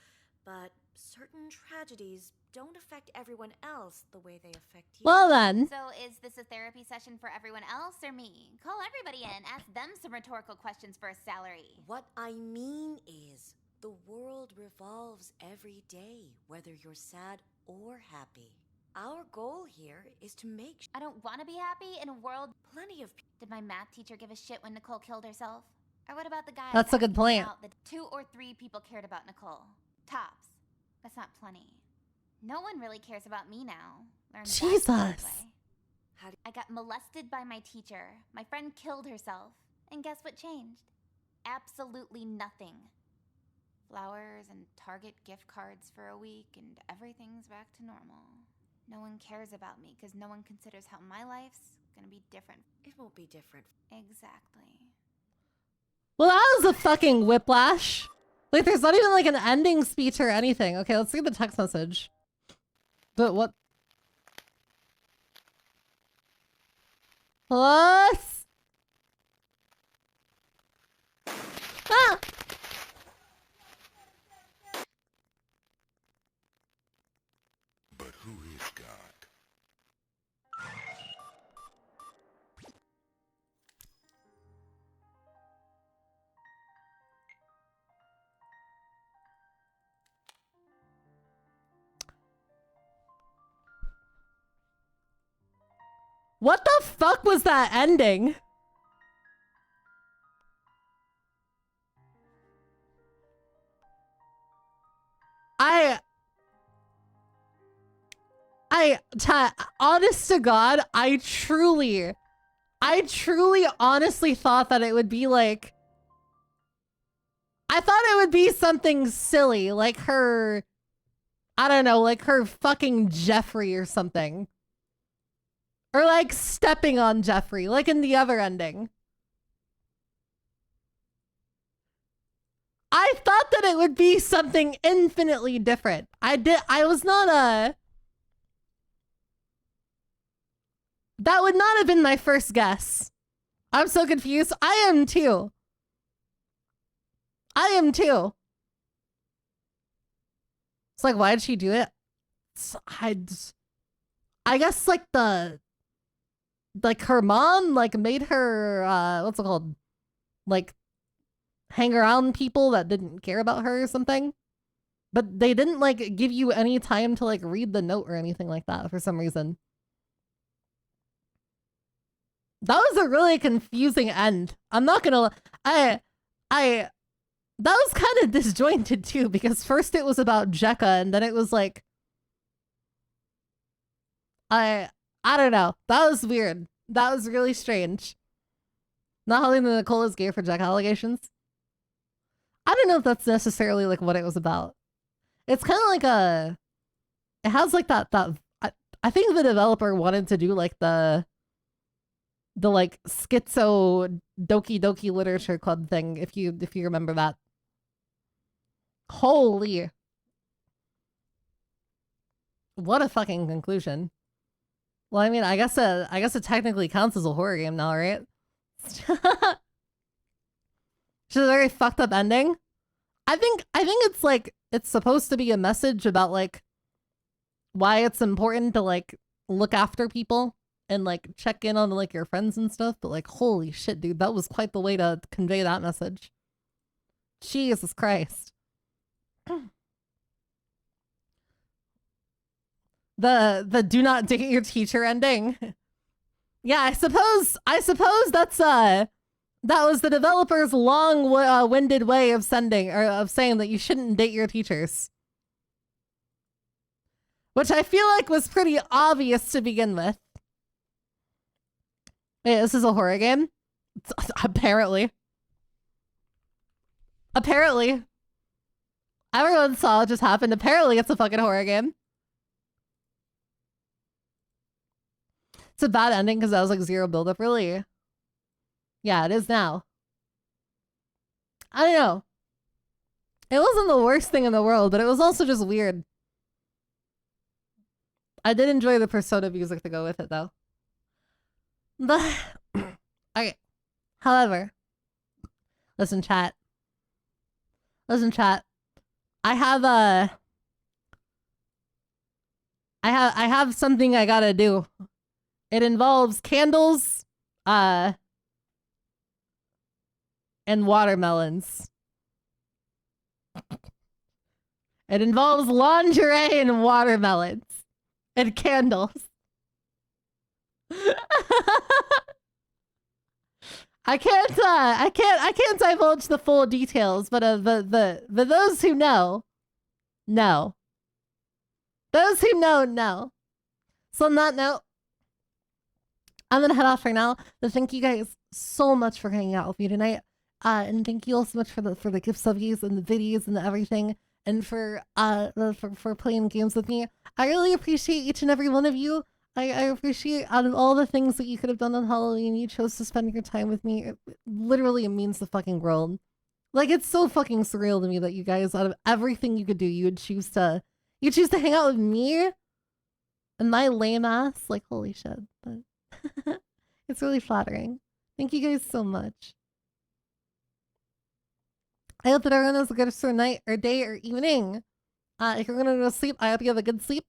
but certain tragedies don't affect everyone else the way they affect you. Well then. So is this a therapy session for everyone else or me? Call everybody in, ask them some rhetorical questions for a salary. What I mean is, the world revolves every day, whether you're sad or happy. Our goal here is to make I don't want to be happy in a world. Plenty of Did my math teacher give a shit when Nicole killed herself? Or what about the guy? That's a good point. That 2 or 3 people cared about Nicole. Tops. That's not plenty. No one really cares about me now. Learned that the hard Jesus. way. I got molested by my teacher. My friend killed herself. And guess what changed? Absolutely nothing. Flowers and Target gift cards for a week and everything's back to normal. No one cares about me because no one considers how my life's gonna be different. It won't be different. Exactly. Well, that was a fucking whiplash. Like, there's not even like an ending speech or anything. Okay, let's see the text message. But what? Plus? Ah! But who is God? What the fuck was that ending? Honest to God, I truly honestly thought that it would be like, I thought it would be something silly, like her I don't know, like her fucking Jeffrey or something. Or like stepping on Jeffrey, like in the other ending. I thought that it would be something infinitely different. I was not that would not have been my first guess. I'm so confused. I am too. I am too. It's like, why did she do it? I guess like her mom like made her what's it called? Like hang around people that didn't care about her or something. But they didn't like give you any time to like read the note or anything like that for some reason. That was a really confusing end. I'm not gonna that was kind of disjointed too, because first it was about Jekka and then it was like I don't know. That was weird. That was really strange. Not holding the Nicole is gay for Jekka allegations. I don't know if that's necessarily like what it was about. It's kind of like it has like that I think the developer wanted to do like the like schizo Doki Doki Literature Club thing, if you remember that. Holy. What a fucking conclusion. Well, I mean, I guess it technically counts as a horror game now, right? It's a very fucked up ending. I think it's like it's supposed to be a message about like why it's important to like look after people and like check in on like your friends and stuff, but like holy shit, dude, that was quite the way to convey that message. Jesus Christ. The do not date your teacher ending. Yeah, I suppose that's that was the developer's long-winded way of saying that you shouldn't date your teachers. Which I feel like was pretty obvious to begin with. Wait, this is a horror game? Apparently. Everyone saw what just happened. Apparently it's a fucking horror game. It's a bad ending because that was like zero buildup, really. Yeah, it is now. I don't know. It wasn't the worst thing in the world, but it was also just weird. I did enjoy the Persona music to go with it, though. But, okay. However, listen, chat. I have something I gotta do. It involves candles, and watermelons. It involves lingerie and watermelons. And candles. I can't divulge the full details, but the those who know. Those who know. So on that note, I'm gonna head off right now. But thank you guys so much for hanging out with me tonight. And thank you all so much for the gift subbies and the videos and the everything, and for playing games with me. I really appreciate each and every one of you. I appreciate out of all the things that you could have done on Halloween, you chose to spend your time with me. It literally means the fucking world. Like, it's so fucking surreal to me that you guys, out of everything you could do, you choose to hang out with me and my lame ass. Like, holy shit. But it's really flattering. Thank you guys so much. I hope that everyone has a good rest of their night or day or evening. If you're gonna go to sleep, I hope you have a good sleep.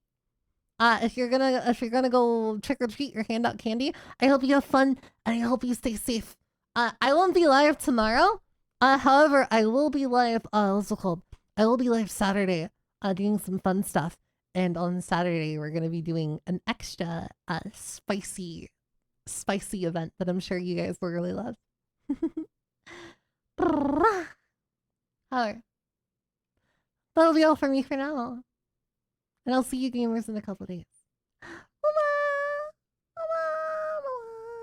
If you're gonna go trick or treat or hand out candy, I hope you have fun and I hope you stay safe. I won't be live tomorrow. However, I will be live. What's it called? I will be live Saturday, doing some fun stuff. And on Saturday, we're gonna be doing an extra spicy event that I'm sure you guys will really love. However, that'll be all for me for now. And I'll see you gamers in a couple days.